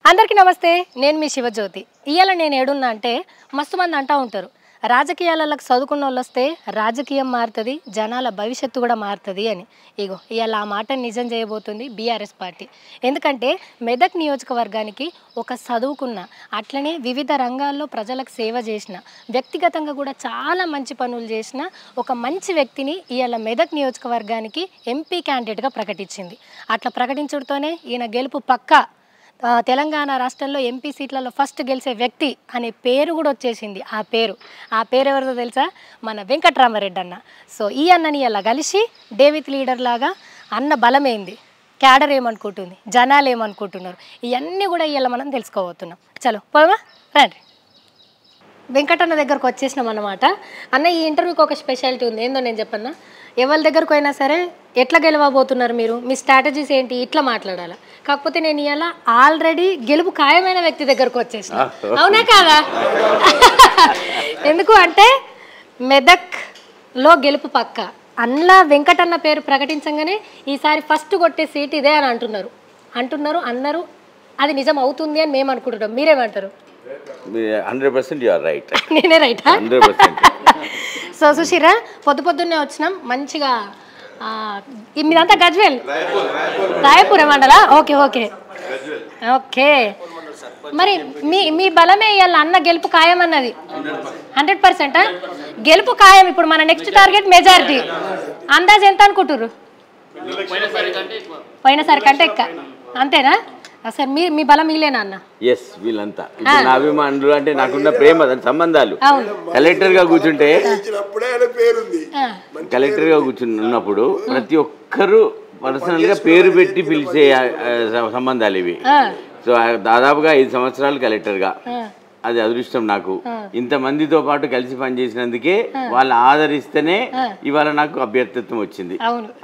అందరికీ నమస్తే. నేను మీ శివజ్యోతి. ఇయాల నేను ఏడున్నా అంటే మస్తు మంది అంటూ ఉంటారు, రాజకీయాలకు చదువుకున్న వాళ్ళు వస్తే రాజకీయం మారుతుంది, జనాల భవిష్యత్తు కూడా మారుతుంది అని. ఇగో ఇవాళ ఆ మాటను నిజం చేయబోతుంది బీఆర్ఎస్ పార్టీ. ఎందుకంటే మెదక్ నియోజకవర్గానికి ఒక చదువుకున్న, అట్లనే వివిధ రంగాల్లో ప్రజలకు సేవ చేసిన, వ్యక్తిగతంగా కూడా చాలా మంచి పనులు చేసిన ఒక మంచి వ్యక్తిని ఇవాళ మెదక్ నియోజకవర్గానికి ఎంపీ క్యాండిడేట్గా ప్రకటించింది. అట్లా ప్రకటించడంతోనే ఈయన గెలుపు పక్కా. తెలంగాణ రాష్ట్రంలో ఎంపీ సీట్లలో ఫస్ట్ గెలిచే వ్యక్తి అనే పేరు కూడా వచ్చేసింది. ఆ పేరు ఎవరిదో తెలుసా? మన వెంకట్రామరెడ్డి అన్న. సో ఈ అన్నని ఇలా కలిసి డేవిడ్ లీడర్ లాగా అన్న బలమైంది, క్యాడర్ ఏమనుకుంటుంది, జనాలు ఏమనుకుంటున్నారు, ఇవన్నీ కూడా ఇవాళ మనం తెలుసుకోబోతున్నాం. చలో పోవా రండి. వెంకటన్న దగ్గరకు వచ్చేసినాం అన్నమాట. అన్న ఈ ఇంటర్వ్యూకి ఒక స్పెషాలిటీ ఉంది. ఏందో నేను చెప్పన్నా, ఎవరి దగ్గరకు అయినా సరే ఎట్లా గెలవబోతున్నారు మీరు, మీ స్ట్రాటజీస్ ఏంటి, ఇట్లా మాట్లాడాలి. కాకపోతే నేను ఇవాళ ఆల్రెడీ గెలుపు ఖాయమైన వ్యక్తి దగ్గరకు వచ్చేసిన. అవునా కాదా? ఎందుకు అంటే మెదక్లో గెలుపు పక్క. అన్న వెంకటన్న పేరు ప్రకటించగానే ఈసారి ఫస్ట్ కొట్టే సీట్ ఇదే అని అన్నారు. అది నిజం అవుతుంది అని మేము అనుకుంటున్నాం. మీరేమంటారు? 100% you are right. నేనే రైటా? 100%. సో సుశీరా, పొద్దున్నే వచ్చినాం మంచిగా. మీదంతా గజ్వేల్, రాయపూర్ మండలా? ఓకే. మరి మీ బలమే ఇవాళ అన్న గెలుపు ఖాయం అన్నది 100%. గెలుపు ఖాయం. ఇప్పుడు మన నెక్స్ట్ టార్గెట్ మెజారిటీ. అందాజు ఎంత అనుకుంటుర్రు? పోయినసారి కంటే ఎక్కువ, అంతేనా? సార్ మీ బలం వీళ్ళేనా అన్న? ఎస్, వీళ్ళంతా ఇప్పుడు నా అభిమానులు. అంటే నాకున్న ప్రేమ, దాని సంబంధాలు. కలెక్టర్ గా కూర్చుంటే, కలెక్టర్ గా కూర్చున్నప్పుడు ప్రతి ఒక్కరు పర్సనల్ గా పేరు పెట్టి పిలిచే సంబంధాలు ఇవి. సో దాదాపుగా 5 సంవత్సరాలు కలెక్టర్ గా, అది అదృష్టం నాకు. ఇంతమందితో పాటు కలిసి పనిచేసినందుకే వాళ్ళు ఆదరిస్తేనే ఇవాళ నాకు అభ్యర్థిత్వం వచ్చింది.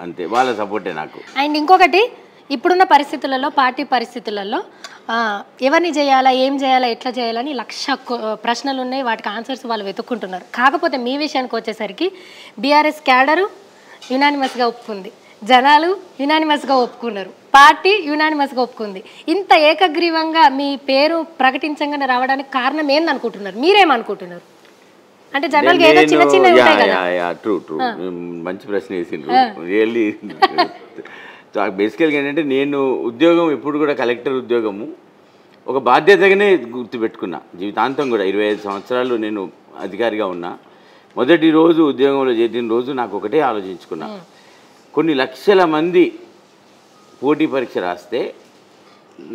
అంతే, వాళ్ళ సపోర్టే నాకు. అండ్ ఇంకొకటి, ఇప్పుడున్న పరిస్థితులలో, పార్టీ పరిస్థితులలో ఎవరిని చేయాలా, ఏం చేయాలా, ఎట్లా చేయాలని 1,00,000 ప్రశ్నలు ఉన్నాయి. వాటికి ఆన్సర్స్ వాళ్ళు వెతుక్కుంటున్నారు. కాకపోతే మీ విషయానికి వచ్చేసరికి బీఆర్ఎస్ క్యాడరు యునానిమస్గా ఒప్పుకుంది, జనాలు యునానిమస్గా ఒప్పుకున్నారు, పార్టీ యునానిమస్గా ఒప్పుకుంది. ఇంత ఏకగ్రీవంగా మీ పేరు ప్రకటించగానే రావడానికి కారణం ఏందనుకుంటున్నారు? మీరేమనుకుంటున్నారు? అంటే జనరల్గా ఏదో చిన్న చిన్న ఉంటాయి కదా. ట్రూ మంచి ప్రశ్న వేసిండ్రు. రియల్లీ బేసికల్గా ఏంటంటే, నేను ఉద్యోగం ఎప్పుడు కూడా కలెక్టర్ ఉద్యోగము ఒక బాధ్యతగానే గుర్తుపెట్టుకున్నా. జీవితాంతం కూడా 25 సంవత్సరాలు నేను అధికారిగా ఉన్నా. మొదటి రోజు ఉద్యోగంలో చేరిన రోజు నాకు ఒకటే ఆలోచించుకున్నా, కొన్ని లక్షల మంది పోటీ పరీక్ష రాస్తే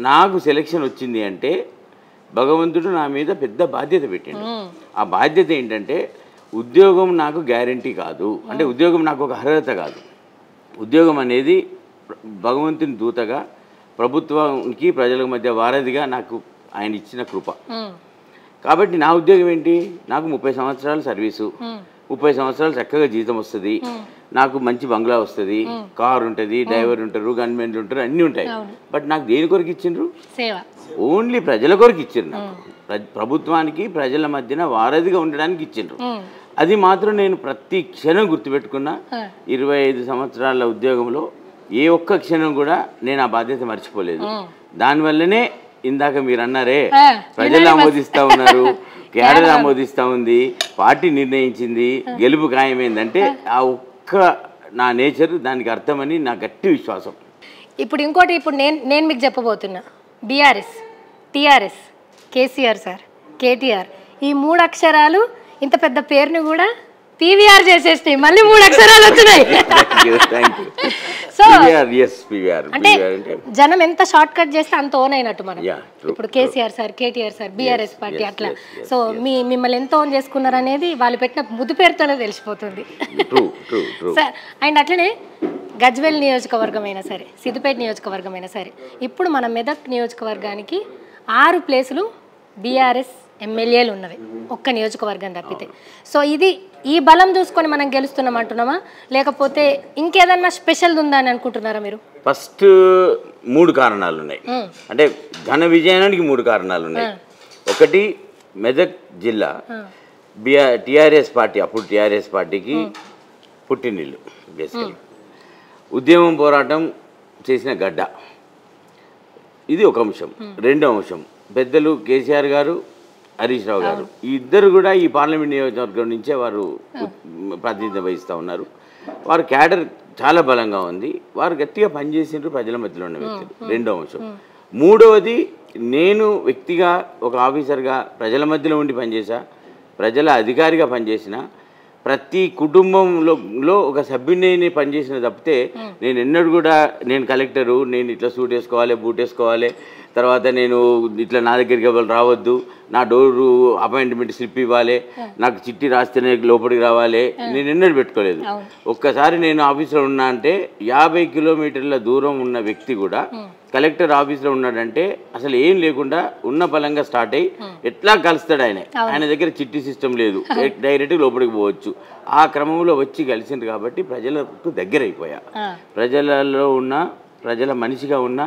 నాకు సెలెక్షన్ వచ్చింది అంటే భగవంతుడు నా మీద పెద్ద బాధ్యత పెట్టిండు. ఆ బాధ్యత ఏంటంటే, ఉద్యోగం నాకు గ్యారంటీ కాదు, అంటే ఉద్యోగం నాకు ఒక అర్హత కాదు. ఉద్యోగం అనేది భగవంతుని దూతగా, ప్రభుత్వానికి ప్రజల మధ్య వారధిగా నాకు ఆయన ఇచ్చిన కృప. కాబట్టి నా ఉద్యోగం ఏంటి, నాకు 30 సంవత్సరాలు సర్వీసు, 30 సంవత్సరాలు చక్కగా జీతం వస్తుంది, నాకు మంచి బంగ్లా వస్తుంది, కారు ఉంటుంది, డ్రైవర్ ఉంటారు, గన్మెన్లు ఉంటారు, అన్నీ ఉంటాయి. బట్ నాకు దేని కొరకు ఇచ్చిండ్రు? ఓన్లీ ప్రజల కొరకు ఇచ్చిండ్రు. నాకు ప్రభుత్వానికి ప్రజల మధ్యన వారధిగా ఉండడానికి ఇచ్చిండ్రు. అది మాత్రం నేను ప్రతి క్షణం గుర్తుపెట్టుకున్నా. 25 సంవత్సరాల ఉద్యోగంలో ఏ ఒక్క క్షణం కూడా నేను ఆ బాధ్యత మర్చిపోలేదు. దానివల్లనే ఇందాక మీరు అన్నారే, ప్రజలు ఆమోదిస్తూ ఉన్నారు, క్యాడర్ ఆమోదిస్తూ ఉంది, పార్టీ నిర్ణయించింది, గెలుపు ఖాయమైందంటే ఆ ఒక్క నా నేచర్ దానికి అర్థమని నా గట్టి విశ్వాసం. ఇప్పుడు ఇంకోటి, ఇప్పుడు నేను మీకు చెప్పబోతున్నా, BRS, TRS, KCR sir, KTR, ఈ 3 అక్షరాలు ఇంత పెద్ద పేరుని కూడా పీవీఆర్ చేసేస్తాయి. మళ్ళీ 3 అక్షరాలు వచ్చినాయి. సో అంటే జనం ఎంత షార్ట్ కట్ చేస్తే అంత ఓన్ అయినట్టు మనం. ఇప్పుడు KCR sir, KTR sir, BRS party అట్లా. సో మిమ్మల్ని ఎంత ఓన్ చేసుకున్నారు అనేది వాళ్ళు పెట్టిన ముద్దు పేరుతోనే తెలిసిపోతుంది సార్. అండ్ అట్లనే గజ్వేల్ నియోజకవర్గం అయినా సరే, సిద్దిపేట నియోజకవర్గం అయినా సరే, ఇప్పుడు మన మెదక్ నియోజకవర్గానికి 6 ప్లేసులు బీఆర్ఎస్ ఎమ్మెల్యేలు ఉన్నవి, ఒక్క నియోజకవర్గం తప్పితే. సో ఈ బలం చూసుకొని మనం గెలుస్తున్నాం అంటున్నామా, లేకపోతే ఇంకేదన్నా స్పెషల్ ఉందా అని అనుకుంటున్నారా మీరు? ఫస్ట్ 3 కారణాలు ఉన్నాయి. అంటే ఘన విజయానికి 3 కారణాలు ఉన్నాయి. ఒకటి, మెదక్ జిల్లా టీఆర్ఎస్ పార్టీ, అప్పుడు టీఆర్ఎస్ పార్టీకి పుట్టినిల్లు. బేసికల్ ఉద్యమం పోరాటం చేసిన గడ్డ. ఇది ఒక అంశం. రెండో అంశం, పెద్దలు కేసీఆర్ గారు, హరీష్ రావు గారు, ఈ ఇద్దరు కూడా ఈ పార్లమెంట్ నియోజకవర్గం నుంచే వారు ప్రాతినిధ్యం వహిస్తూ ఉన్నారు. వారు క్యాడర్ చాలా బలంగా ఉంది, వారు గట్టిగా పనిచేసిండ్రు, ప్రజల మధ్యలో ఉన్న వ్యక్తులు. రెండో అంశం. మూడవది, నేను వ్యక్తిగా ఒక ఆఫీసర్గా ప్రజల మధ్యలో ఉండి పనిచేసా, ప్రజల అధికారిగా పనిచేసిన, ప్రతి కుటుంబంలో ఒక సభ్యుని పనిచేసిన తప్పితే నేను ఎన్నడూ కూడా నేను కలెక్టరు, నేను ఇట్లా సూట్ వేసుకోవాలి, బూట్ వేసుకోవాలి, తర్వాత నేను ఇట్లా నా దగ్గరికి ఎవరు రావద్దు, నా డోరు అపాయింట్మెంట్ స్లిప్ ఇవ్వాలి, నాకు చిట్టి రాస్తేనే లోపలికి రావాలి, నేను ఎన్నడూ పెట్టుకోలేదు. ఒక్కసారి నేను ఆఫీస్లో ఉన్నా అంటే 50 కిలోమీటర్ల దూరం ఉన్న వ్యక్తి కూడా కలెక్టర్ ఆఫీస్లో ఉన్నాడంటే అసలు ఏం లేకుండా ఉన్న పలంగా స్టార్ట్ అయ్యి ఎట్లా కలుస్తాడు ఆయన దగ్గర చిట్టి సిస్టమ్ లేదు, డైరెక్ట్గా లోపలికి పోవచ్చు. ఆ క్రమంలో వచ్చి కలిసింది కాబట్టి ప్రజలకు దగ్గర అయిపోయా, ప్రజలలో ఉన్న ప్రజల మనిషిగా ఉన్న,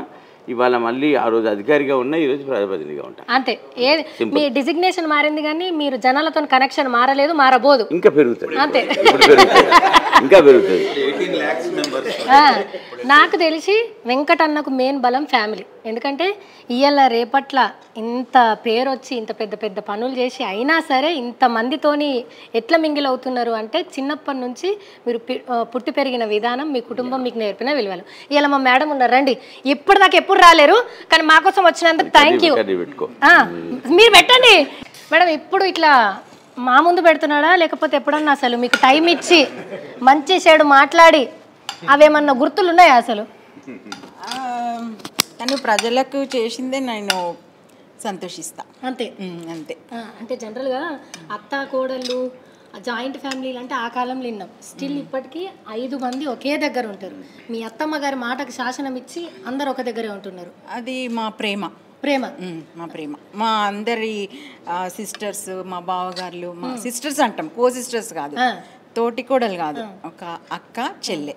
ఇవాళ మళ్ళీ ఆ రోజు అధికారిగా ఉన్నా, ఈరోజు ప్రజాప్రతినిధిగా ఉంటా. అంతే. ఏది మీ డిజిగ్నేషన్ మారింది కానీ మీరు జనాలతో కనెక్షన్ మారలేదు, మారబోదు, ఇంకా పెరుగుతుంది. అంతే, ఇంకా పెరుగుతుంది. నాకు తెలిసి వెంకటన్నకు మెయిన్ బలం ఫ్యామిలీ. ఎందుకంటే ఇవాళ రేపట్ల ఇంత పేరు వచ్చి ఇంత పెద్ద పెద్ద పనులు చేసి అయినా సరే ఇంతమందితోని ఎట్లా మింగిల్ అవుతున్నారు అంటే చిన్నప్పటి నుంచి మీరు పుట్టి పెరిగిన విధానం, మీ కుటుంబం మీకు నేర్పిన విలువలు. ఇవాళ మా మేడం ఉన్నారు, రండి, ఇప్పటిదాకా ఎప్పుడు రాలేరు కానీ మా కోసం వచ్చినందుకు థ్యాంక్ యూ. మీరు పెట్టండి మేడం. ఇప్పుడు ఇట్లా మా ముందు పెడుతున్నాడా లేకపోతే ఎప్పుడన్నా అసలు మీకు టైం ఇచ్చి మంచి చెడు మాట్లాడి అవేమన్నా గుర్తులు ఉన్నాయా అసలు? తను ప్రజలకు చేసిందే నేను సంతోషిస్తా, అంతే అంతే. అంటే జనరల్గా అత్త కోడళ్ళు జాయింట్ ఫ్యామిలీలు అంటే ఆ కాలంలో విన్నాం. స్టిల్ ఇప్పటికీ 5 మంది ఒకే దగ్గర ఉంటారు. మీ అత్తమ్మ గారి మాటకు శాసనం ఇచ్చి అందరు ఒక దగ్గరే ఉంటున్నారు. అది మా ప్రేమ, మా ప్రేమ. మా అందరి సిస్టర్స్, మా బావగారులు, మా సిస్టర్స్ అంటాం, కో సిస్టర్స్ కాదు, తోటి కోడలు కాదు, ఒక అక్క చెల్లె.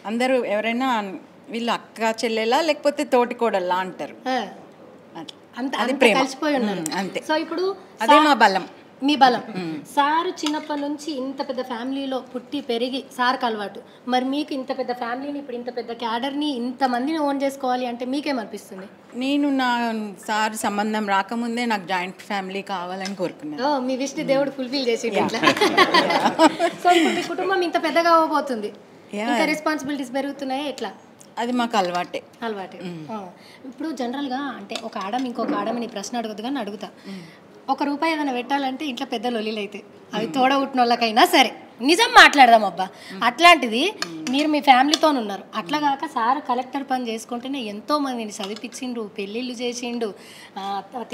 అందరూ ఎవరైనా వీళ్ళు అక్క చెల్లెలా లేకపోతే తోటి కోడల్లా అంటారు. అది కలిసిపోయి ఉన్నారు అంతే. సో ఇప్పుడు అదే మా బలం, మీ బలం. సారు చిన్నప్పటి నుంచి ఇంత పెద్ద ఫ్యామిలీలో పుట్టి పెరిగి సార్కి అలవాటు. మరి మీకు ఇంత పెద్ద ఫ్యామిలీని, ఇప్పుడు ఇంత పెద్ద క్యాడర్ని, ఇంతమందిని ఓన్ చేసుకోవాలి అంటే మీకేమనిపిస్తుంది? నేను నా సార్ సంబంధం రాకముందే నాకు జాయింట్ ఫ్యామిలీ కావాలని కోరుకున్నాను. మీ విష్ దేవుడు ఫుల్ఫిల్ చేసి. సో ఇప్పుడు మీ కుటుంబం ఇంత పెద్దగా అవ్వబోతుంది, ఇంకా రెస్పాన్సిబిలిటీస్ పెరుగుతున్నాయి, ఎట్లా? అది మాకు అలవాటే. ఇప్పుడు జనరల్గా అంటే ఒక ఆడమ ఇంకొక ఆడమని ప్రశ్న అడగదు కానీ అడుగుతా. ₹1 ఏదైనా పెట్టాలంటే ఇంట్లో పెద్ద లొల్లిలు అయితే అవి తోడబుట్టిన వాళ్ళకైనా సరే నిజం మాట్లాడదాం అబ్బా. అట్లాంటిది మీరు మీ ఫ్యామిలీతో ఉన్నారు. అట్లా కాక సార్ కలెక్టర్ పని చేసుకుంటేనే ఎంతో మందిని చదివించిండు, పెళ్ళిళ్ళు చేసిండు,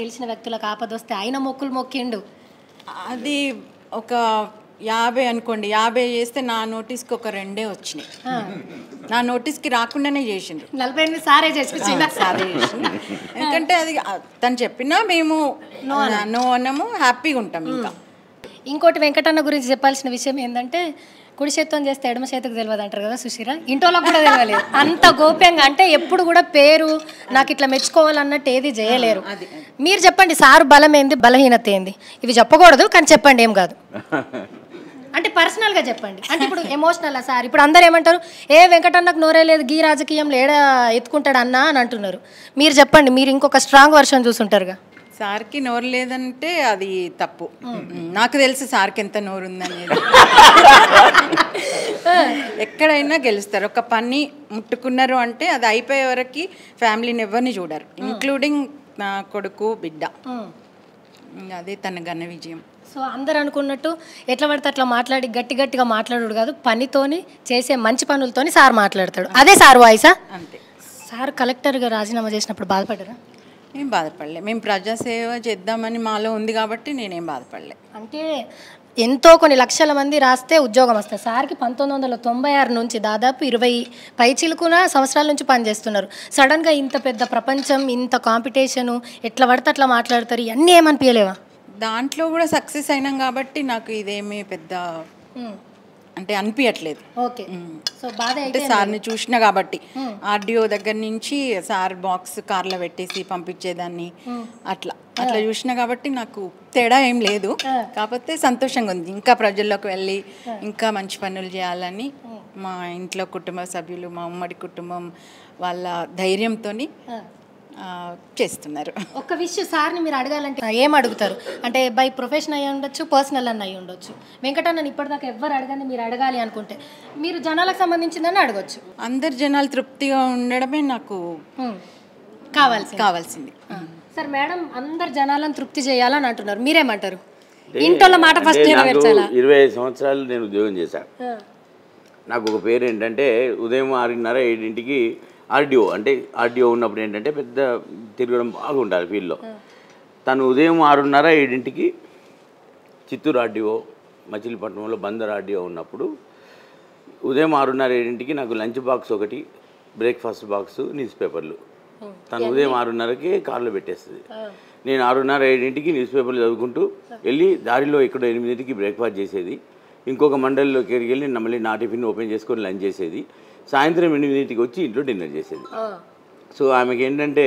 తెలిసిన వ్యక్తులకు ఆపదొస్తే ఆయన మొక్కులు మొక్కిండు. అది ఒక 50 అనుకోండి, 50 చేస్తే నా నోటీస్కి ఒక 2 వచ్చినాయి. నా నోటీస్కి రాకుండానే చేసిండ్రు. 48 సారే చేసిండు. సారే చేసిండు. ఎందుకంటే అది తను చెప్పినా మేము నో అన్నము, హ్యాపీగా ఉంటాం. ఇంకా ఇంకోటి వెంకటన్న గురించి చెప్పాల్సిన విషయం ఏంటంటే, కుడి చేత్తో చేస్తే ఎడమ చేతికి తెలియదు అంటారు కదా సుశీర. ఇంటోళ్ళకి కూడా తెలియలేదు అంత గోప్యంగా. అంటే ఎప్పుడు కూడా పేరు నాకు ఇట్లా మెచ్చుకోవాలన్నట్టు ఏది చేయలేరు. మీరు చెప్పండి, సారు బలం ఏంది, బలహీనత ఏంది? ఇవి చెప్పకూడదు కానీ చెప్పండి, ఏం కాదు. అంటే పర్సనల్గా చెప్పండి. అంటే ఇప్పుడు ఎమోషనల్ సార్, ఇప్పుడు అందరు ఏమంటారు, వెంకటన్నకు నోరే లేదు, గీ రాజకీయంలో ఏడా ఎత్తుకుంటాడు అన్నా అని అంటున్నారు. మీరు చెప్పండి, మీరు ఇంకొక స్ట్రాంగ్ వర్షన్ చూసుంటారుగా. సార్కి నోరు లేదంటే అది తప్పు. నాకు తెలుసు సార్కి ఎంత నోరు ఉందనేది. ఎక్కడైనా గెలుస్తారు. ఒక పని ముట్టుకున్నారు అంటే అది అయిపోయే వరకు ఫ్యామిలీని ఎవరిని చూడరు, ఇంక్లూడింగ్ నా కొడుకు, బిడ్డ. అదే తన ఘన విజయం. సో అందరు అనుకున్నట్టు ఎట్లా పడితే అట్లా మాట్లాడి గట్టిగా మాట్లాడు కాదు, పనితోని చేసే మంచి పనులతోని సార్ మాట్లాడతాడు. అదే సార్ వాయిసా? అంతే. సార్ కలెక్టర్గా రాజీనామా చేసినప్పుడు బాధపడ్డారా? ఏం బాధపడలే. మేము ప్రజాసేవ చేద్దామని మాలో ఉంది కాబట్టి నేనేం బాధపడలే. అంటే ఎంతో కొన్ని లక్షల మంది రాస్తే ఉద్యోగం వస్తుంది. సార్కి 1996 నుంచి దాదాపు 20 పైచిలుకున సంవత్సరాల నుంచి పనిచేస్తున్నారు. సడన్గా ఇంత పెద్ద ప్రపంచం, ఇంత కాంపిటీషను, ఎట్లా పడితే అట్లా మాట్లాడతారు, ఇవన్నీ ఏమనిపించలేవా? దాంట్లో కూడా సక్సెస్ అయినాం కాబట్టి నాకు ఇదేమీ పెద్ద అంటే అనిపించట్లేదు. ఓకే. సో బాధ అంటే సార్ని చూసినా కాబట్టి, ఆర్డీఓ దగ్గర నుంచి సార్ బాక్స్ కార్లో పెట్టేసి పంపించేదాన్ని, అట్లా చూసినా కాబట్టి నాకు తేడా ఏం లేదు. కాకపోతే సంతోషంగా ఉంది, ఇంకా ప్రజల్లోకి వెళ్ళి ఇంకా మంచి పనులు చేయాలని. మా ఇంట్లో కుటుంబ సభ్యులు, మా ఉమ్మడి కుటుంబం వాళ్ళ ధైర్యంతో చేస్తున్నారు. ఒక్క విషయం సార్ని మీరు అడగాలంటే ఏం అడుగుతారు అంటే బై ప్రొఫెషన్ అయ్యి ఉండొచ్చు, పర్సనల్ అన్న అయ్యి ఉండొచ్చు. వెంకటన్నని ఇప్పటిదాకా ఎవ్వరు అడగని మీరు అడగాలి అనుకుంటే మీరు జనాలకు సంబంధించిందని అడగచ్చు. అందరు జనాలు తృప్తిగా ఉండడమే నాకు కావాల్సింది. సార్ మేడం అందరు జనాలను తృప్తి చేయాలని అంటున్నారు, మీరేమంటారు? ఇంట్లో మాట ఫస్ట్ 25 సంవత్సరాలు నేను ఉద్యోగం చేశాను. నాకు ఒక పేరు ఏంటంటే ఉదయం 6:30 7ంటికి ఆర్డీఓ. అంటే ఆర్డీఓ ఉన్నప్పుడు ఏంటంటే పెద్ద తిరగడం బాగా ఉండాలి ఫీల్డ్లో. తను ఉదయం 6:30 7ంటికి చిత్తూరు ఆర్డీఓ, మచిలీపట్నంలో బందర్ ఆర్డీఓ ఉన్నప్పుడు ఉదయం 6:30 7ంటికి నాకు లంచ్ బాక్స్ ఒకటి, బ్రేక్ఫాస్ట్ బాక్స్, న్యూస్ పేపర్లు తను ఉదయం 6:30కి కార్లో పెట్టేస్తుంది. నేను 6:30 7ంటికి న్యూస్ పేపర్లు చదువుకుంటూ వెళ్ళి దారిలో ఇక్కడ 8ంటికి బ్రేక్ఫాస్ట్ చేసేది. ఇంకొక మండలిలోకి వెళ్ళి మళ్ళీ నా టిఫిన్ ఓపెన్ చేసుకొని లంచ్ చేసేది. సాయంత్రం 8ంటికి వచ్చి ఇంట్లో డిన్నర్ చేసేది. సో ఆమెకి ఏంటంటే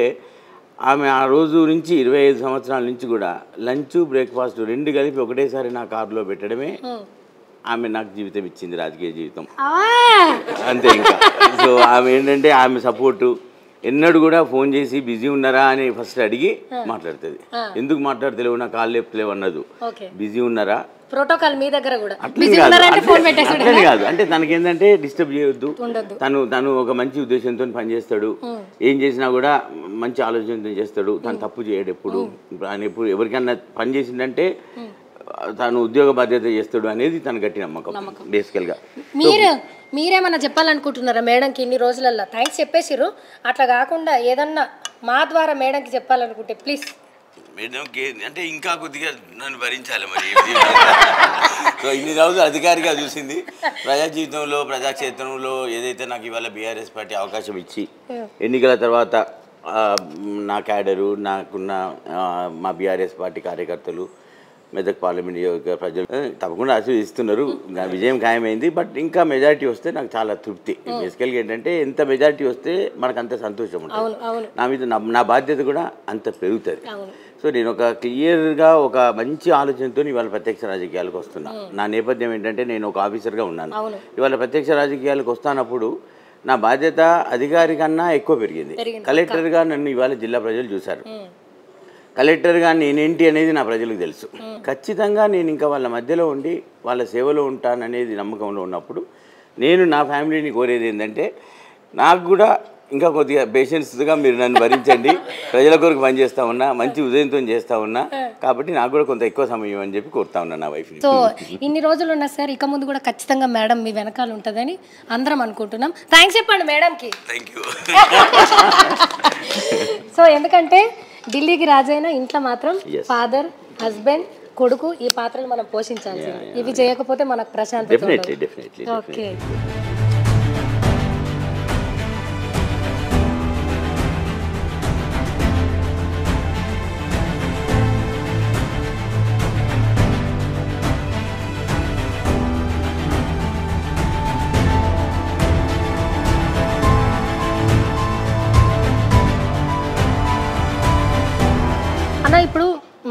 ఆమె ఆ రోజు నుంచి 25 సంవత్సరాల నుంచి కూడా లంచ్ బ్రేక్ఫాస్ట్ 2 కలిపి ఒకటేసారి నా కారులో పెట్టడమే ఆమె నాకు జీవితం ఇచ్చింది, రాజకీయ జీవితం అంతే. ఇంకా సో ఆమె ఏంటంటే ఆమె సపోర్టు ఎన్నడూ కూడా ఫోన్ చేసి బిజీ ఉన్నారా అని ఫస్ట్ అడిగి మాట్లాడుతుంది. ఎందుకు మాట్లాడతలేవు, నా కాల్ లేపుతలేవు అన్నదు. బిజీ ఉన్నారా ప్రోటోకాల్ మీ దగ్గర కూడా అట్లనే కాదు. అంటే తనకేంటంటే డిస్టర్బ్ చేయొద్దు, తను ఒక మంచి ఉద్దేశంతో పనిచేస్తాడు. ఏం చేసినా కూడా మంచి ఆలోచనతో చేస్తాడు. తను తప్పు చేయడు ఎప్పుడు. ఆయన ఎప్పుడు ఎవరికైనా పని చేసిందంటే తను ఉద్యోగ బాధ్యత చేస్తాడు అనేది తన గట్టి నమ్మకం బేసికల్గా. మీరేమన్నా చెప్పాలనుకుంటున్నారా మేడంకి? ఇన్ని రోజులల్లో థ్యాంక్స్ చెప్పేసిరు, అట్లా కాకుండా ఏదన్నా మా ద్వారా మేడంకి చెప్పాలనుకుంటే ప్లీజ్. మేడంకి అంటే ఇంకా కొద్దిగా నన్ను భరించాలి మరి. సో ఇన్ని రోజులు అధికారిగా చూసింది, ప్రజా జీవితంలో ప్రజాక్షేత్రంలో ఏదైతే నాకు ఇవాళ బీఆర్ఎస్ పార్టీ అవకాశం ఇచ్చి ఎన్నికల తర్వాత నా క్యాడరు, నాకున్న మా బీఆర్ఎస్ పార్టీ కార్యకర్తలు, మెదక్ పార్లమెంట్ నియోజకవర్గ ప్రజలు తప్పకుండా ఆశీర్వదిస్తున్నారు. విజయం ఖాయమైంది. బట్ ఇంకా మెజారిటీ వస్తే నాకు చాలా తృప్తి. బేసికల్గా ఏంటంటే ఎంత మెజారిటీ వస్తే మనకు అంత సంతోషం ఉంటుంది. నా మీద నా బాధ్యత కూడా అంత పెరుగుతుంది. సో నేను ఒక క్లియర్గా ఒక మంచి ఆలోచనతో ఇవాళ ప్రత్యక్ష రాజకీయాలకు వస్తున్నా. నా నేపథ్యం ఏంటంటే నేను ఒక ఆఫీసర్గా ఉన్నాను. ఇవాళ ప్రత్యక్ష రాజకీయాలకు వస్తానప్పుడు నా బాధ్యత అధికారి కన్నా ఎక్కువ పెరిగింది. కలెక్టర్గా నన్ను ఇవాళ జిల్లా ప్రజలు చూశారు. కలెక్టర్గా నేనేంటి అనేది నా ప్రజలకు తెలుసు. ఖచ్చితంగా నేను ఇంకా వాళ్ళ మధ్యలో ఉండి వాళ్ళ సేవలో ఉంటాననేది నమ్మకంలో ఉన్నప్పుడు నేను నా ఫ్యామిలీని కోరేది ఏంటంటే నాకు కూడా ఇంకా కొద్దిగా పేషెన్స్గా మీరు నన్ను భరించండి. ప్రజల కొరకు పనిచేస్తూ ఉన్నా, మంచి ఉదయంతో చేస్తూ ఉన్నా, కాబట్టి నాకు కూడా కొంత ఎక్కువ సమయం అని చెప్పి కోరుతా ఉన్నా నా వైఫ్ని. సో ఇన్ని రోజులు ఉన్నా సార్, ఇక ముందు కూడా ఖచ్చితంగా మేడం మీ వెనకాల ఉంటుందని అందరం అనుకుంటున్నాం. థ్యాంక్స్ చెప్పండి మేడంకి. Thank you. సో ఎందుకంటే ఢిల్లీకి రాజైనా ఇంట్లో మాత్రం ఫాదర్, హస్బెండ్, కొడుకు ఈ పాత్రలు మనం పోషించాల్సింది. ఇవి చేయకపోతే మనకు ప్రశాంతత ఉండదు. ఓకే. అన్న ఇప్పుడు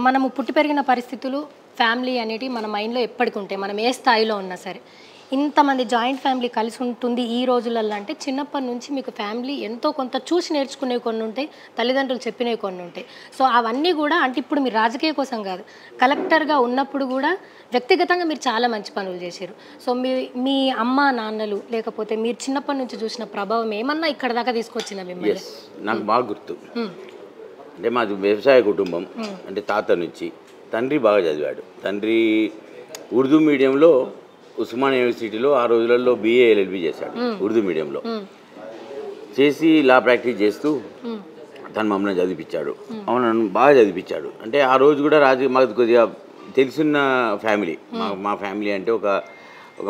మనము పుట్టి పెరిగిన పరిస్థితులు, ఫ్యామిలీ అనేటివి మన మైండ్లో ఎప్పటికీ ఉంటాయి. మనం ఏ స్థాయిలో ఉన్నా సరే. ఇంతమంది జాయింట్ ఫ్యామిలీ కలిసి ఉంటుంది ఈ రోజులలో అంటే చిన్నప్పటి నుంచి మీకు ఫ్యామిలీ ఎంతో కొంత చూసి నేర్చుకునేవి కొన్ని ఉంటాయి, తల్లిదండ్రులు చెప్పినవి కొన్ని ఉంటాయి. సో అవన్నీ కూడా అంటే ఇప్పుడు మీరు రాజకీయ కోసం కాదు, కలెక్టర్గా ఉన్నప్పుడు కూడా వ్యక్తిగతంగా మీరు చాలా మంచి పనులు చేశారు. సో మీ అమ్మ నాన్నలు లేకపోతే మీరు చిన్నప్పటి నుంచి చూసిన ప్రభావం ఏమన్నా ఇక్కడ దాకా తీసుకొచ్చిందా మిమ్మల్ని? నాకు బాగా గుర్తు. అంటే మాది వ్యవసాయ కుటుంబం. అంటే తాత నుంచి తండ్రి బాగా చదివాడు. తండ్రి ఉర్దూ మీడియంలో ఉస్మానియా యూనివర్సిటీలో ఆ రోజులలో BA LLB చేశాడు. ఉర్దూ మీడియంలో చేసి లా ప్రాక్టీస్ చేస్తూ తను మమ్మల్ని చదివించాడు. అవును, బాగా చదివించాడు. అంటే ఆ రోజు కూడా మాకు కొద్దిగా తెలిసిన ఫ్యామిలీ. మా ఫ్యామిలీ అంటే ఒక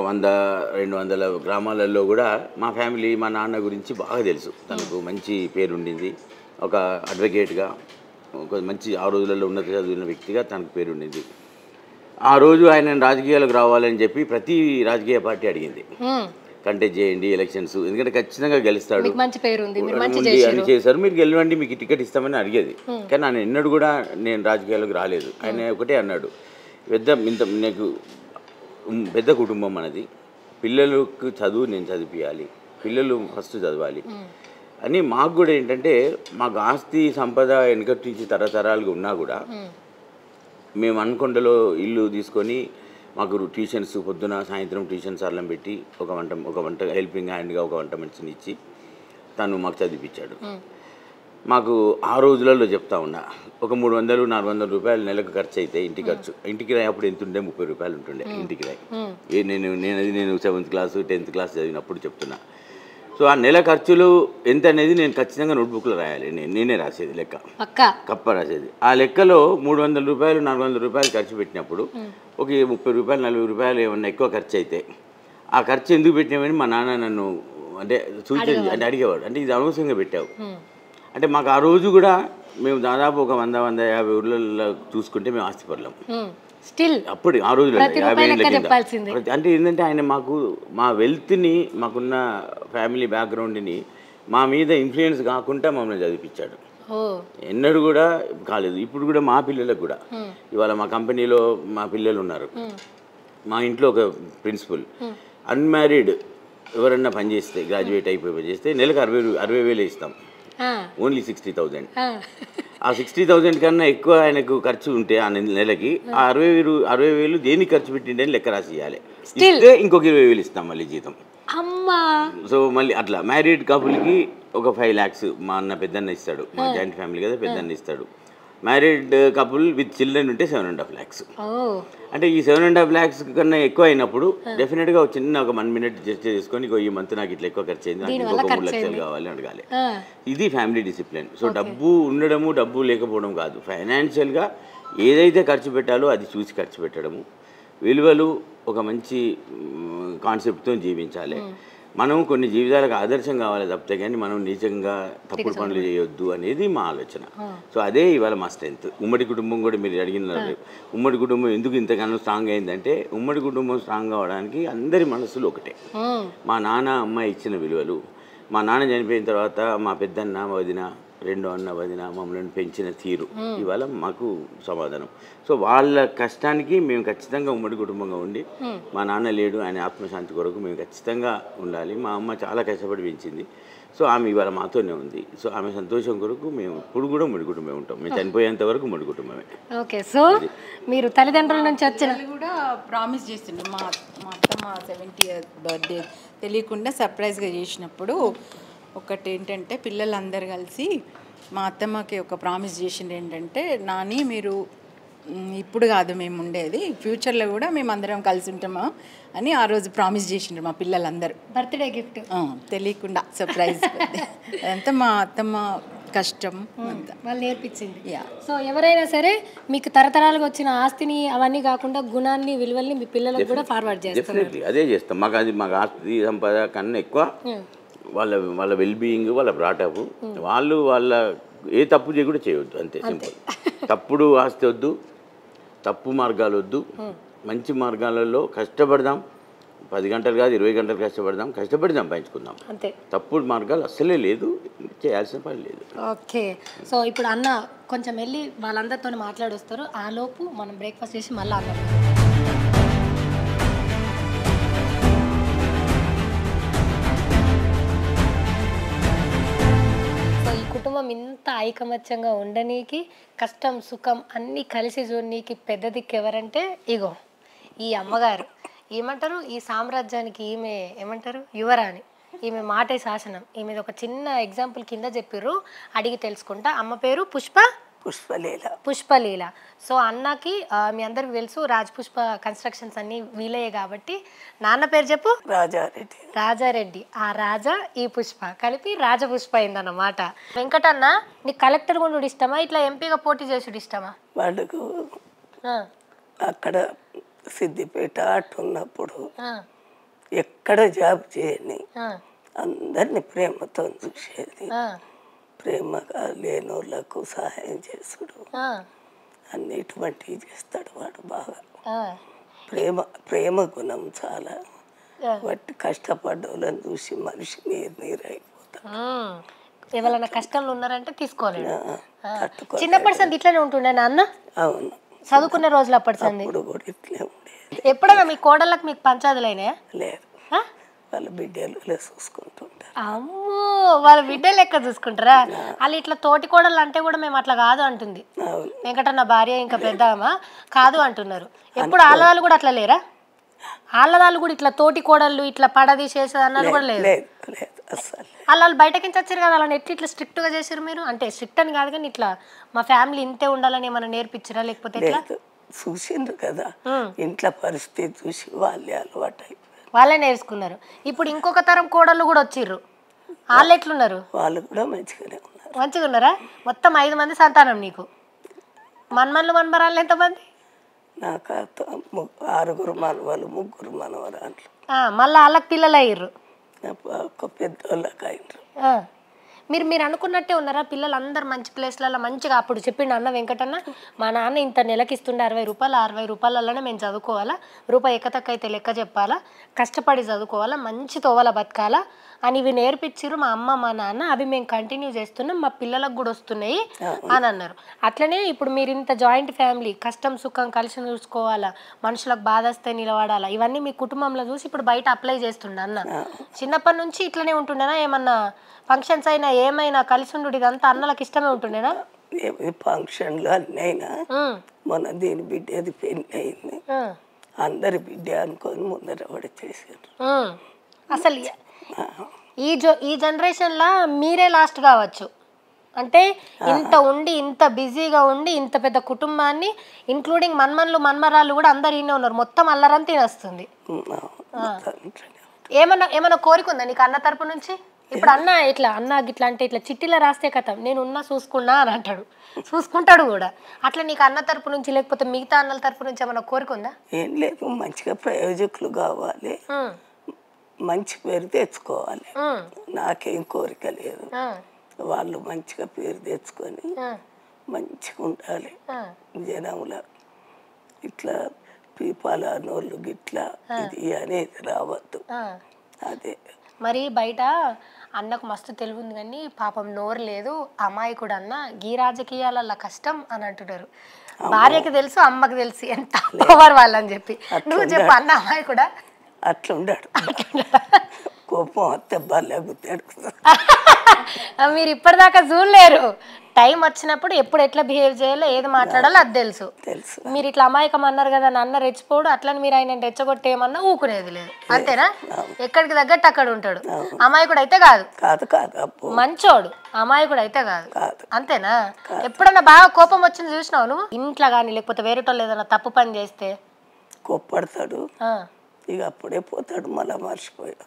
100-200 గ్రామాలలో కూడా మా ఫ్యామిలీ, మా నాన్న గురించి బాగా తెలుసు. తనకు మంచి పేరు ఉండింది. ఒక అడ్వకేట్గా, ఒక మంచి ఆ రోజులలో ఉన్నత చదివిన వ్యక్తిగా తనకు పేరు ఉండింది. ఆ రోజు ఆయన రాజకీయాలకు రావాలని చెప్పి ప్రతి రాజకీయ పార్టీ అడిగింది, కంటెస్ట్ చేయండి ఎలక్షన్స్, ఎందుకంటే ఖచ్చితంగా గెలుస్తాడు అని చేశారు. మీరు గెలవండి, మీకు టికెట్ ఇస్తామని అడిగేది. కానీ ఆయన ఎన్నడూ కూడా నేను రాజకీయాలకు రాలేదు. ఆయన ఒకటే అన్నాడు, నీకు పెద్ద కుటుంబం మనది, పిల్లలకు చదువు నేను చదివియాలి, పిల్లలు ఫస్ట్ చదవాలి, అని మాకు కూడా ఏంటంటే మాకు ఆస్తి సంపద వెనకటి నుంచి తరతరాలుగా ఉన్నా కూడా మేము అనుకొండలో ఇల్లు తీసుకొని మాకు ట్యూషన్స్ పొద్దున సాయంత్రం ట్యూషన్స్ అల్లం పెట్టి ఒక వంట హెల్పింగ్ హ్యాండ్గా ఒక వంట మనిషిని ఇచ్చి తను మాకు చదివించాడు. మాకు ఆ రోజులలో చెప్తా ఉన్నా ఒక 300-400 రూపాయలు నెలకు ఖర్చు అయితే ఇంటికి రాయి అప్పుడు ఎంత ఉండే 30 రూపాయలు ఉంటుండే ఇంటికి రాయి. నేను 7th క్లాస్ 10th క్లాస్ చదివినప్పుడు చెప్తున్నా. సో ఆ నెల ఖర్చులు ఎంత అనేది నేను ఖచ్చితంగా నోట్బుక్లో రాయాలి. నేనే రాసేది లెక్క, కప్ప రాసేది. ఆ లెక్కలో 300 రూపాయలు 400 రూపాయలు ఖర్చు పెట్టినప్పుడు ఒక 30 రూపాయలు 40 రూపాయలు ఏమన్నా ఎక్కువ ఖర్చు అయితే ఆ ఖర్చు ఎందుకు పెట్టినామని మా నాన్న నన్ను అంటే అడిగేవాడు. అంటే ఇది అనవసరంగా పెట్టావు అంటే మాకు ఆ రోజు కూడా మేము దాదాపు ఒక 100-150 ఊర్లలో చూసుకుంటే మేము ఆస్తిపరులం స్టిల్ అప్పుడు ఆ రోజుల్లో 50 ఏళ్ళ కింద. అంటే ఏంటంటే ఆయన మాకు మా వెల్త్ని మాకున్న ఫ్యామిలీ బ్యాక్గ్రౌండ్ని మా మీద ఇన్ఫ్లుయెన్స్ కాకుండా మమ్మల్ని చదివించాడు. ఎన్నడూ కూడా కాలేదు. ఇప్పుడు కూడా మా పిల్లలకు కూడా ఇవాళ మా కంపెనీలో మా పిల్లలు ఉన్నారు. మా ఇంట్లో ఒక ప్రిన్సిపల్ అన్మ్యారీడ్ ఎవరన్నా పనిచేస్తే గ్రాడ్యుయేట్ అయిపోయి పనిచేస్తే నెలకు 60,000 ఇస్తాం, ఓన్లీ 60,000. ఆ 60,000 కన్నా ఎక్కువ ఆయనకు ఖర్చు ఉంటే ఆ నెలకి ఆ 60,000 దేనికి ఖర్చు పెట్టిండని లెక్క రాసి ఇవ్వాలి. ఇస్తే ఇంకొక 20,000 ఇస్తాం మళ్ళీ జీతం. సో మళ్ళీ అట్లా మ్యారీడ్ కపుల్కి ఒక 5 lakhs మా అన్న పెద్దన్న ఇస్తాడు. మా జాయింట్ ఫ్యామిలీ కదా, పెద్దన్న ఇస్తాడు. మ్యారీడ్ కపుల్ విత్ చిల్డ్రన్ ఉంటే 7.5 lakhs. అంటే ఈ 7.5 lakhs కన్నా ఎక్కువ అయినప్పుడు డెఫినెట్గా ఒక 1 minute జస్ట్ చేసుకొని ఈ మంత్ నాకు ఇట్లా ఎక్కువ ఖర్చు అయింది, నాకు ఇంకొక 3 లక్షలు కావాలి అడగాలి. ఇది ఫ్యామిలీ డిసిప్లిన్. సో డబ్బు ఉండడము డబ్బు లేకపోవడం కాదు, ఫైనాన్షియల్గా ఏదైతే ఖర్చు పెట్టాలో అది చూసి ఖర్చు పెట్టడము, విలువలు ఒక మంచి కాన్సెప్ట్తో జీవించాలి. మనం కొన్ని జీవితాలకు ఆదర్శం కావాలి తప్పితే కానీ మనం నీచంగా తప్పుడు పనులు చేయొద్దు అనేది మా ఆలోచన. సో అదే ఇవాళ మా స్ట్రెంత్. ఉమ్మడి కుటుంబం కూడా మీరు అడిగినారు, ఉమ్మడి కుటుంబం ఎందుకు ఇంతగానో స్ట్రాంగ్ అయిందంటే ఉమ్మడి కుటుంబం స్ట్రాంగ్ అవ్వడానికి అందరి మనసులు ఒకటే. మా నాన్న అమ్మ ఇచ్చిన విలువలు, మా నాన్న చనిపోయిన తర్వాత మా పెద్దన్న వదిన రెండో అన్న వదిన మమ్మల్ని పెంచిన తీరు ఇవాళ మాకు సమాధానం. సో వాళ్ళ కష్టానికి మేము ఖచ్చితంగా ఉమ్మడి కుటుంబంగా ఉండి, మా నాన్న లేడు ఆయన ఆత్మశాంతి కొరకు మేము ఖచ్చితంగా ఉండాలి. మా అమ్మ చాలా కష్టపడి పెంచింది. సో ఆమె ఇవాళ మాతోనే ఉంది. సో ఆమె సంతోషం కొరకు మేము ఇప్పుడు కూడా ఉమ్మడి కుటుంబమే ఉంటాం. మేము చనిపోయేంత వరకు ఉమ్మడి కుటుంబమే. ఓకే. సో మీరు తల్లిదండ్రుల నుంచి వచ్చిన కూడా ప్రామిస్ చేసిండు. మా అత్తమ్మ 70th బర్త్డే తెలియకుండా సర్ప్రైజ్గా చేసినప్పుడు ఒకటి ఏంటంటే పిల్లలందరూ కలిసి మా అత్తమ్మకి ఒక ప్రామిస్ చేసిండు ఏంటంటే, నాని మీరు ఇప్పుడు కాదు మేము ఉండేది, ఫ్యూచర్లో కూడా మేము అందరం కలిసి ఉంటాము అని ఆ రోజు ప్రామిస్ చేసిండ్రు మా పిల్లలందరూ. బర్త్డే గిఫ్ట్ తెలియకుండా సర్ప్రైజ్. అదంతా మా అత్తమ్మ కష్టం అంతా వాళ్ళు నేర్పించింది. సో ఎవరైనా సరే మీకు తరతరాలుగా వచ్చిన ఆస్తిని అవన్నీ కాకుండా గుణాన్ని విలువల్ని మీ పిల్లలకు కూడా ఫార్వర్డ్ చేస్తారు. అదే చేస్తాం. మాకు ఆస్తి సంపద కన్నా ఎక్కువ వాళ్ళ వెల్బీయింగ్, వాళ్ళ బ్రాటప్, వాళ్ళ ఏ తప్పు కూడా చేయవద్దు, అంతే సింపుల్. తప్పుడు ఆస్తి వద్దు, తప్పు మార్గాలు వద్దు, మంచి మార్గాలలో కష్టపడదాం. 10 గంటలు కాదు 20 గంటలు కష్టపడి సంపాదించుకుందాం. అంతే. తప్పుడు మార్గాలు అస్సలే లేదు, చేయాల్సిన పని లేదు. ఓకే. సో ఇప్పుడు అన్న కొంచెం వెళ్ళి వాళ్ళందరితో మాట్లాడొస్తారు. ఆ లోపు మనం బ్రేక్ఫాస్ట్ చేసి మళ్ళీ అన్నం. కుటుంబం ఇంత ఐకమత్యంగా ఉండనీకి కష్టం సుఖం అన్నీ కలిసి చూడనీకి పెద్ద దిక్కు ఎవరంటే ఇగో ఈ అమ్మగారు. ఏమంటారు, ఈ సామ్రాజ్యానికి ఈమె ఏమంటారు యువరాణి. ఈమె మాటే శాసనం. ఈమె ఒక చిన్న ఎగ్జాంపుల్ కింద చెప్పిర్రు, అడిగి తెలుసుకుంటా. అమ్మ పేరు పుష్పలీల. సో అన్నకి మీ అందరికి తెలుసు రాజపుష్ప కన్స్ట్రక్షన్స్ అన్ని వీలయ్యే కాబట్టి నాన్న పేరు చెప్పు. రాజారెడ్డి. ఆ రాజా ఈ పుష్ప కలిపి రాజపుష్ప అయిందన్నమాట. వెంకటన్న నీకు కలెక్టర్ గుండు ఇష్టమా, ఇట్లా ఎంపీగా పోటీ చేసుడు ఇష్టమా? వాళ్ళకు అక్కడ సిద్దిపేట అట్టున్నప్పుడు ఎక్కడ జాబ్ చేయని అందరినీ ప్రేమతో చూసేది, ప్రేమగా లేనోళ్ళకు సహాయం చేసుడు అన్నిటువంటివి చేస్తాడు వాడు బాగా. ప్రేమ గుణం చాలా. వాటి కష్టపడ్డోళ్ళని చూసి మనిషి నీరైపోతాడు. ఎవరైనా కష్టంలో ఉన్నారంటే తీసుకోలేదు. చిన్నప్పటి సంది ఇట్లనే ఉంటుండే నాన్న? అవును, చదువుకునే రోజులు అప్పటి సంది కూడా ఇట్లే ఉండేది. ఎప్పుడైనా మీ కోడళ్ళకి మీకు పంచాదులైనా? లేదు, వాళ్ళ బిడ్డలు చూసుకుంటుంటారు. అమ్మో, వాళ్ళ బిడ్డ లెక్క చూసుకుంటారా? వాళ్ళు ఇట్లా తోటి కోడలు అంటే కూడా మేము అట్లా కాదు అంటుంది అవును. వెంకటన్న భార్య, ఇంకా పెద్దమ్మ కాదు అంటున్నారు. ఎప్పుడు ఆళ్ళవాళ్ళు కూడా అట్లా లేరా? ఆళ్ళవాళ్ళు కూడా ఇట్లా తోటి కోడళ్ళు ఇట్లా పడదీసేసేది అన్నది కూడా లేదు. లేదు లేదు అస్సలు. వాళ్ళు బయటకి నుంచి వచ్చారు కదా, వాళ్ళని ఎట్లా ఇట్లా స్ట్రిక్ట్గా చేశారు మీరు? అంటే స్ట్రిక్ట్ అని కాదు కానీ ఇట్లా మా ఫ్యామిలీ ఇంతే ఉండాలని ఏమైనా నేర్పించారా లేకపోతే ఎట్లా? లేదు, చూసిండ్రు కదా ఇంట్లో పరిస్థితి చూసి వాళ్ళే అలవాటు అయిపోయారు. వాళ్ళే నేర్చుకున్నారు. ఇప్పుడు ఇంకొక తరం కోడళ్ళు కూడా వచ్చిర్రు, వాళ్ళు ఎట్లున్నారు? వాళ్ళు కూడా మంచిగానే ఉన్నారు. మంచిగా ఉన్నారా? మొత్తం 5 మంది సంతానం నీకు. మన్మన్లు మన్మరాళ్ళు ఎంతమంది? నాకు 6 మనవాళ్ళు 3 మనవరాళ్ళు. మళ్ళీ వాళ్ళకి పిల్లలు అయ్యారు. ఒక పెద్దోళ్ళకి అయినరు. మీరు అనుకున్నట్టే ఉన్నారా? పిల్లలు అందరు మంచి ప్లేస్లలో మంచిగా అప్పుడు చెప్పిండు అన్న వెంకటన్న, మా నాన్న ఇంత నెలకి ఇస్తుండే 60 రూపాయలు, 60 రూపాయలలోనే మేము చదువుకోవాలా, రూపాయి ఎక్కతక్క అయితే లెక్క చెప్పాలా, కష్టపడి చదువుకోవాలా, మంచి తోవల బతకాలా అని ఇవి నేర్పించారు మా అమ్మ మా నాన్న. అవి మేము కంటిన్యూ చేస్తున్నాం, మా పిల్లలకు కూడా వస్తున్నాయి అని అన్నారు. అట్లనే ఇప్పుడు మీరు ఇంత జాయింట్ ఫ్యామిలీ, కష్టం సుఖం కలిసి చూసుకోవాలా, మనుషులకు బాధ వస్తే నిలబడాలా, ఇవన్నీ మీ కుటుంబంలో చూసి ఇప్పుడు బయట అప్లై చేస్తుండ అన్న. చిన్నప్పటి నుంచి ఇట్లనే ఉంటుండేనా? ఏమన్నా ఫంక్షన్స్ అయినా ఏమైనా కలిసి ఉండు ఇదంతా అన్నలకు ఇష్టమే ఉంటుండేనా? ఫంక్షన్లు అన్నైనా మొన్న దీని బిడ్డది పెళ్ళి అయింది, అందరి బిడ్డ అనుకొని ముందర పడి చేశారు. అసలు ఈ జనరేషన్లో మీరే లాస్ట్ కావచ్చు. అంటే ఇంత ఉండి ఇంత బిజీగా ఉండి ఇంత పెద్ద కుటుంబాన్ని ఇంక్లూడింగ్ మన్మన్లు మన్మరాళ్ళు కూడా అందరు ఈయనే ఉన్నారు, మొత్తం అల్లరంతా తినేస్తుంది. ఏమన్నా కోరిక ఉందా నీకు అన్న తరపు నుంచి? ఇప్పుడు అన్న గిట్లా అంటే ఇట్లా చిట్టిలో రాస్తే కథ నేను ఉన్నా చూసుకున్నా అని అంటాడు, చూసుకుంటాడు కూడా. అట్లా నీకు అన్న తరపు నుంచి లేకపోతే మిగతా అన్నల తరపు నుంచి ఏమన్నా కోరిక ఉందా? ఏం లేదు, మంచిగా ప్రయోజకులు కావాలి, మంచి పేరు తెచ్చుకోవాలి, నాకేం కోరిక లేదు. వాళ్ళు మంచిగా పేరు తెచ్చుకొని మంచిగా ఉండాలి. జనముల ఇట్లా పీపాలనోళ్ళు గిట్లా ఇది అనేది రావద్దు. అదే మరి బయట అన్నకు మస్తు తెలివి ఉంది కానీ పాపం నోరు లేదు, అమాయకుడు అన్న, గీ రాజకీయాల కష్టం అని అంటున్నారు. భార్యకి తెలుసు, అమ్మకి తెలుసు ఎంత పవర్ వాళ్ళని చెప్పి. నువ్వు చెప్పు, అన్న అమాయకుడా? అట్లా ఉండాడు, కోపం వస్తే బాగాలేగుతాడు. మీరు ఇప్పటిదాకా చూడలేరు, టైం వచ్చినప్పుడు ఎప్పుడు ఎట్లా బిహేవ్ చేయాలో ఏది మాట్లాడాలో అది తెలుసు. మీరు ఇట్లా అమాయకం అన్నారు కదా, అన్న రెచ్చిపోడు, అట్లని మీరు ఆయన రెచ్చగొట్టేయమన్నా ఊకునేది లేదు, అంతేనా? ఎక్కడికి తగ్గట్టు అక్కడ ఉంటాడు. అమాయకుడు అయితే కాదు, మంచోడు. అమాయకుడు అయితే కాదు, అంతేనా? ఎప్పుడన్నా బాగా కోపం వచ్చింది చూసినావు నువ్వు ఇంట్లో కానీ, లేకపోతే వేరేటోళ్ళు ఏదైనా తప్పు పని చేస్తే? కోప్పడతాడు, ఇక అప్పుడే పోతాడు, మళ్ళీ మర్చిపోయాడు.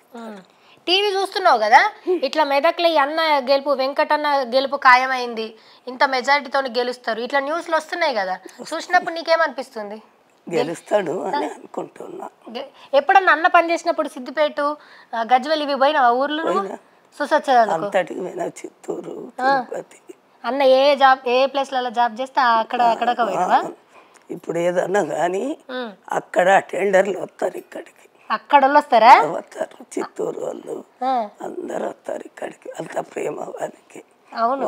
టీవీ చూస్తున్నావు కదా, ఇట్లా మెదక్లో ఈ అన్న గెలుపు, వెంకటన్న గెలుపు ఖాయమైంది, ఇంత మెజారిటీతో గెలుస్తారు, ఇట్లా న్యూస్లు వస్తున్నాయి కదా, చూసినప్పుడు నీకేమనిపిస్తుంది? గెలుస్తాడు అని అనుకుంటున్నా. ఎప్పుడన్నా అన్న పని చేసినప్పుడు సిద్దిపేట, గజ్వెల్ ఇవి పోయినావా ఊర్లు అంతటికి? చిత్తూరు, తిరుపతి. అన్న ఏ ప్లేస్లలో జాబ్ చేస్తే అక్కడ పోయినావా? ఇప్పుడు ఏదన్నా కానీ అక్కడ టెండర్లు వస్తారు, ఇక్కడికి అక్కడ వస్తారా? వస్తారు, చిత్తూరు వాళ్ళు అందరు వస్తారు ఇక్కడికి. అంత ప్రేమ వానికి,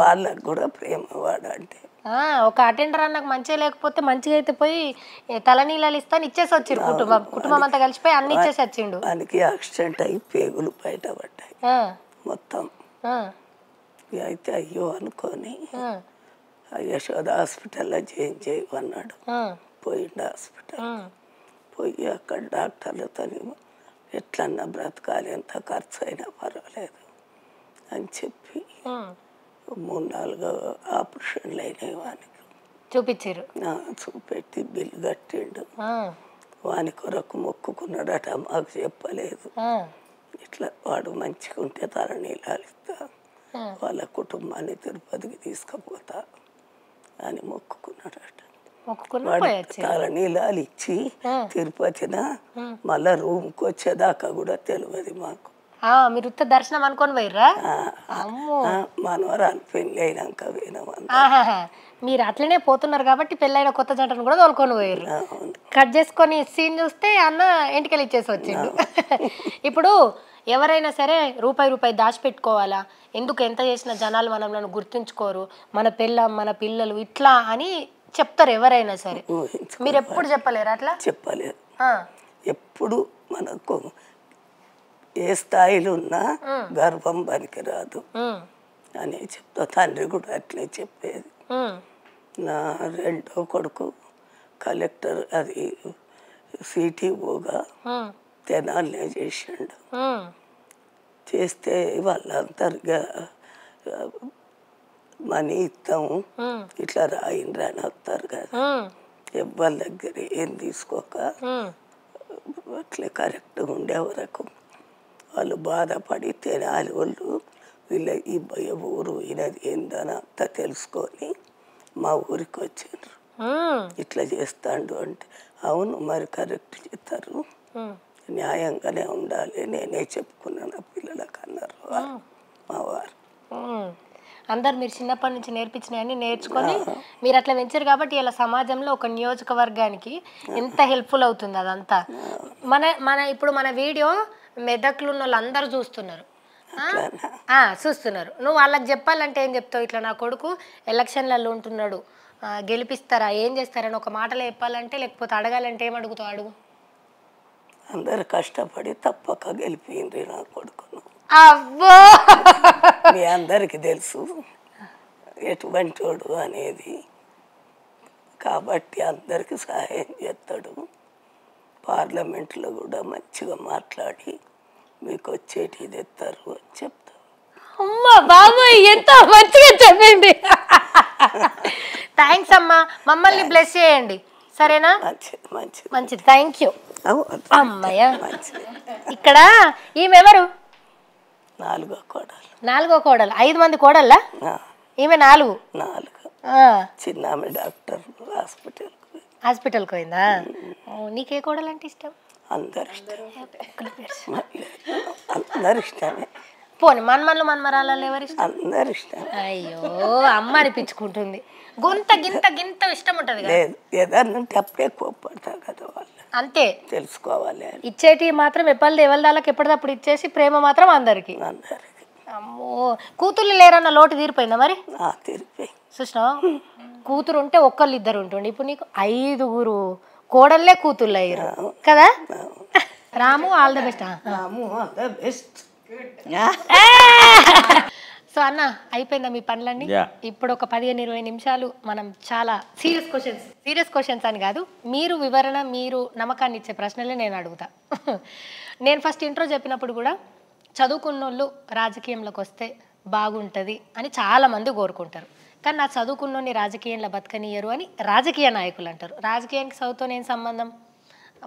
వాళ్ళకి కూడా ప్రేమ వాడు అంటే. ఒక అటెండర్ అన్నకు మంచిగా లేకపోతే మంచిగా అయితే పోయి తలనీళ్ళు ఇస్తాను ఇచ్చేసి వచ్చిండు, కుటుంబం అంతా కలిసిపోయి అన్ని ఇచ్చేసి వచ్చిండు. వానికి యాక్సిడెంట్ అయ్యి పేగులు బయట పడ్డాయి మొత్తం. అయితే అయ్యో అనుకొని యశోద హాస్పిటల్లో జాయిన్ చేయమన్నాడు. పోయిండు హాస్పిటల్, పోయి అక్కడ డాక్టర్లతో ఎట్లన్నా బ్రతకాలి, ఎంత ఖర్చు అయినా పర్వాలేదు అని చెప్పి 3-4 ఆపరేషన్లు అయినాయి వానికి. చూపించారు, చూపెట్టి బిల్లు కట్టిండు. వాని కొరకు మొక్కుకున్నాడట, మాకు చెప్పలేదు. ఇట్లా వాడు మంచిగా ఉంటే తలనీళ్ళు ఇస్తా, వాళ్ళ కుటుంబాన్ని తిరుపతికి తీసుకుపోతా అని మొక్కుకున్నాడట. తలనీళ్ళు ఇచ్చి తిరుపతిన మళ్ళా రూమ్కి వచ్చేదాకా కూడా తెలియదు మాకు. మీరు దర్శనం అనుకొని పోయిర్రా? మనవరాలు పెళ్ళి అయినాక పోయినామని. మీరు అట్లనే పోతున్నారు కాబట్టి పెళ్ళైన కొత్త జంటను కూడా తోలుకొని పోయారు. కట్ చేసుకొని సీన్ చూస్తే అన్న ఇంటికెళ్ళి ఇచ్చేసి వచ్చిండు. ఇప్పుడు ఎవరైనా సరే రూపాయి దాచిపెట్టుకోవాలా, ఎందుకు ఎంత చేసిన జనాలు మనల్ని గుర్తుంచుకోరు, మన మన పిల్లలు ఇట్లా అని చెప్తారు ఎవరైనా సరే. మీరు ఎప్పుడు చెప్పలేరు అట్లా? చెప్పలేదు. ఎప్పుడు మనకు ఏ స్థాయిలో ఉన్నా గర్వం పనికిరాదు అని చెప్తా. తండ్రి కూడా అట్లే చెప్పేది. నా రెండో కొడుకు కలెక్టర్, అది సిటీఓగా తెనాలనే చేసిండు. చేస్తే వాళ్ళందరిగా మనీ ఇస్తాం ఇట్లా రాయిండ్రా అని వస్తారు కదా, ఎవరి దగ్గర ఏం తీసుకోక అట్లా కరెక్ట్గా ఉండే వరకు వాళ్ళు బాధపడి తెనాలి వాళ్ళు వీళ్ళ ఈ ఊరు ఈయనది ఏందని అంతా తెలుసుకొని మా ఊరికి వచ్చారు. ఇట్లా చేస్తాడు అంటే అవును మరి కరెక్ట్ చేస్తారు, న్యాయంగానే ఉండాలి, నేనే చెప్పుకున్నాను పిల్లలకు అన్నారు మా వారు. అందరు మీరు చిన్నప్పటి నుంచి నేర్పించినవన్నీ నేర్చుకొని మీరు అట్లా పెంచారు కాబట్టి ఇలా సమాజంలో ఒక నియోజకవర్గానికి ఎంత హెల్ప్ఫుల్ అవుతుంది అదంతా. మన ఇప్పుడు మన వీడియో మెదక్లు ఉన్న వాళ్ళందరూ చూస్తున్నారు. నువ్వు వాళ్ళకి చెప్పాలంటే ఏం చెప్తావు? ఇట్లా నా కొడుకు ఎలక్షన్లలో ఉంటున్నాడు, గెలిపిస్తారా, ఏం చేస్తారని ఒక మాటలో చెప్పాలంటే, లేకపోతే అడగాలంటే ఏం అడుగుతావు? అడుగు. అందరు కష్టపడి తప్పక గెలిపిండ్రి నా కొడుకును. అవ్వో, మీ అందరికి తెలుసు ఎటువంటి వాడు అనేది, కాబట్టి అందరికి సహాయం చేస్తాడు. పార్లమెంట్లో కూడా మంచిగా మాట్లాడి మీకు వచ్చేటి తెస్తారు అని చెప్తారు. అమ్మా బాబాయ్ ఎంత మంచిగా చెప్పండి. థ్యాంక్స్ అమ్మా, మమ్మల్ని బ్లెస్ చేయండి సరేనా? మంచిది మంచిది, థ్యాంక్ యూ అమ్మయ్య. మంచిది. ఇక్కడ ఈమెవరు? నాలుగో కోడలు. 5 మంది కోడళ్ళ? ఈమె 4. చిన్న ఆమె డాక్టర్ హాస్పిటల్కి పోయిందా? నీకే కోడలు అంటే ఇష్టం? అందరు ఇష్టమే. పోనీ మన్మన్లు మన్మరాళ్ళు ఎవరు ఇష్టం? అందరు ఇష్టం. అయ్యో అమ్మ అనిపించుకుంటుంది. గింత ఇష్టం ఉంటుంది కదా. ఏదన్నా అప్పుడే కోప్పడతారు కదా వాళ్ళు, అంతే తెలుసుకోవాలి. ఇచ్చేటి మాత్రం ఎవరిదాళ్ళకి ఎప్పటిదప్పుడు ఇచ్చేసి ప్రేమ మాత్రం అందరికి. అమ్మో, కూతుర్లు లేరన్న లోటు తీరిపోయిందా మరి? తీరిపోయి చూసినా, కూతురు ఉంటే ఒక్కళ్ళు ఇద్దరు ఉంటుండే, ఇప్పుడు నీకు 5 కోడళ్ళే కూతుర్లు అయ్యారు కదా. రాము ఆల్ ద బెస్ట్. సో అన్న అయిపోయిందా మీ పనులన్నీ? ఇప్పుడు ఒక 15-20 నిమిషాలు మనం చాలా సీరియస్ క్వశ్చన్స్ అని కాదు, మీరు వివరణ, మీరు నమ్మకాన్ని ఇచ్చే ప్రశ్నలే నేను అడుగుతా. నేను ఫస్ట్ ఇంట్రో చెప్పినప్పుడు కూడా చదువుకున్నోళ్ళు రాజకీయంలోకి వస్తే బాగుంటుంది అని చాలామంది కోరుకుంటారు. కానీ నా చదువుకున్నోని రాజకీయంలో బతకనియరు అని రాజకీయ నాయకులు అంటారు. రాజకీయానికి చదువుతో నేను సంబంధం,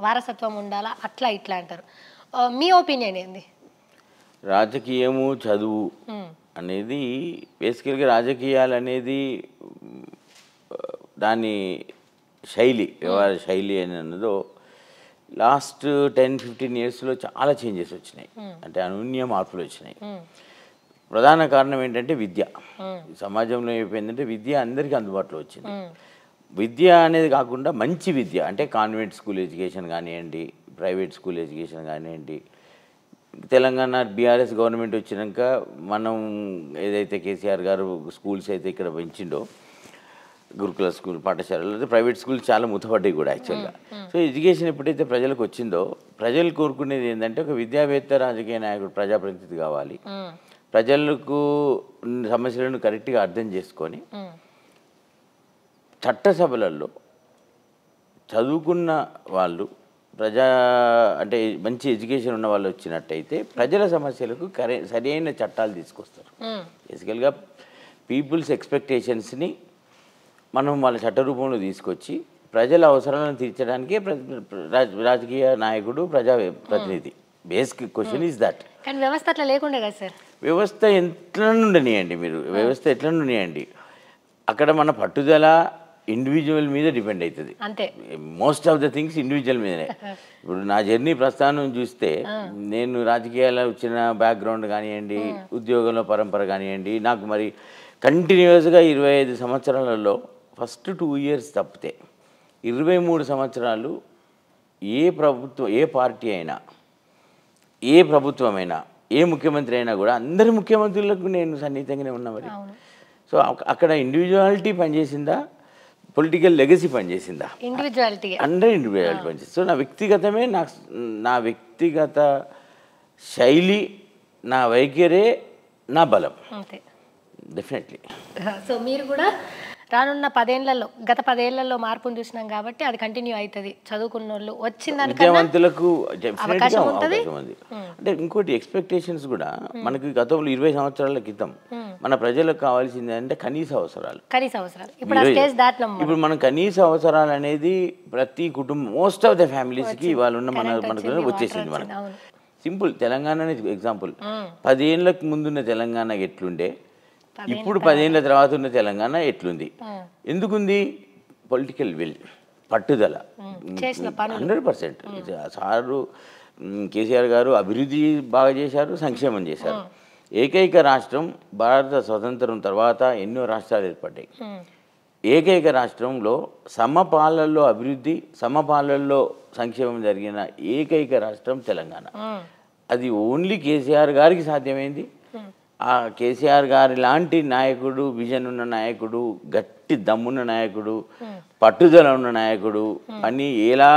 వారసత్వం ఉండాలా, అట్లా ఇట్లా అంటారు. మీ ఒపీనియన్ ఏంది? రాజకీయము చదువు అనేది బేసికల్గా రాజకీయాలు అనేది దాని శైలి, వ్యవహార శైలి అని అన్నదో లాస్ట్ 10-15 ఇయర్స్లో చాలా చేంజెస్ వచ్చినాయి, అంటే అనూన్య మార్పులు వచ్చినాయి. ప్రధాన కారణం ఏంటంటే విద్య. సమాజంలో అయిపోయిందంటే విద్య అందరికీ అందుబాటులో వచ్చింది. విద్య అనేది కాకుండా మంచి విద్య అంటే కాన్వెంట్ స్కూల్ ఎడ్యుకేషన్ కానివ్వండి, ప్రైవేట్ స్కూల్ ఎడ్యుకేషన్ కానివ్వండి. తెలంగాణ బీఆర్ఎస్ గవర్నమెంట్ వచ్చినాక మనం ఏదైతే కేసీఆర్ గారు స్కూల్స్ అయితే ఇక్కడ పెంచిండో, గురుకుల స్కూల్ పాఠశాలలు, అయితే ప్రైవేట్ స్కూల్ చాలా మూతపడ్డాయి కూడా యాక్చువల్గా. సో ఎడ్యుకేషన్ ఎప్పుడైతే ప్రజలకు వచ్చిందో, ప్రజలు కోరుకునేది ఏంటంటే ఒక విద్యావేత్త, రాజకీయ నాయకుడు, ప్రజాప్రతినిధి కావాలి. ప్రజలకు సమస్యలను కరెక్ట్గా అర్థం చేసుకొని చట్టసభలలో చదువుకున్న వాళ్ళు, అంటే మంచి ఎడ్యుకేషన్ ఉన్న వాళ్ళు వచ్చినట్టయితే ప్రజల సమస్యలకు సరైన చట్టాలు తీసుకొస్తారు. బేసికల్గా పీపుల్స్ ఎక్స్పెక్టేషన్స్ని మనం వాళ్ళ చట్ట రూపంలో తీసుకొచ్చి ప్రజల అవసరాలను తీర్చడానికే రాజకీయ నాయకుడు, ప్రజాప్రతినిధి. Basic question is that. కానీ వ్యవస్థ అట్లా లేకుండే కదా సార్. వ్యవస్థ ఎట్లా ఉండనియండి, మీరు వ్యవస్థ ఎట్లా ఉండనియండి, అక్కడ మన పట్టుదల ఇండివిజువల్ మీద డిపెండ్ అవుతుంది. అంతే, most of the things individual మీదనే. ఇప్పుడు నా జర్నీ ప్రస్థానం చూస్తే, నేను రాజకీయాల్లో వచ్చిన బ్యాక్గ్రౌండ్ కానివ్వండి, ఉద్యోగంలో పరంపర కానివ్వండి, నాకు మరి కంటిన్యూస్గా 25 సంవత్సరాలలో ఫస్ట్ 2 ఇయర్స్ తప్పితే 23 సంవత్సరాలు ఏ ప్రభుత్వం, ఏ పార్టీ అయినా, ఏ ప్రభుత్వమైనా, ఏ ముఖ్యమంత్రి అయినా కూడా అందరి ముఖ్యమంత్రులకు నేను సన్నిహితంగానే ఉన్నా. మరి సో అక్కడ ఇండివిజువాలిటీ పనిచేసిందా, పొలిటికల్ లెగసీ పనిచేసిందా? ఇండివిజువాలిటీ పనిచేసింది. సో నా వ్యక్తిగతమే, నా వ్యక్తిగత శైలి, నా వైఖరే నా బలం. అంతే. డెఫినెట్లీ. సో మీరు కూడా రానున్న 10 ఏళ్లలో, గత 10 ఏళ్లలో మార్పును చూసినాం కాబట్టి అది కంటిన్యూ అవుతుంది. చదువుకున్న వాళ్ళు వచ్చిన విద్యావంతులకు డెఫినెట్గా అవకాశం ఉంది. అంటే ఇంకోటి ఎక్స్పెక్టేషన్స్ కూడా మనకి గతంలో 20 సంవత్సరాల క్రితం మన ప్రజలకు కావాల్సింది అంటే కనీస అవసరాలు. ఇప్పుడు మనం కనీస అవసరాలు అనేది ప్రతి కుటుంబం, మోస్ట్ ఆఫ్ ద ఫ్యామిలీస్కి ఇవాళ ఉన్న మనకు వచ్చేసింది. మనకు సింపుల్ తెలంగాణ ఎగ్జాంపుల్. 10 ఏళ్ళకు ముందున్న తెలంగాణ ఎట్లుండే, ఇప్పుడు 10 ఏళ్ళ తర్వాత ఉన్న తెలంగాణ ఎట్లుంది? ఎందుకుంది? పొలిటికల్ విల్, పట్టుదల 100%. సారు కేసీఆర్ గారు అభివృద్ధి బాగా చేశారు, సంక్షేమం చేశారు. ఏకైక రాష్ట్రం భారత స్వతంత్రం తర్వాత ఎన్నో రాష్ట్రాలు ఏర్పడ్డాయి. ఏకైక రాష్ట్రంలో సమపాలనలో అభివృద్ధి, సమపాలనలో సంక్షేమం జరిగిన ఏకైక రాష్ట్రం తెలంగాణ. అది ఓన్లీ కేసీఆర్ గారికి సాధ్యమైంది. ఆ కేసీఆర్ గారి లాంటి నాయకుడు, విజన్ ఉన్న నాయకుడు, గట్టి దమ్మున్న నాయకుడు, పట్టుదల ఉన్న నాయకుడు, అని ఎలా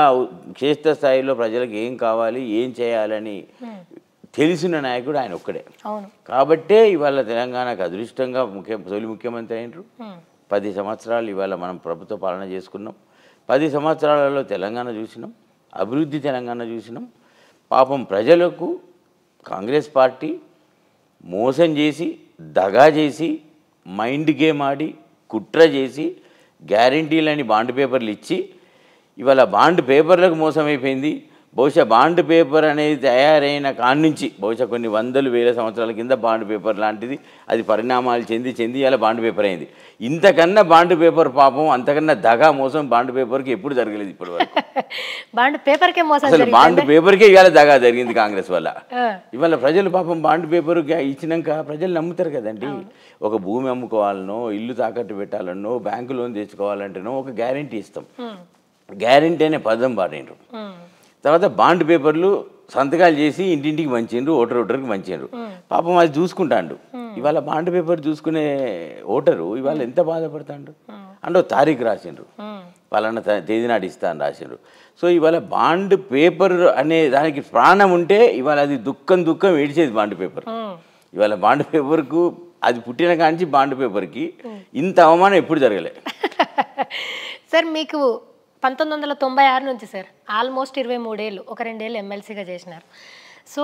క్షేత్రస్థాయిలో ప్రజలకు ఏం కావాలి, ఏం చేయాలని తెలిసిన నాయకుడు ఆయన ఒక్కడే. కాబట్టే ఇవాళ తెలంగాణకు అదృష్టంగా తొలి ముఖ్యమంత్రి అయినరు. 10 సంవత్సరాలు ఇవాళ మనం ప్రభుత్వ పాలన చేసుకున్నాం. 10 సంవత్సరాలలో తెలంగాణ చూసినాం, అభివృద్ధి తెలంగాణ చూసినాం. పాపం ప్రజలకు కాంగ్రెస్ పార్టీ మోసం చేసి, దగా చేసి, మైండ్ గేమ్ ఆడి, కుట్ర చేసి, గ్యారంటీలని బాండ్ పేపర్లు ఇచ్చి, ఇవాళ బాండ్ పేపర్లకు మోసమైపోయింది. బహుశా బాండ్ పేపర్ అనేది తయారైన కాడి నుంచి బహుశా కొన్ని వందలు వేల సంవత్సరాల కింద బాండ్ పేపర్ లాంటిది అది పరిణామాలు చెంది అలా బాండ్ పేపర్ అయింది. ఇంతకన్నా బాండ్ పేపర్ పాపం, అంతకన్నా దగా మోసం బాండ్ పేపర్కి ఎప్పుడు జరగలేదు ఇప్పటి వరకు. బాండ్ పేపర్కే మోసం, అసలు బాండ్ పేపర్కే ఇవాళ దగా జరిగింది కాంగ్రెస్ వల్ల. ఇవాళ ప్రజలు పాపం బాండ్ పేపర్ ఇచ్చినాక ప్రజలు నమ్ముతారు కదండి. ఒక భూమి అమ్ముకోవాలనో, ఇల్లు తాకట్టు పెట్టాలనో, బ్యాంకు లోన్ తెచ్చుకోవాలంటేనో ఒక గ్యారంటీ ఇస్తాం. గ్యారంటీ అనే పదం వాడినరు. తర్వాత బాండ్ పేపర్లు సంతకాలు చేసి ఇంటింటికి మంచిండ్రు, ఓటర్కి మంచిండ్రు. పాపం అది చూసుకుంటాడు. ఇవాళ బాండ్ పేపర్ చూసుకునే ఓటరు ఇవాళ ఎంత బాధపడతాడు అంటే తారీఖు రాసిండ్రు, పలానా తేదీ నాడు ఇస్తా అని రాసిండ్రు. సో ఇవాళ బాండ్ పేపర్ అనే దానికి ప్రాణం ఉంటే ఇవాళ అది దుఃఖం ఏడిచేది బాండ్ పేపర్. ఇవాళ బాండ్ పేపర్కు అది పుట్టిన కాంచి బాండ్ పేపర్కి ఇంత అవమానం ఎప్పుడు జరగలే. సార్ మీకు 1996 నుంచి సార్ ఆల్మోస్ట్ 23 ఏళ్ళు, ఒక 2 ఏళ్ళు ఎమ్మెల్సీగా చేసినారు. సో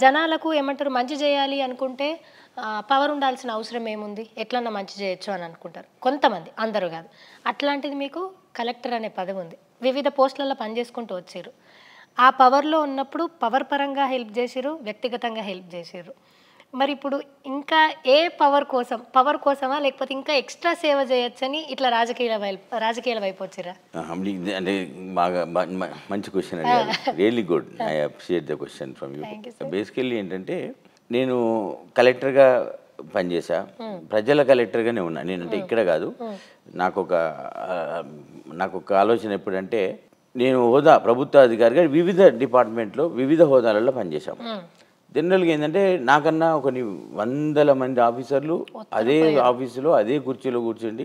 జనాలకు ఏమంటారు, మంచి చేయాలి అనుకుంటే పవర్ ఉండాల్సిన అవసరం ఏముంది, ఎట్లన్నా మంచి చేయొచ్చు అని అనుకుంటారు కొంతమంది, అందరూ కాదు. అట్లాంటిది మీకు కలెక్టర్ అనే పదవి ఉంది, వివిధ పోస్టులలో పనిచేసుకుంటూ వచ్చారు. ఆ పవర్లో ఉన్నప్పుడు పవర్ పరంగా హెల్ప్ చేసారు, వ్యక్తిగతంగా హెల్ప్ చేసారు. మరి ఇప్పుడు ఇంకా ఏ పవర్ కోసమా లేకపోతే ఇంకా ఎక్స్ట్రా సేవ చేయొచ్చని ఇట్లా రాజకీయాల వైపు వచ్చారా? అంటే బాగా మంచి క్వశ్చన్ అడిగారు. Really good. I appreciate the question from you. Basically ఏంటంటే నేను కలెక్టర్గా పనిచేసా, ప్రజల కలెక్టర్గానే ఉన్నా నేను. అంటే ఇక్కడ కాదు, నాకు ఒక ఆలోచన ఎప్పుడంటే, నేను ప్రభుత్వ అధికారిగా వివిధ డిపార్ట్మెంట్లో వివిధ హోదాలలో పనిచేశాము. జనరల్గా ఏంటంటే నాకన్నా కొన్ని వందల మంది ఆఫీసర్లు అదే ఆఫీసులో అదే కుర్చీలో కూర్చుండి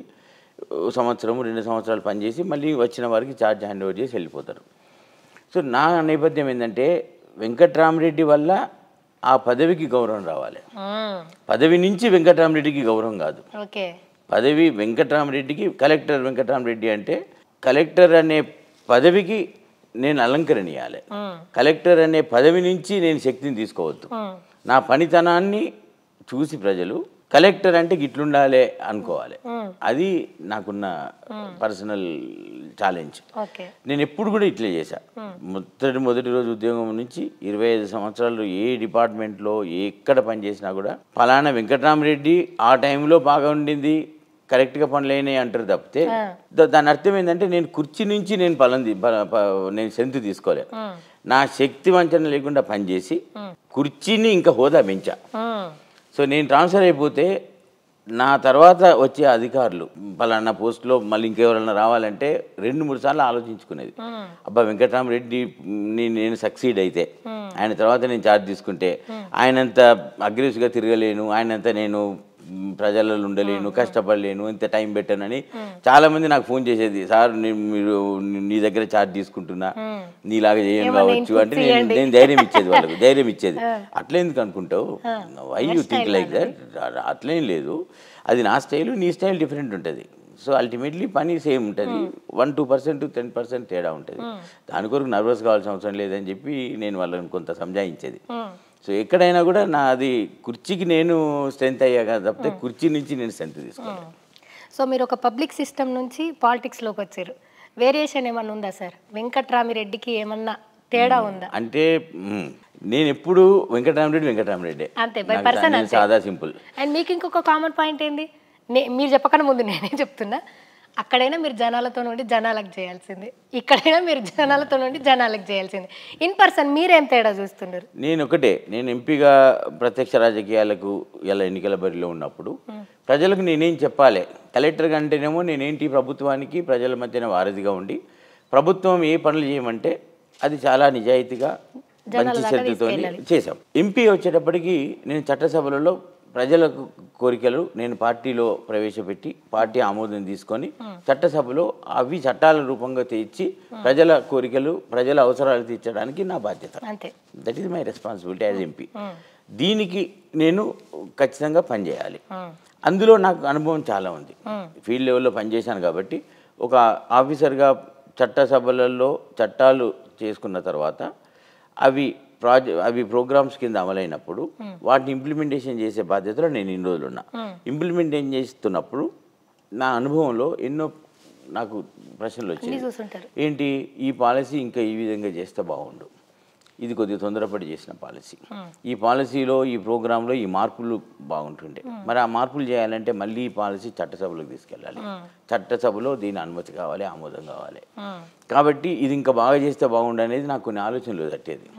సంవత్సరం 2 సంవత్సరాలు పనిచేసి మళ్ళీ వచ్చిన వారికి ఛార్జ్ హ్యాండ్ ఓవర్ చేసి వెళ్ళిపోతారు. సో నా నేపథ్యం ఏంటంటే వెంకట్రామరెడ్డి వల్ల ఆ పదవికి గౌరవం రావాలి. పదవి నుంచి వెంకట్రామరెడ్డికి గౌరవం కాదు. పదవి వెంకట్రామరెడ్డికి, కలెక్టర్ వెంకట్రామరెడ్డి అంటే కలెక్టర్ అనే పదవికి నేను అలంకరణీయాలి. కలెక్టర్ అనే పదవి నుంచి నేను శక్తిని తీసుకోవద్దు. నా పనితనాన్ని చూసి ప్రజలు కలెక్టర్ అంటే గిట్లుండాలి అనుకోవాలి. అది నాకున్న పర్సనల్ ఛాలెంజ్. నేను ఎప్పుడు కూడా ఇట్లే చేశా. మొదటి రోజు ఉద్యోగం నుంచి 25 సంవత్సరాలు ఏ డిపార్ట్మెంట్లో ఎక్కడ పనిచేసినా కూడా ఫలానా వెంకట్రామరెడ్డి ఆ టైంలో బాగా ఉండింది, కరెక్ట్గా పనులు అయినాయి అంటారు తప్పితే దాని అర్థం ఏంటంటే నేను కుర్చీ నుంచి నేను స్ట్రెంత్ తీసుకోలేదు. నా శక్తి వంచన లేకుండా పనిచేసి కుర్చీని ఇంకా హోదా పెంచా. సో నేను ట్రాన్స్ఫర్ అయిపోతే నా తర్వాత వచ్చే అధికారులు పలానా పోస్టులో మళ్ళీ ఇంకెవరైనా రావాలంటే 2-3 సార్లు ఆలోచించుకునేది. అబ్బా వెంకట్రామరెడ్డి నేను సక్సీడ్ అయితే, ఆయన తర్వాత నేను ఛార్జ్ తీసుకుంటే ఆయనంత అగ్రెసివ్గా తిరగలేను, ఆయనంత నేను ప్రజలలో ఉండలేను, కష్టపడలేను, ఇంత టైం పెట్టానని చాలామంది నాకు ఫోన్ చేసేది, సార్ మీరు నీ దగ్గర ఛార్జ్ తీసుకుంటున్నా, నీలాగా చేయను కావచ్చు అంటే నేను ధైర్యం ఇచ్చేది, వాళ్ళకు ధైర్యం ఇచ్చేది. అట్లా ఎందుకు అనుకుంటావు, why you think like that, అట్లేం లేదు, అది నా స్టైల్, నీ స్టైల్ డిఫరెంట్ ఉంటుంది. సో అల్టిమేట్లీ పని సేమ్ ఉంటుంది, 1-2%, 10% తేడా ఉంటుంది. దాని కొరకు నర్వస్ కావాల్సిన అవసరం లేదని చెప్పి నేను వాళ్ళని కొంత సంజాయించేది. సో ఎక్కడైనా కూడా నాది కుర్చీకి నేను స్ట్రెంత్ అయ్యాక తప్పితే కుర్చీ నుంచి నేను స్ట్రెంత్ తీసుకోవాలి. సో మీరు ఒక పబ్లిక్ సిస్టమ్ నుంచి పాలిటిక్స్లోకి వచ్చారు, వేరియేషన్ ఏమన్నా ఉందా సార్? వెంకట్రామిరెడ్డికి ఏమన్నా తేడా ఉందా? అంటే నేను ఎప్పుడు వెంకటరామరెడ్డి అంతే, బై పర్సన్ అంతే, సాదా సింపుల్. అండ్ మీకు ఇంకొక కామన్ పాయింట్ ఏంది, మీరు చెప్పకనే ముందు నేనే చెప్తున్నా, అక్కడైనా మీరు జనాలతో నుండి జనాలకు చేయాల్సింది, ఇక్కడైనా మీరు జనాలతో నుండి జనాలకు చేయాల్సింది. ఇన్ పర్సన్ మీరేం తేడా చూస్తున్నారు? నేను ఎంపీగా ప్రత్యక్ష రాజకీయాలకు ఇలా ఎన్నికల బరిలో ఉన్నప్పుడు ప్రజలకు నేనేం చెప్పాలి, కలెక్టర్గా అంటేనేమో నేనేంటి ప్రభుత్వానికి ప్రజల మధ్యన వారధిగా ఉండి ప్రభుత్వం ఏ పనులు చేయమంటే అది చాలా నిజాయితీగా మంచి శ్రద్ధతో చేశాం. ఎంపీ వచ్చేటప్పటికి నేను చట్టసభలలో ప్రజల కోరికలు నేను పార్టీలో ప్రవేశపెట్టి పార్టీ ఆమోదం తీసుకొని చట్టసభలో అవి చట్టాల రూపంగా తెచ్చి ప్రజల కోరికలు ప్రజల అవసరాలు తీర్చడానికి నా బాధ్యత. That is my responsibility as MP. దీనికి నేను ఖచ్చితంగా పనిచేయాలి. అందులో నాకు అనుభవం చాలా ఉంది, ఫీల్డ్ లెవెల్లో పనిచేశాను కాబట్టి ఒక ఆఫీసర్గా చట్టసభలలో చట్టాలు చేసుకున్న తర్వాత అవి ప్రోగ్రామ్స్ కింద అమలైనప్పుడు వాటిని ఇంప్లిమెంటేషన్ చేసే బాధ్యతలో నేను ఇన్ని రోజులు ఉన్నా. ఇంప్లిమెంటేషన్ చేస్తున్నప్పుడు నా అనుభవంలో ఎన్నో నాకు ప్రశ్నలు వచ్చాయి. ఏంటి ఈ పాలసీ ఇంకా ఈ విధంగా చేస్తే బాగుండు, ఇది కొద్దిగా తొందరపడి చేసిన పాలసీ, ఈ పాలసీలో ఈ ప్రోగ్రాంలో ఈ మార్పులు బాగుంటుండే, మరి ఆ మార్పులు చేయాలంటే మళ్ళీ ఈ పాలసీ చట్టసభలోకి తీసుకెళ్ళాలి, చట్టసభలో దీని అనుమతి కావాలి, ఆమోదం కావాలి, కాబట్టి ఇది ఇంకా బాగా చేస్తే బాగుండు అనేది నాకు కొన్ని ఆలోచనలు తట్టేది.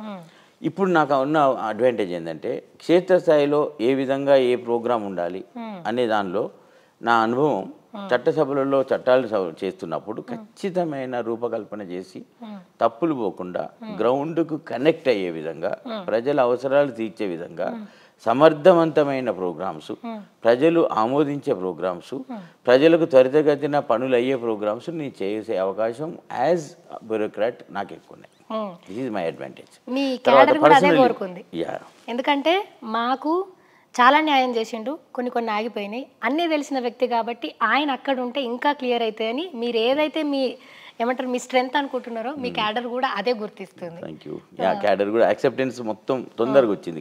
ఇప్పుడు నాకు ఉన్న అడ్వాంటేజ్ ఏంటంటే క్షేత్రస్థాయిలో ఏ విధంగా ఏ ప్రోగ్రాం ఉండాలి అనే దానిలో నా అనుభవం చట్టసభలలో చట్టాలు చేస్తున్నప్పుడు ఖచ్చితమైన రూపకల్పన చేసి తప్పులు పోకుండా గ్రౌండ్కు కనెక్ట్ అయ్యే విధంగా ప్రజల అవసరాలు తీర్చే విధంగా సమర్థవంతమైన ప్రోగ్రామ్స్, ప్రజలు ఆమోదించే ప్రోగ్రామ్స్, ప్రజలకు త్వరితగతిన పనులు అయ్యే ప్రోగ్రామ్స్ నేను చేసే అవకాశం యాజ్ బ్యూరోక్రాట్ నాకు ఎక్కువ ఉన్నాయి. This is my advantage. Me cadre కూడా అదే కోరుకుంది, ఎందుకంటే మాకు చాలా న్యాయం చేసిండు, కొన్ని ఆగిపోయినాయి, అన్నీ తెలిసిన వ్యక్తి కాబట్టి ఆయన అక్కడ ఉంటే ఇంకా క్లియర్ అవుతాయని మీరు ఏదైతే మీ స్ట్రెంత్ అనుకుంటున్నారో మీ క్యాడర్ కూడా అదే గుర్తిస్తుంది. Thank you. క్యాడర్ కూడా యాక్సెప్టెన్స్ మొత్తం తొందరగా వచ్చింది.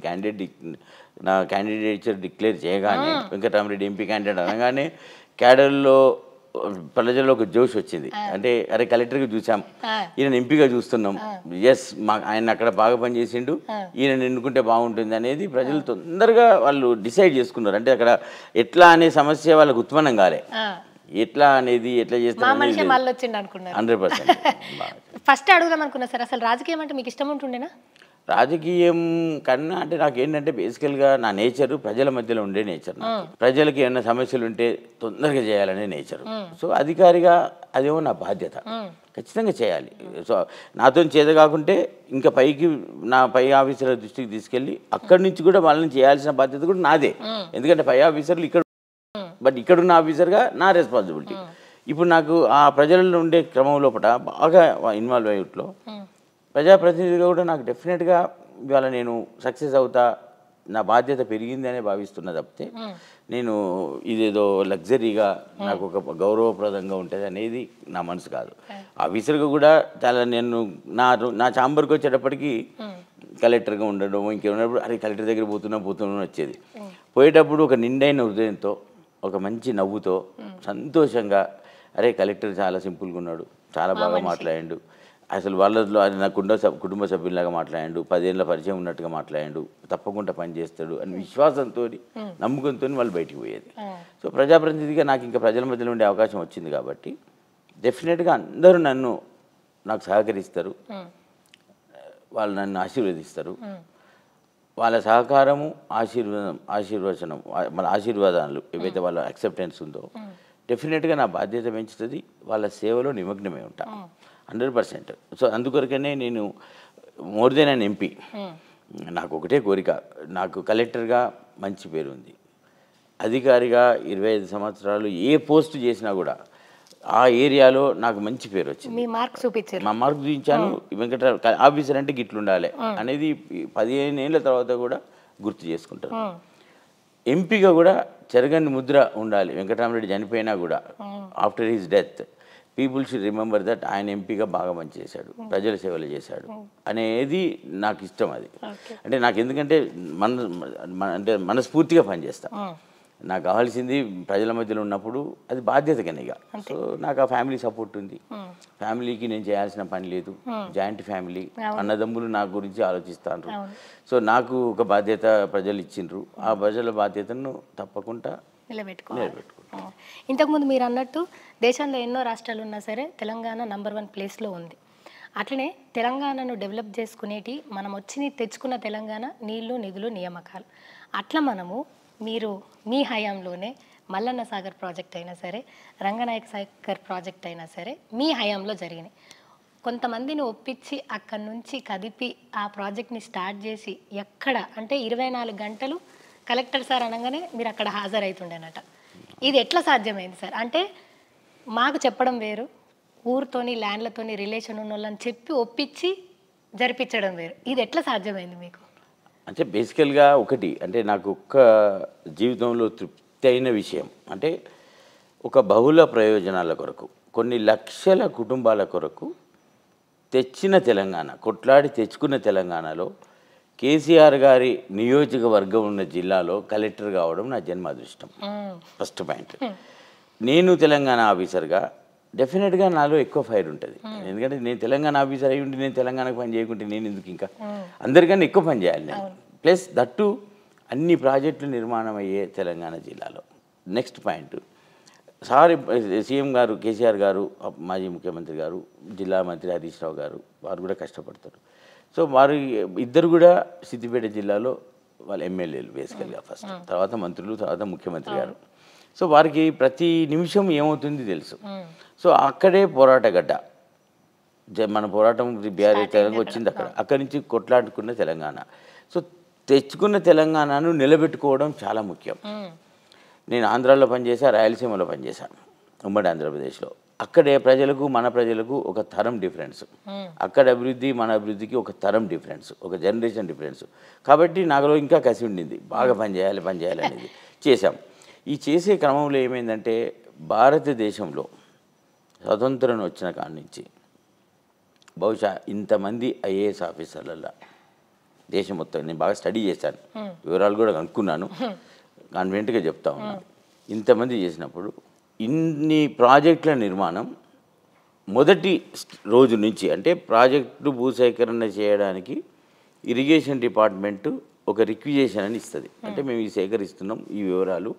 నా క్యాండిడేచర్ డిక్లేర్ చేయగానే వెంకటరామరెడ్డి ఎంపీ క్యాండిడేట్ అనగానే క్యాడర్లో ప్రజల్లో ఒక జోష్ వచ్చింది. అంటే అరే కలెక్టర్గా చూసాం, ఈయన ఎంపీగా చూస్తున్నాం, ఎస్ ఆయన అక్కడ బాగా పనిచేసిండు, ఈయన ఎన్నుకుంటే బాగుంటుంది అనేది ప్రజలు తొందరగా వాళ్ళు డిసైడ్ చేసుకున్నారు. అంటే అక్కడ ఎట్లా అనే సమస్య వాళ్ళకు ఉత్పన్నం కాలే, ఎట్లా అనేది ఎట్లా చేస్తారు 100%. ఫస్ట్ అడుగుదాం అనుకున్నా సార్, అసలు రాజకీయం అంటే మీకు ఇష్టం ఉంటుండేనా? రాజకీయం కన్నా అంటే నాకు ఏంటంటే బేసికల్గా నా నేచరు ప్రజల మధ్యలో ఉండే నేచర్, ప్రజలకి ఏమైనా సమస్యలు ఉంటే తొందరగా చేయాలనే నేచరు. సో అధికారిగా అదేమో నా బాధ్యత, ఖచ్చితంగా చేయాలి. సో నాతో చేత కాకుంటే ఇంకా పైకి నా పై ఆఫీసర్ల దృష్టికి తీసుకెళ్ళి అక్కడి నుంచి కూడా వాళ్ళని చేయాల్సిన బాధ్యత కూడా నాదే. ఎందుకంటే పై ఆఫీసర్లు ఇక్కడ, బట్ ఇక్కడున్న ఆఫీసర్గా నా రెస్పాన్సిబిలిటీ. ఇప్పుడు నాకు ఆ ప్రజలలో ఉండే క్రమం లోపల బాగా ఇన్వాల్వ్ అయ్యేట్లో ప్రజాప్రతినిధిగా కూడా నాకు డెఫినెట్గా ఇవాళ నేను సక్సెస్ అవుతా, నా బాధ్యత పెరిగింది అనే భావిస్తున్నా తప్పితే నేను ఇదేదో లగ్జరీగా నాకు ఒక గౌరవప్రదంగా ఉంటుంది అనేది నా మనసు కాదు. ఆఫీసర్గా కూడా చాలా నేను నా ఛాంబర్కి వచ్చేటప్పటికి కలెక్టర్గా ఉండడం ఇంకేమన్నప్పుడు అరే కలెక్టర్ దగ్గర పోతున్నా వచ్చేది. పోయేటప్పుడు ఒక నిండైన హృదయంతో, ఒక మంచి నవ్వుతో, సంతోషంగా అరే కలెక్టర్ చాలా సింపుల్గా ఉన్నాడు, చాలా బాగా మాట్లాడాడు, అసలు వాళ్ళలో అది నా కుటుంబ సభ్యులాగా మాట్లాడాడు, 10 ఏళ్ళ పరిచయం ఉన్నట్టుగా మాట్లాడాడు, తప్పకుండా పనిచేస్తాడు అని విశ్వాసంతో నమ్మకంతో వాళ్ళు బయటికి పోయేది. సో ప్రజాప్రతినిధిగా నాకు ఇంకా ప్రజల మధ్యలో ఉండే అవకాశం వచ్చింది కాబట్టి డెఫినెట్గా అందరూ నాకు సహకరిస్తారు, వాళ్ళు నన్ను ఆశీర్వదిస్తారు. వాళ్ళ సహకారము ఆశీర్వచనం మన ఆశీర్వాదాలు ఏవైతే వాళ్ళ యాక్సెప్టెన్స్ ఉందో డెఫినెట్గా నా బాధ్యత పెంచుతుంది, వాళ్ళ సేవలో నిమగ్నమై ఉంటా 100%. సో అందుకొరకనే నేను మోర్ దెన్ అన్ ఎంపీ నాకు ఒకటే కోరిక, నాకు కలెక్టర్గా మంచి పేరు ఉంది, అధికారిగా 25 సంవత్సరాలు ఏ పోస్ట్ చేసినా కూడా ఆ ఏరియాలో నాకు మంచి పేరు వచ్చింది. మీ మార్క్ చూపించారు. మా మార్క్ చూపించాను. ఆఫీసర్ అంటే గిట్లుండాలి అనేది 15 ఏళ్ళ తర్వాత కూడా గుర్తు చేసుకుంటారు. ఎంపీగా కూడా చెరగని ముద్ర ఉండాలి. వెంకటరామరెడ్డి చనిపోయినా కూడా after his death people should remember that ఆయన ఎంపీగా బాగా పనిచేశాడు, ప్రజల సేవలు చేశాడు అనేది నాకు ఇష్టం. అది అంటే నాకు ఎందుకంటే అంటే మనస్ఫూర్తిగా పనిచేస్తాను. నాకు కావాల్సింది ప్రజల మధ్యలో ఉన్నప్పుడు అది బాధ్యత కనిగా. సో నాకు ఆ ఫ్యామిలీ సపోర్ట్ ఉంది. ఫ్యామిలీకి నేను చేయాల్సిన పని లేదు. జాయింట్ ఫ్యామిలీ, అన్నదమ్ములు నా గురించి ఆలోచిస్తాను. సో నాకు ఒక బాధ్యత ప్రజలు ఇచ్చిండ్రు. ఆ ప్రజల బాధ్యతను తప్పకుండా నిలబెట్టుకోవాలి. ఇంతకుముందు మీరు అన్నట్టు దేశంలో ఎన్నో రాష్ట్రాలు ఉన్నా సరే తెలంగాణ నంబర్ 1 ప్లేస్లో ఉంది. అట్లనే తెలంగాణను డెవలప్ చేసుకునేటి మనం వచ్చి తెచ్చుకున్న తెలంగాణ నీళ్లు, నిధులు, నియామకాలు. అట్లా మనము మీరు మీ హయాంలోనే మల్లన్న సాగర్ ప్రాజెక్ట్ అయినా సరే, రంగనాయక సాగర్ ప్రాజెక్ట్ అయినా సరే మీ హయాంలో జరిగినాయి. కొంతమందిని ఒప్పించి అక్కడి నుంచి కదిపి ఆ ప్రాజెక్ట్ని స్టార్ట్ చేసి ఎక్కడ అంటే 24 గంటలు కలెక్టర్ సార్ అనగానే మీరు అక్కడ హాజరవుతుండేనట. ఇది ఎట్లా సాధ్యమైంది సార్? అంటే మాకు చెప్పడం వేరు, ఊరితోని ల్యాండ్లతోని రిలేషన్ ఉన్న వాళ్ళని చెప్పి ఒప్పించి జరిపించడం వేరు. ఇది ఎట్లా సాధ్యమైంది మీకు? అంటే బేసికల్గా ఒకటి అంటే నాకు ఒక్క జీవితంలో తృప్తి అయిన విషయం అంటే ఒక బహుళ ప్రయోజనాల కొరకు కొన్ని లక్షల కుటుంబాల కొరకు తెచ్చిన తెలంగాణ, కొట్లాడి తెచ్చుకున్న తెలంగాణలో కేసీఆర్ గారి నియోజకవర్గం ఉన్న జిల్లాలో కలెక్టర్ కావడం నా జన్మ అదృష్టం. First point. నేను తెలంగాణ ఆఫీసర్గా డెఫినెట్గా నాలో ఎక్కువ ఫైర్ ఉంటుంది. ఎందుకంటే నేను తెలంగాణ ఆఫీసర్ అయి ఉండి నేను తెలంగాణకు పని చేయకుంటే నేను ఎందుకు ఇంకా అందరికన్నా ఎక్కువ పని చేయాలి నేను. ప్లస్ దట్టు అన్ని ప్రాజెక్టులు నిర్మాణం అయ్యే తెలంగాణ జిల్లాలో. నెక్స్ట్ పాయింట్, సీఎం గారు కేసీఆర్ గారు, మాజీ ముఖ్యమంత్రి గారు, జిల్లా మంత్రి హరీష్ రావు గారు వారు కూడా కష్టపడతారు. సో వారు ఇద్దరు కూడా సిద్దిపేట జిల్లాలో వాళ్ళ ఎమ్మెల్యేలు బేసికల్గా ఫస్ట్, తర్వాత మంత్రులు, తర్వాత ముఖ్యమంత్రి గారు. సో వారికి ప్రతి నిమిషం ఏమవుతుంది తెలుసు. సో అక్కడే పోరాట గడ్డ, మన పోరాటం బీఆర్ఎస్ తెలంగాణ వచ్చింది అక్కడి నుంచి కొట్లాడుకున్న తెలంగాణ. సో తెచ్చుకున్న తెలంగాణను నిలబెట్టుకోవడం చాలా ముఖ్యం. నేను ఆంధ్రాలో పనిచేసా, రాయలసీమలో పనిచేశాను, ఉమ్మడి ఆంధ్రప్రదేశ్లో. అక్కడే ప్రజలకు మన ప్రజలకు ఒక తరం డిఫరెన్స్, అక్కడ అభివృద్ధి మన అభివృద్ధికి ఒక తరం డిఫరెన్స్, ఒక జనరేషన్ డిఫరెన్స్. కాబట్టి నాలో ఇంకా కసి ఉండింది, బాగా పనిచేయాలి అనేది చేశాం. ఈ చేసే క్రమంలో ఏమైందంటే భారతదేశంలో స్వతంత్రం వచ్చిన కాడి నుంచి బహుశా ఇంతమంది ఐఏఎస్ ఆఫీసర్ల దేశం మొత్తం, నేను బాగా స్టడీ చేశాను, వివరాలు కూడా కనుక్కున్నాను, కాన్ఫిడెంట్గా చెప్తా ఉన్నాను. ఇంతమంది చేసినప్పుడు ఇన్ని ప్రాజెక్టుల నిర్మాణం మొదటి రోజు నుంచి అంటే ప్రాజెక్టు భూసేకరణ చేయడానికి ఇరిగేషన్ డిపార్ట్మెంటు ఒక రిక్విజేషన్ అని ఇస్తుంది. అంటే మేము ఈ సేకరిస్తున్నాం, ఈ వివరాలు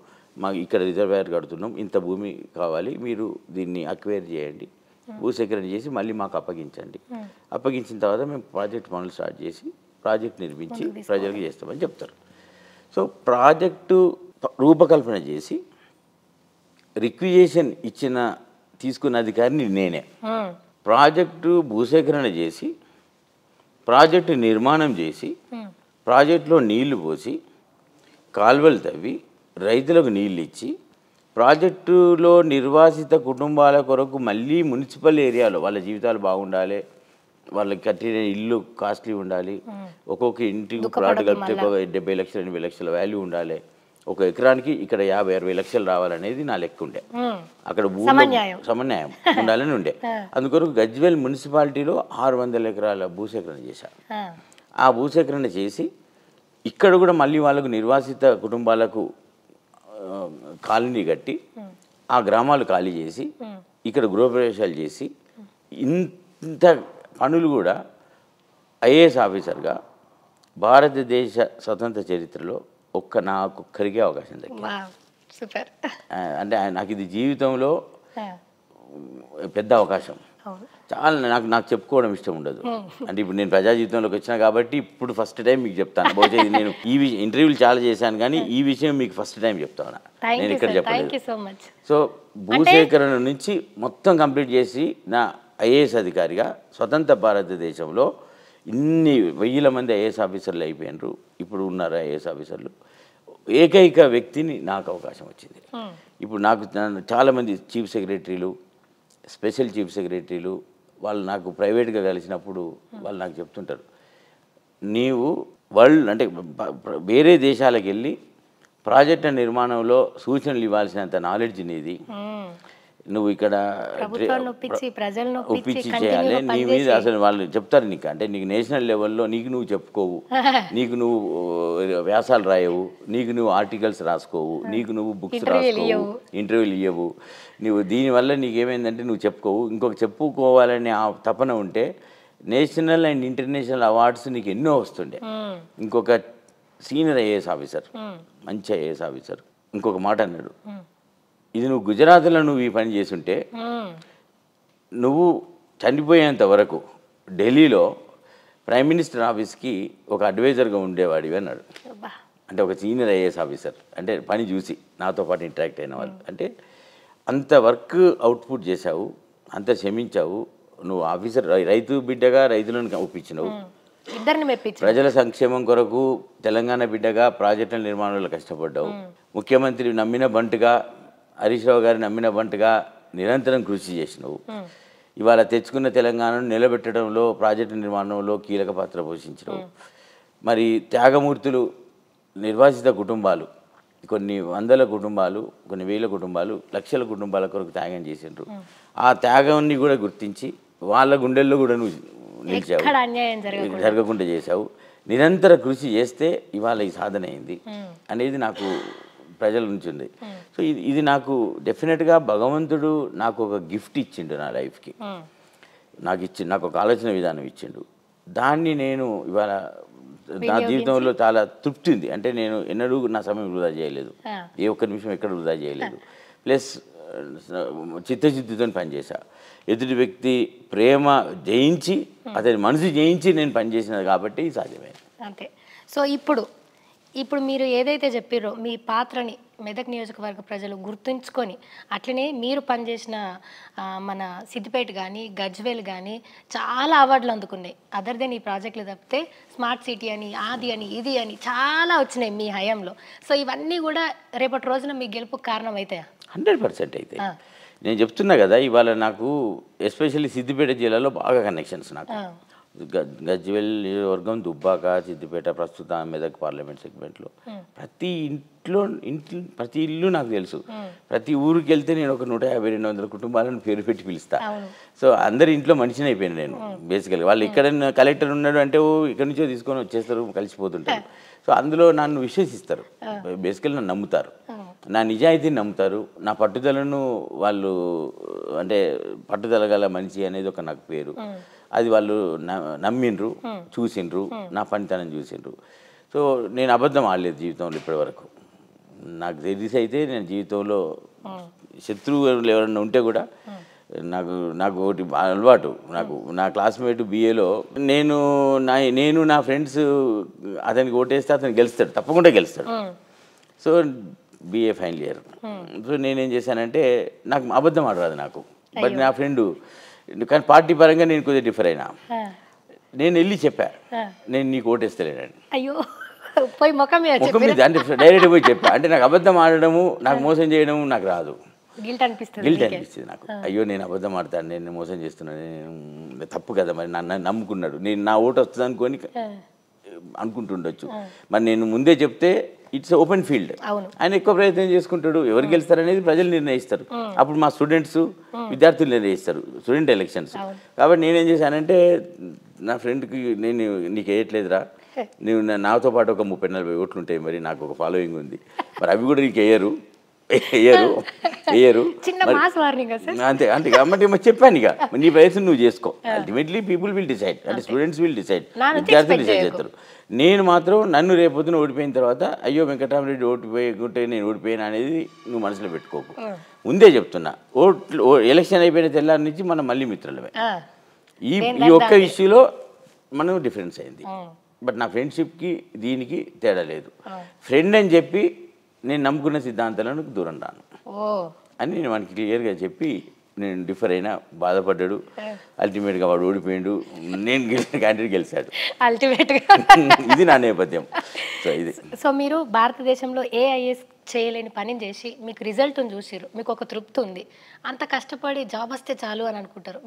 మాకు ఇక్కడ రిజర్వాయర్ కడుతున్నాం, ఇంత భూమి కావాలి, మీరు దీన్ని అక్వైర్ చేయండి, భూసేకరణ చేసి మళ్ళీ మాకు అప్పగించండి. అప్పగించిన తర్వాత మేము ప్రాజెక్ట్ పనులు స్టార్ట్ చేసి ప్రాజెక్ట్ నిర్మించి ప్రజలకు చేస్తామని చెప్తారు. సో ప్రాజెక్టు రూపకల్పన చేసి రిక్విజేషన్ తీసుకున్న అధికారిని నేనే. ప్రాజెక్టు భూసేకరణ చేసి ప్రాజెక్టు నిర్మాణం చేసి ప్రాజెక్టులో నీళ్లు పోసి కాలువలు తవ్వి రైతులకు నీళ్ళు ఇచ్చి ప్రాజెక్టులో నిర్వాసిత కుటుంబాల కొరకు మళ్ళీ మున్సిపల్ ఏరియాలో వాళ్ళ జీవితాలు బాగుండాలి, వాళ్ళకి కట్టిన ఇల్లు కాస్ట్లీ ఉండాలి, ఒక్కొక్క ఇంటికి ప్లాట్ కలిపితే 70 లక్షలు 80 లక్షల వాల్యూ ఉండాలి, ఒక ఎకరానికి ఇక్కడ 50-60 లక్షలు రావాలనేది నా లెక్క ఉండే. అక్కడ సమన్యాయం ఉండాలని ఉండే. అందుకొరకు గజ్వేల్ మున్సిపాలిటీలో 600 ఎకరాల భూసేకరణ చేశారు. ఆ భూసేకరణ చేసి ఇక్కడ కూడా మళ్ళీ వాళ్ళకు నిర్వాసిత కుటుంబాలకు కాలనీ కట్టి ఆ గ్రామాలు ఖాళీ చేసి ఇక్కడ గృహప్రవేశాలు చేసి ఇంత పనులు కూడా ఐఏఎస్ ఆఫీసర్గా భారతదేశ స్వతంత్ర చరిత్రలో నాకొక్కరికే అవకాశం దక్కింది. అంటే నాకు ఇది జీవితంలో పెద్ద అవకాశం. చాలా నాకు చెప్పుకోవడం ఇష్టం ఉండదు. అంటే ఇప్పుడు నేను ప్రజా జీవితంలోకి వచ్చినా కాబట్టి ఇప్పుడు ఫస్ట్ టైం మీకు చెప్తాను. బహుశా నేను ఈ ఇంటర్వ్యూలు చాలా చేశాను కానీ ఈ విషయం మీకు ఫస్ట్ టైం చెప్తాను, నేను ఇక్కడ చెప్పలేదు. సో భూసేకరణ నుంచి మొత్తం కంప్లీట్ చేసి నా ఐఏఎస్ అధికారిగా స్వతంత్ర భారతదేశంలో ఇన్ని 1000 మంది ఐఏఎస్ ఆఫీసర్లు అయిపోయినారు. ఇప్పుడు ఉన్నారు ఐఏఎస్ ఆఫీసర్లు. ఏకైక వ్యక్తిని నాకు అవకాశం వచ్చింది. ఇప్పుడు నాకు చాలామంది చీఫ్ సెక్రటరీలు, స్పెషల్ చీఫ్ సెక్రటరీలు వాళ్ళు నాకు ప్రైవేట్గా కలిసినప్పుడు వాళ్ళు నాకు చెప్తుంటారు, నీవు వరల్డ్ అంటే వేరే దేశాలకు వెళ్ళి ప్రాజెక్టుల నిర్మాణంలో సూచనలు ఇవ్వాల్సినంత నాలెడ్జ్ నీది, నువ్వు ఇక్కడ ఒప్పించి చేయాలి, నీ మీద అసలు వాళ్ళు చెప్తారు నీకు. అంటే నీకు నేషనల్ లెవెల్లో నీకు నువ్వు చెప్పుకోవు, నీకు నువ్వు వ్యాసాలు రాయవు, నీకు నువ్వు ఆర్టికల్స్ రాసుకోవు, నీకు నువ్వు బుక్స్ రాసుకోవు, ఇంటర్వ్యూలు ఇవ్వవు, నువ్వు దీనివల్ల నీకేమైందంటే నువ్వు చెప్పుకోవు. ఇంకొక చెప్పుకోవాలనే ఆ తపన ఉంటే నేషనల్ అండ్ ఇంటర్నేషనల్ అవార్డ్స్ నీకు ఎన్నో వస్తుండే. ఇంకొక సీనియర్ ఐఏఎస్ ఆఫీసర్, మంచి ఐఏఎస్ ఆఫీసర్ ఇంకొక మాట అన్నాడు, ఇది నువ్వు గుజరాత్లో నువ్వు ఈ పని చేసుంటే నువ్వు చనిపోయేంత వరకు ఢిల్లీలో ప్రైమ్ మినిస్టర్ ఆఫీస్కి ఒక అడ్వైజర్గా ఉండేవాడివి అన్నాడు. అంటే ఒక సీనియర్ ఐఏఎస్ ఆఫీసర్ అంటే పని చూసి నాతో పాటు ఇంటరాక్ట్ అయిన వాళ్ళు. అంటే అంత వర్క్ అవుట్పుట్ చేశావు, అంత శ్రమించావు, నువ్వు ఆఫీసర్ రైతు బిడ్డగా రైతులను ఒప్పించినావు, ఇద్దరిని మెప్పించు, ప్రజల సంక్షేమం కొరకు తెలంగాణ బిడ్డగా ప్రాజెక్టుల నిర్మాణంలో కష్టపడ్డావు, ముఖ్యమంత్రి నమ్మిన బంటుగా హరీష్ రావు గారు నమ్మిన బంటుగా నిరంతరం కృషి చేసినావు, ఇవాళ తెచ్చుకున్న తెలంగాణను నిలబెట్టడంలో ప్రాజెక్టు నిర్మాణంలో కీలక పాత్ర పోషించినావు. మరి త్యాగమూర్తులు నిర్వాసిత కుటుంబాలు, కొన్ని వందల కుటుంబాలు, కొన్ని వేల కుటుంబాలు, లక్షల కుటుంబాల కొరకు త్యాగం చేసిండ్రు. ఆ త్యాగాన్ని కూడా గుర్తించి వాళ్ళ గుండెల్లో కూడా నువ్వు నిలిచావు, జరగకుండా చేశావు. నిరంతర కృషి చేస్తే ఇవాళ ఈ సాధన అయింది అనేది నాకు ప్రజల నుంచి ఉంది. సో ఇది నాకు డెఫినెట్గా భగవంతుడు నాకు ఒక గిఫ్ట్ ఇచ్చిండు నా లైఫ్కి, నాకు ఒక ఆలోచన విధానం ఇచ్చిండు. దాన్ని నేను ఇవాళ నా జీవితంలో చాలా తృప్తి ఉంది. అంటే నేను ఎన్నడూ నా సమయం వృధా చేయలేదు, ఏ ఒక్క నిమిషం ఎక్కడ వృధా చేయలేదు. ప్లస్ చిత్తశుద్ధితో పనిచేసా. ఎదుటి వ్యక్తి ప్రేమ జయించి, అతని మనసు జయించి నేను పనిచేసినది కాబట్టి సాధ్యమైంది. అంతే. సో ఇప్పుడు మీరు ఏదైతే చెప్పారో మీ పాత్రని మెదక్ నియోజకవర్గ ప్రజలు గుర్తుంచుకొని, అట్లనే మీరు పనిచేసిన మన సిద్దిపేట కానీ గజ్వేల్ కానీ చాలా అవార్డులు అందుకున్నాయి. అదర్ దెన్ ఈ ప్రాజెక్టులు తప్పితే స్మార్ట్ సిటీ అని, ఆది అని, ఇది అని చాలా వచ్చినాయి మీ హయాంలో. సో ఇవన్నీ కూడా రేపటి రోజున మీ గెలుపుకు కారణం అవుతాయా? 100% అయితే. నేను చెప్తున్నా కదా, ఇవాళ నాకు ఎస్పెషల్లీ సిద్దిపేట జిల్లాలో బాగా కనెక్షన్స్. నాకు గజ్వేల్ నియోజకవర్గం, దుబ్బాక, సిద్దిపేట, ప్రస్తుత మెదక్ పార్లమెంట్ సెగ్మెంట్లో ప్రతి ప్రతి ఇల్లు నాకు తెలుసు. ప్రతి ఊరికి వెళ్తే నేను ఒక 150-200 కుటుంబాలను పేరు పెట్టి పిలుస్తా. సో అందరి ఇంట్లో మనిషిని అయిపోయాను నేను బేసికల్గా. వాళ్ళు ఇక్కడ కలెక్టర్ ఉన్నాడు అంటే ఇక్కడి నుంచో తీసుకొని వచ్చేస్తారు, కలిసిపోతుంటారు. సో అందులో నన్ను విశ్వసిస్తారు, బేసికల్ నన్ను నమ్ముతారు, నా నిజాయితీని నమ్ముతారు, నా పట్టుదలను వాళ్ళు, అంటే పట్టుదల గల మనిషి అనేది ఒక నాకు పేరు. అది వాళ్ళు నమ్మిండ్రు, చూసిండ్రు, నా పనితనం చూసిండ్రు. సో నేను అబద్ధం ఆడలేదు జీవితంలో ఇప్పటి వరకు. నాకు తెలిసి అయితే నేను జీవితంలో శత్రువులు ఎవరన్నా ఉంటే కూడా నాకు ఒకటి అలవాటు. నా క్లాస్మేట్ BAలో నేను నా ఫ్రెండ్స్ అతనికి ఓటేస్తే అతను గెలుస్తాడు, తప్పకుండా గెలుస్తాడు. So BA final year. So నేనేం చేశానంటే, నాకు అబద్ధం ఆడరాదు నాకు. బట్ నా ఫ్రెండు, కానీ పార్టీ పరంగా నేను కొద్దిగా డిఫర్ అయినా, నేను వెళ్ళి చెప్పా, నేను నీకు ఓటేస్తలేనండి. అయ్యో, పోయి ముఖం మీద అంటే డైరెక్ట్ పోయి చెప్పా. అంటే నాకు అబద్ధం ఆడడము, నాకు మోసం చేయడము నాకు రాదు. గిల్ట్ అనిపిస్తుంది నాకు. అయ్యో నేను అబద్ధం ఆడతాను, నేను మోసం చేస్తున్నాను, నేను తప్పు కదా, మరి నన్ను నమ్ముకున్నాడు, నేను నా ఓటు వస్తుంది అనుకొని అనుకుంటుండొచ్చు. మరి నేను ముందే చెప్తే ఇట్స్ ఓపెన్ ఫీల్డ్. ఆయన ఎక్కువ ప్రయత్నం చేసుకుంటాడు, ఎవరు గెలుస్తారనేది ప్రజలు నిర్ణయిస్తారు. అప్పుడు మా స్టూడెంట్స్, విద్యార్థులు నిర్ణయిస్తారు, స్టూడెంట్ ఎలక్షన్స్. కాబట్టి నేనేం చేశానంటే, నా ఫ్రెండ్కి నేను నీకు వేయట్లేదురా, నువ్వు నాతో పాటు ఒక 30-40 ఓట్లు ఉంటాయి, మరి నాకు ఒక ఫాలోయింగ్ ఉంది, మరి అవి కూడా నీకు వేయరు అంతే అంతే. కాబట్టి చెప్పాను, ఇక నీ ప్రయత్నం నువ్వు చేసుకో. అల్టిమేట్లీ పీపుల్ విల్ డిసైడ్, అంటే స్టూడెంట్స్ విల్ డిసైడ్, విద్యార్థులు డిసైడ్ చేస్తారు. నేను మాత్రం నన్ను రేపొద్దున ఓడిపోయిన తర్వాత అయ్యో వెంకటరామరెడ్డి ఓడిపోయకుంటే నేను ఓడిపోయాను అనేది నువ్వు మనసులో పెట్టుకోకు. ముందే చెప్తున్నా, ఎలక్షన్ అయిపోయిన తెల్లారి నుంచి మనం మళ్ళీ మిత్రులమే. ఈ ఒక్క ఇష్యూలో మనం డిఫరెన్స్ అయింది. బట్ నా ఫ్రెండ్షిప్కి దీనికి తేడా లేదు. ఫ్రెండ్ అని చెప్పి నేను నమ్ముకున్న సిద్ధాంతాలను దూరం రాను అని నేను మనకి క్లియర్గా చెప్పి నేను డిఫర్ అయినా బాధపడ్డాడు. అల్టిమేట్గా వాడు ఓడిపోయాడు, నేను గెలిచిన క్యాండిడేట్ గెలిచాడు. అల్టిమేట్గా ఇది నా నేపథ్యం. సో ఇది సో మీరు భారతదేశంలో ఏఐఎస్ చేయలేని పనిని చేసి మీకు రిజల్ట్ని చూసిర్రు, మీకు ఒక తృప్తి ఉంది, అంత కష్టపడి జాబ్ వస్తే చాలు అని అనుకుంటారు.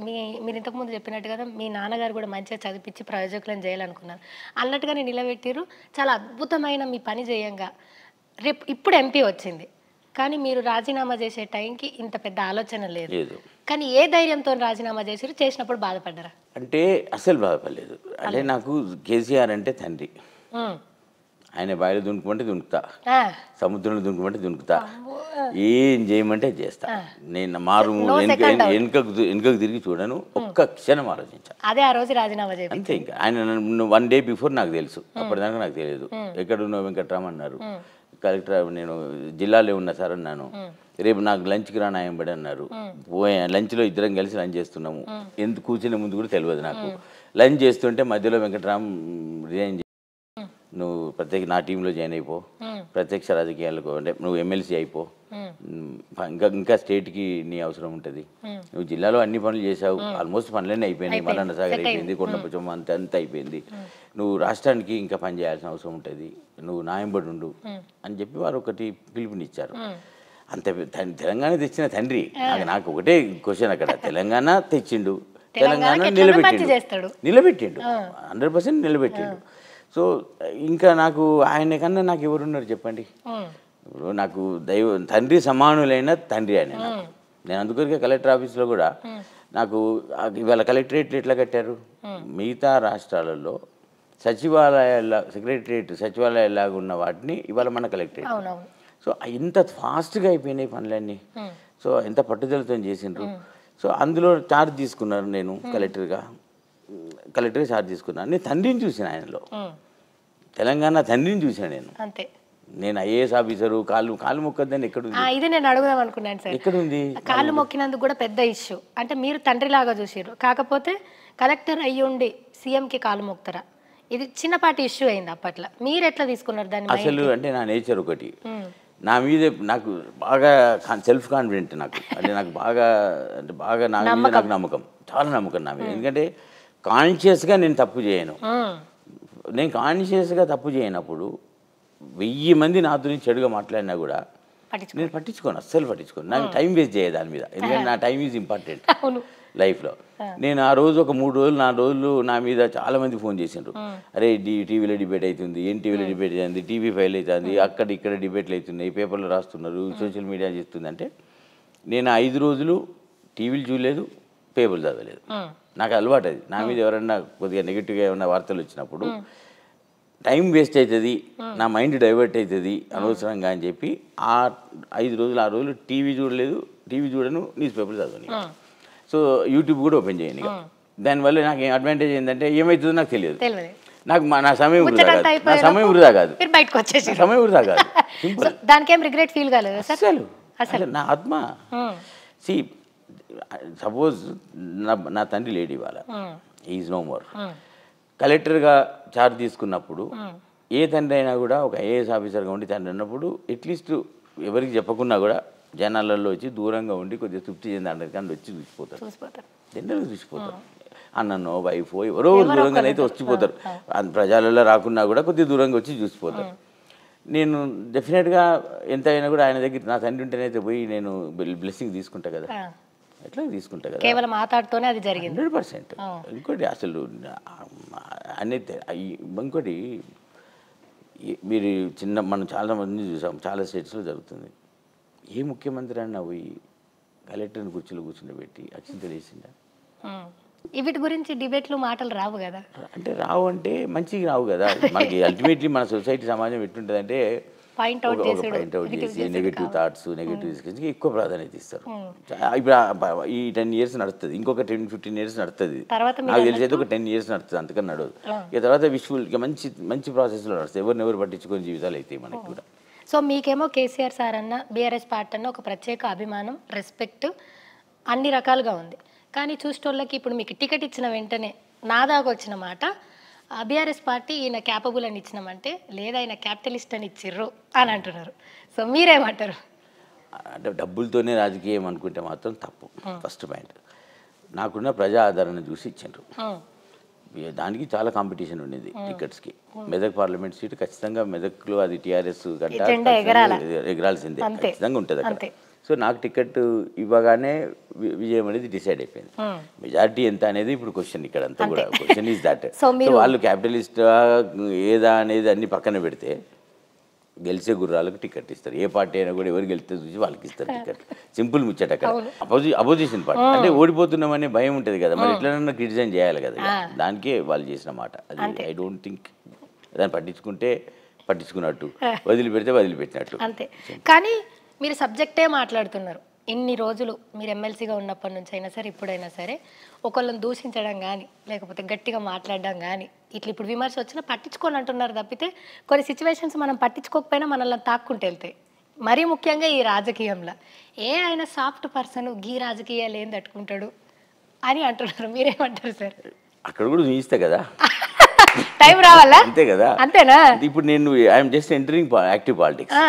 మీరు ఇంతకుముందు చెప్పినట్టు కదా మీ నాన్నగారు కూడా మంచిగా చదివించి ప్రయోజకులను చేయాలనుకున్నారు అన్నట్టుగానే నిలబెట్టిర్రు. చాలా అద్భుతమైన మీ పని చేయంగా రేపు ఇప్పుడు ఎంపీ వచ్చింది, కానీ మీరు రాజీనామా చేసే టైంకి ఇంత పెద్ద ఆలోచన లేదు. కానీ ఏ ధైర్యంతో రాజీనామా చేసిరు, చేసినప్పుడు బాధపడ్డారా? అంటే అసలు బాధపడలేదు. అంటే నాకు కేసీఆర్ అంటే తండ్రి. ఆయన బావిలో దునుకుమంటే దునుకుతా, సముద్రంలో దునుకుమంటే దునుకుతా, ఏం చేయమంటే చేస్తా. నేను మారు వెనుకకు తిరిగి చూడను, ఒక్క క్షణం ఆలోచించాను. అదే ఆ రోజు రాజీనామా చేయాలి అంతే. ఇంకా ఆయన 1 డే బిఫోర్ నాకు తెలుసు, అప్పటిదాకా నాకు తెలియదు. ఎక్కడున్నావు వెంకట్రామ్ అన్నారు. కలెక్టర్ నేను జిల్లాలో ఉన్నా సార్ అన్నాను. రేపు నాకు లంచ్కి రా నాయంబడి అన్నారు. లంచ్లో ఇద్దరం కలిసి లంచ్ చేస్తున్నాము. ఎందుకు కూర్చునే ముందు కూడా తెలియదు నాకు. లంచ్ చేస్తుంటే మధ్యలో వెంకట్రామ్ రిజైన్ నువ్వు నా టీంలో జాయిన్ అయిపో, ప్రత్యక్ష రాజకీయాలకు అంటే నువ్వు ఎమ్మెల్సీ అయిపో, ఇంకా స్టేట్కి నీ అవసరం ఉంటుంది. నువ్వు జిల్లాలో అన్ని పనులు చేసావు, ఆల్మోస్ట్ పనులన్నీ అయిపోయినాయి. మల్లన్న సాగర్ అయిపోయింది, కొండపచ్చమ్మ అంత అయిపోయింది. నువ్వు రాష్ట్రానికి ఇంకా పని చేయాల్సిన అవసరం ఉంటుంది, నువ్వు నాయంబడి ఉండు అని చెప్పి వారు ఒకటి పిలుపునిచ్చారు. అంత తెలంగాణ తెచ్చిన తండ్రి. నాకు ఒకటే క్వశ్చన్ అక్కడ, తెలంగాణ తెచ్చిండు, తెలంగాణ నిలబెట్టిండు 100% నిలబెట్టిండు. సో ఇంకా నాకు ఆయన కన్నా నాకు ఎవరున్నారు చెప్పండి. ఇప్పుడు నాకు తండ్రి సమానులైన తండ్రి ఆయన. నేను అందుకొరికే కలెక్టర్ ఆఫీస్లో కూడా నాకు ఇవాళ కలెక్టరేట్లు ఎట్లా కట్టారు, మిగతా రాష్ట్రాలలో సచివాలయాలాగా ఉన్న వాటిని ఇవాళ మన కలెక్టరేట్. సో ఎంత ఫాస్ట్గా అయిపోయినాయి పనులన్నీ. సో ఎంత పట్టుదలతో చేసిండ్రు. సో అందులో ఛార్జ్ తీసుకున్నారు. నేను కలెక్టర్గా ఛార్జ్ తీసుకున్నాను. నేను తండ్రిని చూసిన ఆయనలో, తెలంగాణ తండ్రిని చూసాను నేను. అంతే. నేను ఐఏఎస్ ఆఫీసరు కాళ్ళు మొక్కద్దని ఎక్కడుంది? ఇది నేను అడుగుదాం అనుకున్నాను సార్. ఎక్కడుంది? కాళ్ళు మొక్కినందుకు కూడా పెద్ద ఇష్యూ. అంటే మీరు తండ్రిలాగా చూసారు, కాకపోతే కలెక్టర్ అయ్యుండి సీఎంకి కాళ్ళు మొక్కుతారా, ఇది చిన్నపాటి ఇష్యూ అయింది అప్పట్లో. మీరు ఎట్లా తీసుకున్నారు దాన్ని? అసలు అంటే నా నేచర్ ఒకటి, నా మీద నాకు బాగా సెల్ఫ్ కాన్ఫిడెంట్. నాకు బాగా నా మీద నాకు నమ్మకం, చాలా నమ్మకం నా మీద. ఎందుకంటే కాన్షియస్గా నేను తప్పు చేయను. నేను కాన్షియస్గా తప్పు చేయనప్పుడు 1000 మంది నా గురించి చెడుగా మాట్లాడినా కూడా నేను పట్టించుకోను, అస్సలు పట్టించుకోను. నాకు టైం వేస్ట్ చేయదు దాని మీద. ఎందుకంటే నా టైం ఈజ్ ఇంపార్టెంట్ లైఫ్లో. నేను ఆ రోజు ఒక 3 రోజులు 4 రోజులు నా మీద చాలామంది ఫోన్ చేసిండ్రు. అరే టీవీలో డిబేట్ అవుతుంది, టీవీలో డిబేట్ అవుతుంది, టీవీ ఫైల్ అవుతుంది, ఇక్కడ డిబేట్లు అవుతున్నాయి, పేపర్లో రాస్తున్నారు, సోషల్ మీడియా చేస్తుంది. అంటే నేను 5 రోజులు టీవీలు చూడలేదు, పేపర్లు చదవలేదు. నాకు అలవాటు అది. నా మీద ఎవరన్నా కొద్దిగా నెగిటివ్గా ఏమన్నా వార్తలు వచ్చినప్పుడు టైం వేస్ట్ అవుతుంది, నా మైండ్ డైవర్ట్ అవుతుంది అనవసరంగా అని చెప్పి ఆ 5 రోజులు 6 రోజులు టీవీ చూడను, న్యూస్ పేపర్లు చదవని. సో యూట్యూబ్ కూడా ఓపెన్ చేయను. దానివల్ల నాకు ఏం అడ్వాంటేజ్ ఏంటంటే ఏమవుతుందో నాకు తెలియదు. నాకు నా సమయం వృధా కాదు, సమయం వృధా కాదు. సింపుల్. దానికేం రిగ్రెట్ ఫీల్ కాలేదు అసలు నా ఆత్మ. సి సపోజ్ నా తండ్రి లేడీ ఇవాళ, ఈజ్ నో మోర్. కలెక్టర్గా ఛార్జ్ తీసుకున్నప్పుడు ఏ తండ్రి అయినా కూడా ఒక ఐఏఎస్ ఆఫీసర్గా ఉండి తండ్రి ఉన్నప్పుడు అట్లీస్ట్ ఎవరికి చెప్పకున్నా కూడా జనాలలో వచ్చి దూరంగా ఉండి కొద్దిగా తృప్తి చెందాలి. కానీ వచ్చి చూసిపోతారు, జనరల్గా చూసిపోతారు. అన్ననో వైఫో ఎవరో దూరంగానైతే వచ్చిపోతారు. ప్రజలలో రాకున్నా కూడా కొద్దిగా దూరంగా వచ్చి చూసిపోతారు. నేను డెఫినెట్గా ఎంత అయినా కూడా ఆయన దగ్గర నా తండ్రి ఉంటేనైతే పోయి నేను బ్లెస్సింగ్ తీసుకుంటా కదా, ఎట్లా తీసుకుంటా కదా. కేవలం మాట్లాడుతూనే అది జరిగింది 100%. ఇంకోటి అసలు ఇంకోటి మీరు మనం చాలా మంది చూసాం, చాలా స్టేట్స్లో జరుగుతుంది. ఏ ముఖ్యమంత్రి అన్నా పోయి కలెక్టర్ని కుర్చీలో కూర్చుండబెట్టి అక్షింతలు వేసిందా? వీటి గురించి డిబేట్లు మాటలు రావు కదా. అంటే రావు అంటే మంచిగా రావు కదా. మనకి అల్టిమేట్లీ మన సొసైటీ సమాజం ఎట్టుంటుంది అంటే పాయింట్అవుట్ చేసి నెగిటివ్ థాట్స్, నెగిటివ్ డిస్కషన్కి ఎక్కువ ప్రాధాన్యత ఇస్తారు. ఇప్పుడు ఈ 10 years నడుస్తుంది, ఇంకొక 10-15 years నడుస్తుంది. నాకు తెలిసేది ఒక 10 years నడుస్తుంది, అంతకన్నా నడవదు. ఇక తర్వాత విజువల్ ఇక మంచి ప్రాసెస్లో నడుస్తుంది. ఎవరు పట్టించుకొని జీవితాలు అవుతాయి మనకి కూడా. సో మీకేమో కేసీఆర్ సార్ అన్న, బీఆర్ఎస్ పార్టీ అన్న ఒక ప్రత్యేక అభిమానం, రెస్పెక్ట్ అన్ని రకాలుగా ఉంది. కానీ చూసేటోళ్ళకి ఇప్పుడు మీకు టికెట్ ఇచ్చిన వెంటనే నా దాకా వచ్చిన మాట, బీఆర్ఎస్ పార్టీ ఈయన క్యాపబుల్ అని ఇచ్చినామంటే లేదా ఆయన క్యాపిటలిస్ట్ అని ఇచ్చిర్రు అని అంటున్నారు. సో మీరేమంటారు? అంటే డబ్బులతోనే రాజకీయం అనుకుంటే మాత్రం తప్పు. First point. నాకున్న ప్రజా ఆదరణ చూసి ఇచ్చిండ్రు. దానికి చాలా కాంపిటీషన్ ఉండేది టికెట్స్కి. మెదక్ పార్లమెంట్ సీట్ ఖచ్చితంగా మెదక్లో అది టీఆర్ఎస్ గంట ఎగరాల్సిందే, ఖచ్చితంగా ఉంటుంది అక్కడ. సో నాకు టికెట్ ఇవ్వగానే విజయం అనేది డిసైడ్ అయిపోయింది. మెజారిటీ ఎంత అనేది ఇప్పుడు క్వశ్చన్, ఇక్కడ అంతా కూడా క్వశ్చన్ ఈజ్ దట్. సో వాళ్ళు క్యాపిటలిస్ట్ ఏదా అనేది అన్ని పక్కన పెడితే గెలిచే గుర్రాలకు టికెట్ ఇస్తారు. ఏ పార్టీ అయినా కూడా ఎవరు గెలిస్తే చూసి వాళ్ళకి ఇస్తారు టికెట్. సింపుల్ ముచ్చట. అక్కడ అపోజిషన్ పార్టీ అంటే ఓడిపోతున్నామనే భయం ఉంటుంది కదా, మరి ఎట్లనన్నా క్రిటిసైజ్ చేయాలి కదా. దానికే వాళ్ళు చేసిన మాట అది. ఐ డోంట్ థింక్ దాన్ని పట్టించుకుంటే పట్టించుకున్నట్టు, వదిలిపెడితే వదిలిపెట్టినట్టు అంతే. కానీ మీరు సబ్జెక్టే మాట్లాడుతున్నారు ఇన్ని రోజులు. మీరు ఎమ్మెల్సీగా ఉన్నప్పటి నుంచి అయినా సరే, ఇప్పుడైనా సరే, ఒకళ్ళని దూషించడం కానీ లేకపోతే గట్టిగా మాట్లాడడం కానీ ఇట్లా ఇప్పుడు విమర్శ వచ్చినా పట్టించుకొని అంటున్నారు తప్పితే, కొన్ని సిచ్యువేషన్స్ మనం పట్టించుకోకపోయినా మనల్ని తాక్కుంటూ వెళ్తాయి. మరీ ముఖ్యంగా ఈ రాజకీయంలో ఆయన సాఫ్ట్ పర్సన్ గీ రాజకీయాలు ఏం తట్టుకుంటాడు అని అంటున్నారు. మీరేమంటారు సార్? అక్కడ కూడా చూయిస్తా కదా, టైం రావాలా? అంతే కదా. అంతేనా? ఇప్పుడు నేను I'm just entering active politics.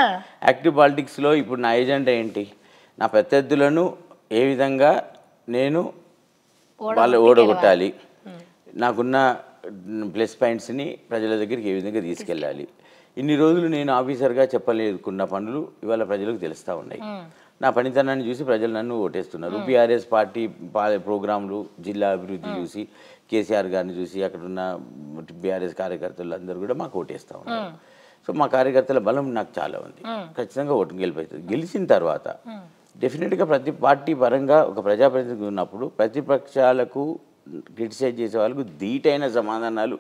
Active పాలిటిక్స్లో ఇప్పుడు నా ఏజెండా ఏంటి? నా ప్రత్యర్థులను ఏ విధంగా నేను వాళ్ళు ఓడగొట్టాలి, నాకున్న ప్లస్ పాయింట్స్ని ప్రజల దగ్గరికి ఏ విధంగా తీసుకెళ్ళాలి. ఇన్ని రోజులు నేను ఆఫీసర్గా చెప్పలేకున్న పనులు ఇవాళ ప్రజలకు తెలుస్తూ ఉన్నాయి. నా పనితనాన్ని చూసి ప్రజలు నన్ను ఓటేస్తున్నారు. బీఆర్ఎస్ పార్టీ ప్రోగ్రాంలు, జిల్లా అభివృద్ధి చూసి, కేసీఆర్ గారిని చూసి, అక్కడున్న బీఆర్ఎస్ కార్యకర్తలు అందరూ కూడా మాకు ఓటేస్తూ ఉన్నారు. సో మా కార్యకర్తల బలం నాకు చాలా ఉంది. ఖచ్చితంగా ఓటు గెలిపోతుంది. గెలిచిన తర్వాత డెఫినెట్గా ప్రతి పార్టీ పరంగా ఒక ప్రజాప్రతినిధి ఉన్నప్పుడు ప్రతిపక్షాలకు క్రిటిసైజ్ చేసే వాళ్ళకు ధీటైన సమాధానాలు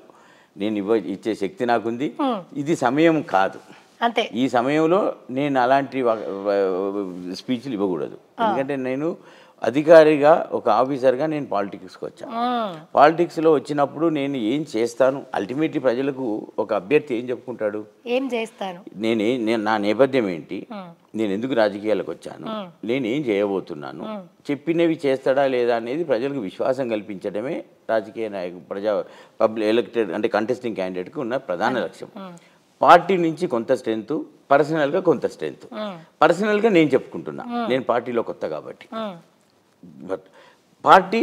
నేను ఇచ్చే శక్తి నాకుంది. ఇది సమయం కాదు. అంతే. ఈ సమయంలో నేను అలాంటి స్పీచ్లు ఇవ్వకూడదు. ఎందుకంటే నేను అధికారిగా ఒక ఆఫీసర్గా నేను పాలిటిక్స్కి వచ్చాను. పాలిటిక్స్లో వచ్చినప్పుడు నేను ఏం చేస్తాను, అల్టిమేట్లీ ప్రజలకు ఒక అభ్యర్థి ఏం చెప్పుకుంటాడు, ఏం చేస్తాను, నా నేపథ్యం ఏంటి, నేను ఎందుకు రాజకీయాలకు వచ్చాను, నేను ఏం చేయబోతున్నాను, చెప్పినవి చేస్తాడా లేదా అనేది ప్రజలకు విశ్వాసం కల్పించడమే రాజకీయ నాయకు ఎలక్టెడ్ అంటే కంటెస్టింగ్ క్యాండిడేట్కి ఉన్న ప్రధాన లక్ష్యం. పార్టీ నుంచి కొంత స్ట్రెంత్, పర్సనల్గా కొంత స్ట్రెంత్. పర్సనల్గా నేను చెప్పుకుంటున్నా, నేను పార్టీలో కొత్త కాబట్టి. బట్ పార్టీ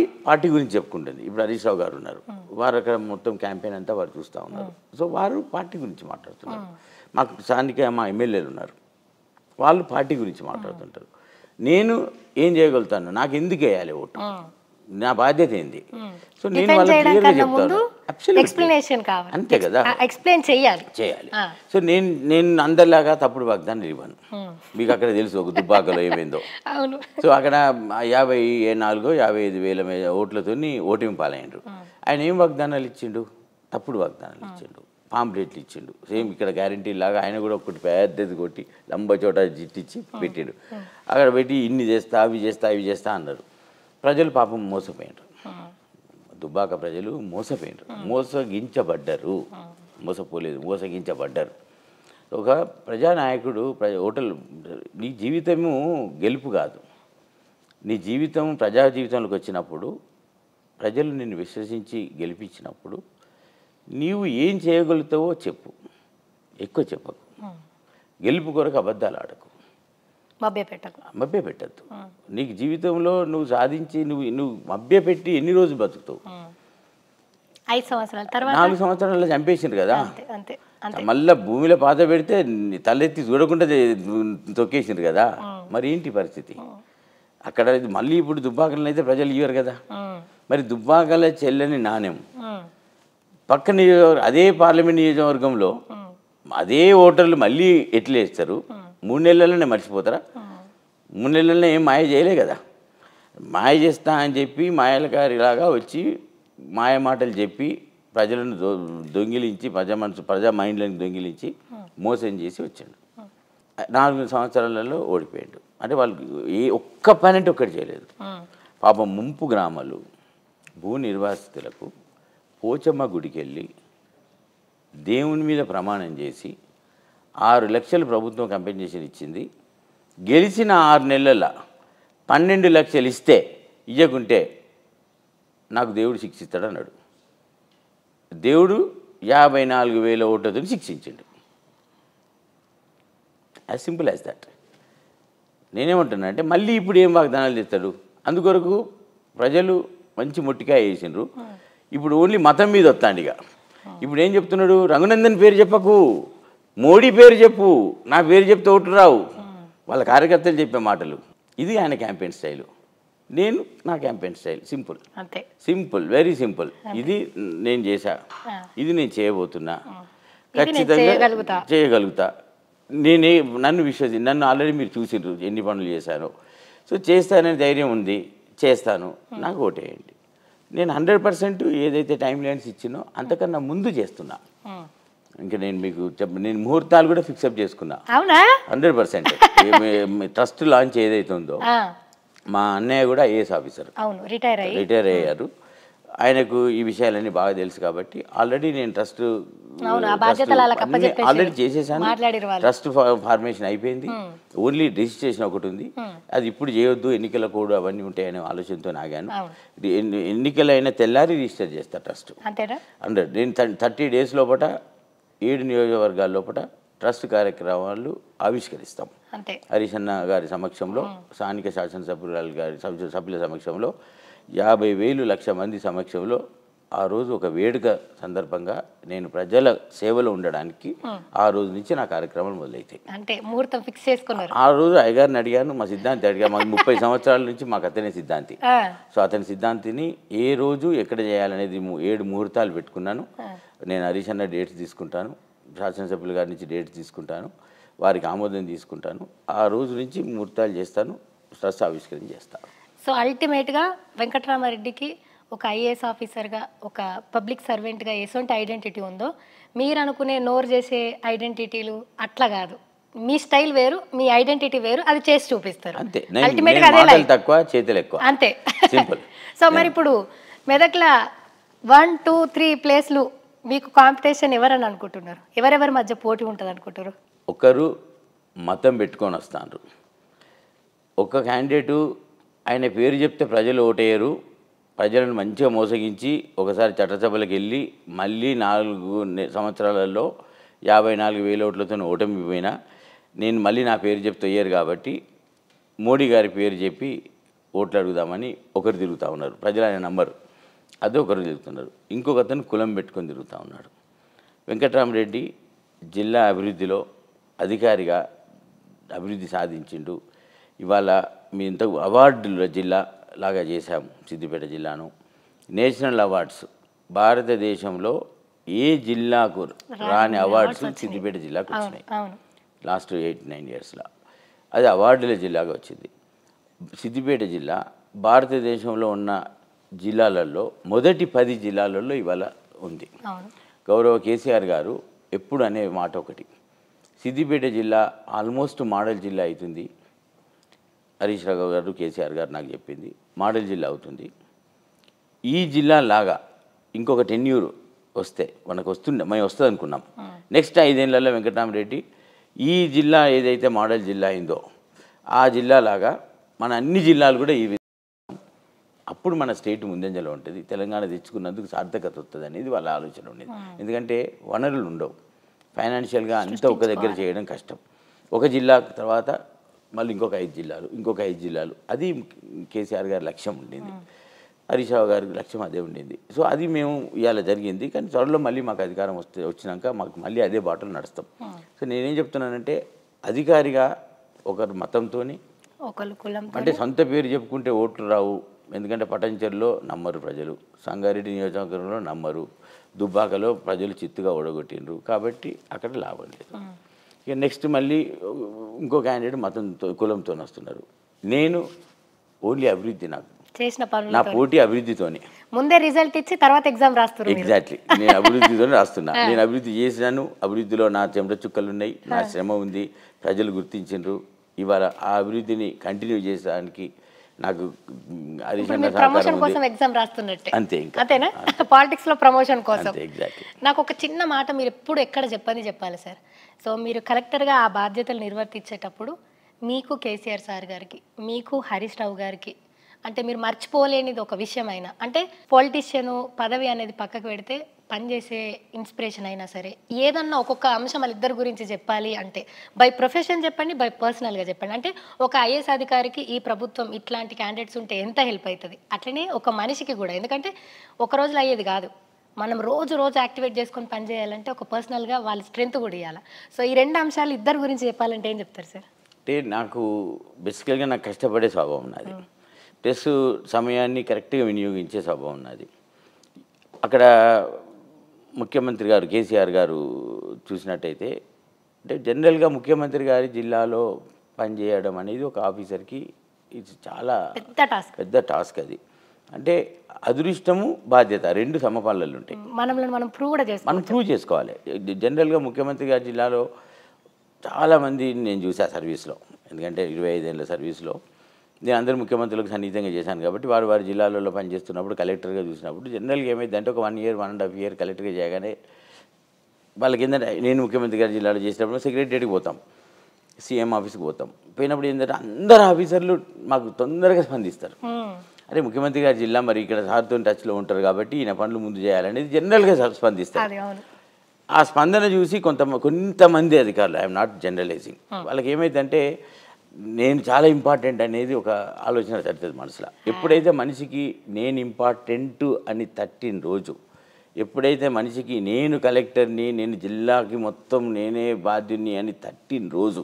గురించి చెప్పుకుంటుంది. ఇప్పుడు హరీష్ రావు గారు ఉన్నారు, వారు అక్కడ మొత్తం క్యాంపెయిన్ అంతా వారు చూస్తూ ఉన్నారు. సో వారు పార్టీ గురించి మాట్లాడుతున్నారు. మాకు స్థానిక మా ఎమ్మెల్యేలు ఉన్నారు, వాళ్ళు పార్టీ గురించి మాట్లాడుతుంటారు. నేను ఏం చేయగలుగుతాను, నాకు ఎందుకు వేయాలి ఓటు, నా బాధ్యత ఏంది. సో నేను వాళ్ళకి క్లియర్గా చెప్తాను. ఎక్స్ప్లెనేషన్ కావాలి, అంతే కదా, ఎక్స్ప్లెయిన్ చేయాలి. సో నేను అందరిలాగా తప్పుడు వాగ్దానం ఇవ్వను. మీకు అక్కడ తెలుసు ఒక దుబ్బాకలో ఏమైందో. సో అక్కడ 54,000-55,000 ఓట్లతో ఓటమి పాలయ్యారు. ఆయన ఏం వాగ్దానాలు ఇచ్చిండు? తప్పుడు వాగ్దానాలు ఇచ్చిండు, పాంప్లెట్లు ఇచ్చిండు. సేమ్ ఇక్కడ గ్యారంటీ లాగా ఆయన కూడా ఒకటి పెద్దది కొట్టి లంబచోట జిట్టిచ్చి పెట్టిండు. అక్కడ పెట్టి ఇన్ని చేస్తా, అవి చేస్తా, ఇవి చేస్తా అన్నారు. ప్రజలు పాపం మోసపోయినారు. దుబ్బాక ప్రజలు మోసపోయినారు, మోసగించబడ్డారు. మోసపోలేదు, మోసగించబడ్డారు. ఒక ప్రజానాయకుడు ఓటర్లు, నీ జీవితము గెలుపు కాదు, నీ జీవితం ప్రజా జీవితంలోకి వచ్చినప్పుడు ప్రజలు నిన్ను విశ్వసించి గెలిపించినప్పుడు నీవు ఏం చేయగలుగుతావో చెప్పు, ఎక్కువ చెప్పకు. గెలుపు కొరకు అబద్ధాలు ఆడకు, మభ్యపెట్టద్దు. నీకు జీవితంలో నువ్వు సాధించి నువ్వు మభ్యపెట్టి ఎన్ని రోజులు బతుకుతావు? 5 సంవత్సరాల తర్వాత 4 సంవత్సరాలు చంపేసిండ్రు కదా. మళ్ళీ భూమిలో పాత పెడితే తలెత్తి చూడకుండా తొక్కేసిండ్రు కదా. మరి ఏంటి పరిస్థితి అక్కడ? మళ్ళీ ఇప్పుడు దుబ్బాకలను అయితే ప్రజలు ఇవ్వరు కదా. మరి దుబ్బాకల చెల్లని నాణ్యం పక్క అదే పార్లమెంట్ నియోజకవర్గంలో అదే ఓటర్లు మళ్ళీ ఎట్లా వేస్తారు? 3 నెలలనే మర్చిపోతారా? 3 నెలలనే ఏం మాయ చేయలే కదా. మాయ చేస్తా అని చెప్పి మాయలకారిలాగా వచ్చి మాయ మాటలు చెప్పి ప్రజలను దొంగిలించి ప్రజా మైండ్లను దొంగిలించి మోసం చేసి వచ్చాడు. 4 సంవత్సరాలలో ఓడిపోయాడు. అంటే వాళ్ళు ఒక్క పని అంటే ఒక్కటి చేయలేదు. పాపం ముంపు గ్రామాలు భూ నిర్వాసితులకు పోచమ్మ గుడికి వెళ్ళి దేవుని మీద ప్రమాణం చేసి 6 లక్షలు ప్రభుత్వం కంపెన్సేషన్ ఇచ్చింది. గెలిచిన 6 నెలల 12 లక్షలు ఇస్తే ఇవ్వకుంటే నాకు దేవుడు శిక్షిస్తాడు అన్నాడు. దేవుడు 54,000 ఓట్లతో శిక్షించాడు. As simple as that. నేనేమంటున్నా అంటే మళ్ళీ ఇప్పుడు ఏం వాగ్దానాలు చేస్తాడు? అందుకొరకు ప్రజలు మంచి మొట్టికాయ వేసిండ్రు. ఇప్పుడు ఓన్లీ మతం మీద వస్తాండి. ఇక ఇప్పుడు ఏం చెప్తున్నాడు? రఘునందన్ పేరు చెప్పకు, మోడీ పేరు చెప్పు, నా పేరు చెప్తే ఓట్లు రావు. వాళ్ళ కార్యకర్తలు చెప్పే మాటలు. ఇది ఆయన క్యాంపెయిన్ స్టైలు, నేను నా క్యాంపెయిన్ స్టైల్. సింపుల్, అంతే, సింపుల్, వెరీ సింపుల్. ఇది నేను చేశా, ఇది నేను చేయబోతున్నా, ఖచ్చితంగా చేయగలుగుతా. నన్ను నన్ను ఆల్రెడీ మీరు చూసిండ్రు ఎన్ని పనులు చేశాను. సో చేస్తానని ధైర్యం ఉంది, చేస్తాను, నాకు ఓటేయండి. నేను 100% ఏదైతే టైం లైన్స్ ఇచ్చినో అంతకన్నా ముందు చేస్తున్నా. ఇంకా నేను మీకు నేను ముహూర్తాలు కూడా ఫిక్సప్ చేసుకున్నా. 100%. ట్రస్ట్ లాంచ్ ఏదైతే ఉందో, మా అన్నయ్య కూడా ఐఏఎస్ ఆఫీసర్, రిటైర్ అయ్యారు. ఆయనకు ఈ విషయాలన్నీ బాగా తెలుసు కాబట్టి ఆల్రెడీ నేను ట్రస్ట్ ఆల్రెడీ చేసేసాను. ట్రస్ట్ ఫార్మేషన్ అయిపోయింది. ఓన్లీ రిజిస్ట్రేషన్ ఒకటి ఉంది. అది ఇప్పుడు చేయొద్దు, ఎన్నికల కోడ్ అవన్నీ ఉంటాయనే ఆలోచనతో ఆగాను. ఎన్నికలైన తెల్లారి రిజిస్టర్ చేస్తా ట్రస్ట్. 100. నేను 30 days లోపల 7 నియోజకవర్గాల లోపల ట్రస్ట్ కార్యక్రమాలు ఆవిష్కరిస్తాం. హరీష్ అన్న గారి సమక్షంలో, స్థానిక సభ్యుల సమక్షంలో, 50,000 లక్ష మంది సమక్షంలో ఆ రోజు ఒక వేడుక సందర్భంగా నేను ప్రజల సేవలో ఉండడానికి ఆ రోజు నుంచి నా కార్యక్రమాలు మొదలైతాయి. అంటే ముహూర్తం ఫిక్స్ చేసుకున్నారు. ఆ రోజు అయ్యగారిని అడిగాను, మా సిద్ధాంతి అడిగా. మాకు 30 సంవత్సరాల నుంచి మాకు అతనే సిద్ధాంతి. సో అతని సిద్ధాంతిని ఏ రోజు ఎక్కడ చేయాలనేది 7 ముహూర్తాలు పెట్టుకున్నాను. నేను హరీష్ అన్న డేట్స్ తీసుకుంటాను, శాసనసభ్యుల గారి నుంచి డేట్స్ తీసుకుంటాను, వారికి ఆమోదం తీసుకుంటాను. ఆ రోజు నుంచి ముహూర్తాలు చేస్తాను, ట్రస్ట్ ఆవిష్కరణ చేస్తాను. సో అల్టిమేట్గా వెంకటరామారెడ్డికి ఒక ఐఏఎస్ ఆఫీసర్గా, ఒక పబ్లిక్ సర్వెంట్గా ఎటువంటి ఐడెంటిటీ ఉందో, మీరు అనుకునే నోరు చేసే ఐడెంటిటీలు అట్లా కాదు. మీ స్టైల్ వేరు, మీ ఐడెంటిటీ వేరు, అది చేసి చూపిస్తారు. అంతే. అల్టిమేట్గా అదే తక్కువ, చేతులు ఎక్కువ, అంతే. సింపుల్. సో మరి ఇప్పుడు మెదక్ల 1, 2, 3 ప్లేస్లు మీకు కాంపిటీషన్ ఎవరని అనుకుంటున్నారు? ఎవరెవరి మధ్య పోటీ ఉంటుంది అనుకుంటారు? ఒకరు మతం పెట్టుకొని వస్తారు. ఒక క్యాండిడేటు ఆయన పేరు చెప్తే ప్రజలు ఓటేయరు, ప్రజలను మంచిగా మోసగించి ఒకసారి చట్టసభలకు వెళ్ళి మళ్ళీ 4 సంవత్సరాలలో 54,000 ఓట్లతో ఓటమి పోయినా నేను మళ్ళీ నా పేరు చెప్తే అయ్యారు కాబట్టి మోడీ గారి పేరు చెప్పి ఓట్లు అడుగుదామని ఒకరు తిరుగుతూ ఉన్నారు. ప్రజలు ఆయన నంబరు, అదే ఒకరు తిరుగుతున్నారు. ఇంకొక అతను కులం పెట్టుకొని తిరుగుతూ ఉన్నాడు. వెంకటరామరెడ్డి జిల్లా అభివృద్ధిలో అధికారిగా అభివృద్ధి సాధించిండు. ఇవాళ మీ ఇంత అవార్డుల జిల్లా లాగా చేశాము సిద్దిపేట జిల్లాను. నేషనల్ అవార్డ్స్ భారతదేశంలో ఏ జిల్లాకు రాని అవార్డ్స్ సిద్దిపేట జిల్లాకు వచ్చినాయి లాస్ట్ 8-9 yearsలో. అది అవార్డుల జిల్లాగా వచ్చింది. సిద్దిపేట జిల్లా భారతదేశంలో ఉన్న జిల్లాలలో మొదటి 10 జిల్లాలలో ఇవాళ ఉంది. గౌరవ కేసీఆర్ గారు ఎప్పుడు అనే మాట ఒకటి, సిద్దిపేట జిల్లా ఆల్మోస్ట్ మోడల్ జిల్లా అవుతుంది. హరీష్ రావు గారు, కేసీఆర్ గారు నాకు చెప్పింది, మోడల్ జిల్లా అవుతుంది. ఈ జిల్లా లాగా ఇంకొక 10 years వస్తే మనకు మేము వస్తుంది అనుకున్నాం. నెక్స్ట్ 5 ఏళ్లలో వెంకటరామరెడ్డి ఈ జిల్లా ఏదైతే మోడల్ జిల్లా అయిందో ఆ జిల్లా లాగా మన అన్ని జిల్లాలు కూడా ఈ అప్పుడు మన స్టేట్ ముందంజలో ఉంటుంది. తెలంగాణ తెచ్చుకున్నందుకు సార్థకత వస్తుంది అనేది వాళ్ళ ఆలోచన ఉండేది. ఎందుకంటే వనరులు ఉండవు, ఫైనాన్షియల్గా అంతా ఒక దగ్గర చేయడం కష్టం. ఒక జిల్లా తర్వాత మళ్ళీ ఇంకొక 5 జిల్లాలు, ఇంకొక 5 జిల్లాలు, అది కేసీఆర్ గారి లక్ష్యం ఉండింది. హరీష్ రావు గారి లక్ష్యం అదే ఉండింది. సో అది మేము ఇవాళ జరిగింది. కానీ త్వరలో మళ్ళీ మాకు అధికారం వచ్చినాక మాకు మళ్ళీ అదే బాటలు నడుస్తాం. సో నేనేం చెప్తున్నానంటే అధికారిగా ఒకరు మతంతో, అంటే సొంత పేరు చెప్పుకుంటే ఓట్లు రావు. ఎందుకంటే పటంచెరులో నమ్మరు ప్రజలు, సంగారెడ్డి నియోజకవర్గంలో నమ్మరు, దుబ్బాకలో ప్రజలు చిత్తుగా ఓడగొట్టిండ్రు కాబట్టి అక్కడ లాభం లేదు. ఇక నెక్స్ట్ మళ్ళీ ఇంకో క్యాండిడేట్ మతంతో, కులంతో వస్తున్నారు. నేను ఓన్లీ అభివృద్ధి, నాకు నా పోటీ అభివృద్ధితోనే. ముందే రిజల్ట్ ఇచ్చి తర్వాత ఎగ్జామ్ రాస్తారు. ఎగ్జాక్ట్లీ, నేను అభివృద్ధితోనే రాస్తున్నా. నేను అభివృద్ధి చేసినాను, అభివృద్ధిలో నా చెమట చుక్కలు ఉన్నాయి, నా శ్రమ ఉంది, ప్రజలు గుర్తించిండ్రు. ఇవాళ ఆ అభివృద్ధిని కంటిన్యూ చేసడానికి నాకు ప్రమోషన్ కోసం ఎగ్జామ్ రాస్తున్నట్టే. అంతే, అంతేనా? పాలిటిక్స్ లో ప్రమోషన్ కోసం. ఎగ్జాక్ట్లీ. నాకు ఒక చిన్న మాట మీరు ఎప్పుడు ఎక్కడ చెప్పాలి సార్. సో మీరు కలెక్టర్గా ఆ బాధ్యతలు నిర్వర్తించేటప్పుడు మీకు కేసీఆర్ సార్ గారికి, మీకు హరీష్ రావు గారికి అంటే మీరు మర్చిపోలేనిది ఒక విషయం అయినా, అంటే పొలిటీషియన్ పదవి అనేది పక్కకు పెడితే పనిచేసే ఇన్స్పిరేషన్ అయినా సరే, ఏదన్నా ఒక్కొక్క అంశం వాళ్ళిద్దరి గురించి చెప్పాలి అంటే బై ప్రొఫెషన్ చెప్పండి, బై పర్సనల్గా చెప్పండి. అంటే ఒక ఐఏఎస్ అధికారికి ఈ ప్రభుత్వం ఇట్లాంటి క్యాండిడేట్స్ ఉంటే ఎంత హెల్ప్ అవుతుంది, అట్లనే ఒక మనిషికి కూడా. ఎందుకంటే ఒక రోజులో అయ్యేది కాదు, మనం రోజు రోజు యాక్టివేట్ చేసుకొని పని చేయాలంటే ఒక పర్సనల్గా వాళ్ళ స్ట్రెంత్ కూడా ఇవ్వాలి. సో ఈ రెండు అంశాలు ఇద్దరు గురించి చెప్పాలంటే ఏం చెప్తారు సార్? అంటే నాకు బేసికల్గా నాకు కష్టపడే స్వభావం ఉన్నది, ప్లస్ సమయాన్ని కరెక్ట్గా వినియోగించే స్వభావం ఉన్నది. అక్కడ ముఖ్యమంత్రి గారు కేసీఆర్ గారు చూసినట్టయితే, అంటే జనరల్గా ముఖ్యమంత్రి గారి జిల్లాలో పనిచేయడం అనేది ఒక ఆఫీసర్కి ఇది చాలా పెద్ద టాస్క్. అది అంటే అదృష్టము బాధ్యత రెండు సమపాలనలు ఉంటాయి. మనం ప్రూవ్ చేసుకోవాలి. జనరల్గా ముఖ్యమంత్రి గారి జిల్లాలో చాలామంది నేను చూసా సర్వీస్లో, ఎందుకంటే 25 ఏళ్ళ సర్వీస్లో నేను అందరు ముఖ్యమంత్రులకు సన్నిహితంగా చేశాను కాబట్టి వారి జిల్లాలలో పనిచేస్తున్నప్పుడు కలెక్టర్గా చూసినప్పుడు జనరల్గా ఏమైందంటే ఒక 1 year 1.5 year కలెక్టర్గా చేయగానే వాళ్ళకి ఏంటంటే, నేను ముఖ్యమంత్రి గారి జిల్లాలో చేసినప్పుడు సెక్రటరీకి పోతాం, సీఎం ఆఫీస్కి పోతాం, పోయినప్పుడు ఏంటంటే అందరు ఆఫీసర్లు మాకు తొందరగా స్పందిస్తారు. అరే ముఖ్యమంత్రి గారి జిల్లా, మరి ఇక్కడ సార్తో టచ్లో ఉంటారు కాబట్టి ఈయన పనులు ముందు చేయాలనేది జనరల్గా స్పందిస్తారు. ఆ స్పందన చూసి కొంతమంది అధికారులు, ఐఎమ్ నాట్ జనరలైజింగ్, వాళ్ళకి ఏమైందంటే నేను చాలా ఇంపార్టెంట్ అనేది ఒక ఆలోచన తడుతుంది మనసులో. ఎప్పుడైతే మనిషికి నేను ఇంపార్టెంట్ అని తట్టిన రోజు, ఎప్పుడైతే మనిషికి నేను కలెక్టర్ని, నేను జిల్లాకి మొత్తం నేనే బాధ్యుని అని తట్టిన రోజు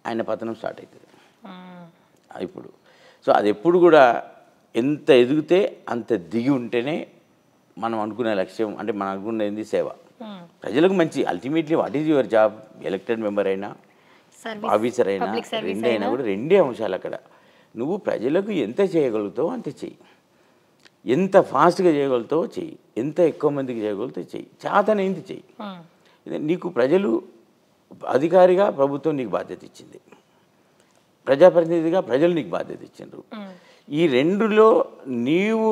ఆయన పతనం స్టార్ట్ అవుతుంది ఇప్పుడు. సో అది ఎప్పుడు కూడా ఎంత ఎదిగితే అంత దిగి ఉంటేనే మనం అనుకునే లక్ష్యం, అంటే మనం అనుకునేది సేవ, ప్రజలకు మంచి. Ultimately what is your job, elected member అయినా ఆఫీసర్ అయినా రెండైనా కూడా రెండే అంశాలు. అక్కడ నువ్వు ప్రజలకు ఎంత చేయగలుగుతావో అంత చెయ్యి, ఎంత ఫాస్ట్గా చేయగలుగుతావో చెయ్యి, ఎంత ఎక్కువ మందికి చేయగలుగుతావో చెయ్యి, చేతనైంది చెయ్యి. నీకు ప్రజలు అధికారిగా ప్రభుత్వం నీకు బాధ్యత ఇచ్చింది, ప్రజాప్రతినిధిగా ప్రజలు నీకు బాధ్యత ఇచ్చిండ్రు. ఈ రెండులో నీవు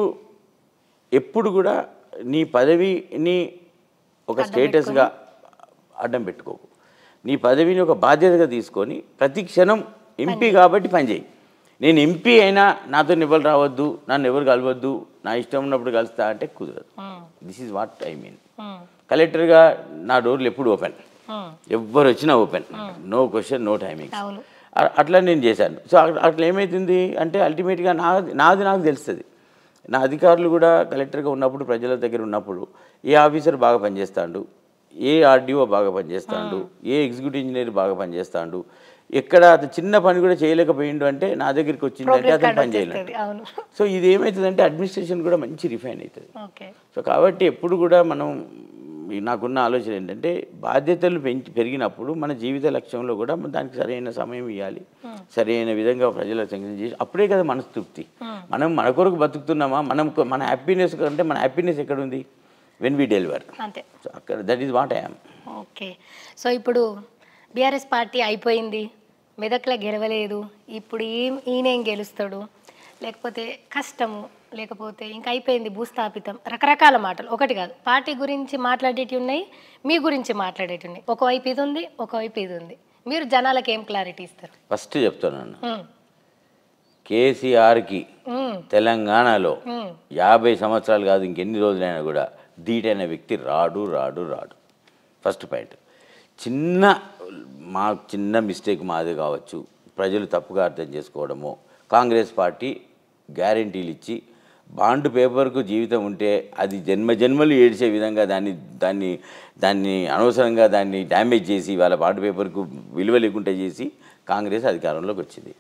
ఎప్పుడు కూడా నీ పదవిని ఒక స్టేటస్గా అడ్డం పెట్టుకోకు, నీ పదవిని ఒక బాధ్యతగా తీసుకొని ప్రతి క్షణం ఎంపీ కాబట్టి పనిచేయి. నేను ఎంపీ అయినా నాతో ఎవరు రావద్దు, నన్ను ఎవరు కలవద్దు, నా ఇష్టం ఉన్నప్పుడు కలుస్తా అంటే కుదరదు. This is what I mean. కలెక్టర్గా నా డోర్లు ఎప్పుడు ఓపెన్, ఎవ్వరు వచ్చినా open, no question, no timings. అట్లా నేను చేశాను. సో అట్లా ఏమవుతుంది అంటే అల్టిమేట్గా నాది నాకు తెలుస్తుంది. నా అధికారులు కూడా కలెక్టర్గా ఉన్నప్పుడు, ప్రజల దగ్గర ఉన్నప్పుడు, ఏ ఆఫీసర్ బాగా పనిచేస్తాడు, ఏ ఆర్డీఓ బాగా పనిచేస్తాడు, ఏ ఎగ్జిక్యూటివ్ ఇంజనీర్ బాగా పనిచేస్తాడు, ఎక్కడ అతను చిన్న పని కూడా చేయలేకపోయిండు అంటే నా దగ్గరికి వచ్చిందంటే అతను పని చేయలేదు. సో ఇది ఏమవుతుందంటే అడ్మినిస్ట్రేషన్ కూడా మంచి రిఫైన్ అవుతుంది. సో కాబట్టి ఎప్పుడు కూడా మనం, నాకున్న ఆలోచన ఏంటంటే బాధ్యతలు పెరిగినప్పుడు మన జీవిత లక్ష్యంలో కూడా దానికి సరైన సమయం ఇవ్వాలి, సరైన విధంగా ప్రజలకు సంఘం చేసి, అప్పుడే కదా మనస్తృప్తి. మనం మన కొరకు బతుకుతున్నామా, మన హ్యాపీనెస్ కంటే మన హ్యాపీనెస్ ఎక్కడ ఉంది, వెన్ వి డెలివర్. సో అక్కడ that is what I am. Okay. So ఇప్పుడు బీఆర్ఎస్ పార్టీ అయిపోయింది, మెదక్లో గెలవలేదు, ఇప్పుడు ఈయనేం గెలుస్తాడు, లేకపోతే కష్టము, లేకపోతే ఇంకా అయిపోయింది భూస్థాపితం, రకరకాల మాటలు, ఒకటి కాదు. పార్టీ గురించి మాట్లాడేటి ఉన్నాయి, మీ గురించి మాట్లాడేటి ఉన్నాయి. ఒకవైపు ఇది ఉంది, ఒకవైపు ఇది ఉంది. మీరు జనాలకు ఏం క్లారిటీ ఇస్తారు? ఫస్ట్ చెప్తున్నాను, కేసీఆర్కి తెలంగాణలో 50 సంవత్సరాలు కాదు ఇంకెన్ని రోజులైనా కూడా ధీటైన వ్యక్తి రాడు. First point. చిన్న మిస్టేక్ మాది కావచ్చు, ప్రజలు తప్పుగా అర్థం చేసుకోవడము, కాంగ్రెస్ పార్టీ గ్యారెంటీలు ఇచ్చి బాండ్ పేపర్కు జీవితం ఉంటే అది జన్మలు ఏడ్చే విధంగా దాన్ని అనవసరంగా దాన్ని డ్యామేజ్ చేసి వాళ్ళ బాండ్ పేపర్కు విలువ లేకుండా చేసి కాంగ్రెస్ అధికారంలోకి వచ్చింది.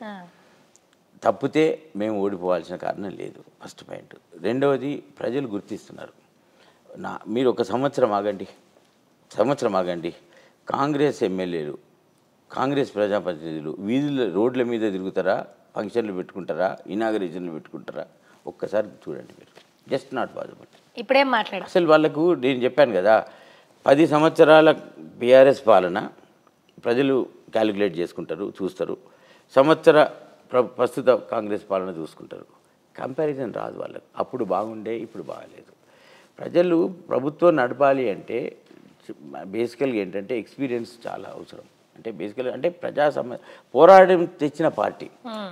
తప్పితే మేము ఓడిపోవాల్సిన కారణం లేదు, ఫస్ట్ పాయింట్. రెండవది, ప్రజలు గుర్తిస్తున్నారు. మీరు ఒక సంవత్సరం ఆగండి, కాంగ్రెస్ ఎమ్మెల్యేలు, కాంగ్రెస్ ప్రజాప్రతినిధులు రోడ్ల మీద తిరుగుతారా, ఫంక్షన్లు పెట్టుకుంటారా, ఇనాగరేషన్లు పెట్టుకుంటారా, ఒక్కసారి చూడండి మీరు. Just not possible. ఇప్పుడేం మాట్లాడు అసలు వాళ్ళకు నేను చెప్పాను కదా, 10 సంవత్సరాల బీఆర్ఎస్ పాలన ప్రజలు క్యాలిక్యులేట్ చేసుకుంటారు, చూస్తారు. ప్రస్తుత కాంగ్రెస్ పాలన చూసుకుంటారు. కంపారిజన్ రాదు వాళ్ళకు. అప్పుడు బాగుండే, ఇప్పుడు బాగాలేదు. ప్రజలు ప్రభుత్వం నడపాలి అంటే బేసికల్గా ఏంటంటే ఎక్స్పీరియన్స్ చాలా అవసరం. అంటే బేసికల్గా అంటే పోరాటం తెచ్చిన పార్టీ,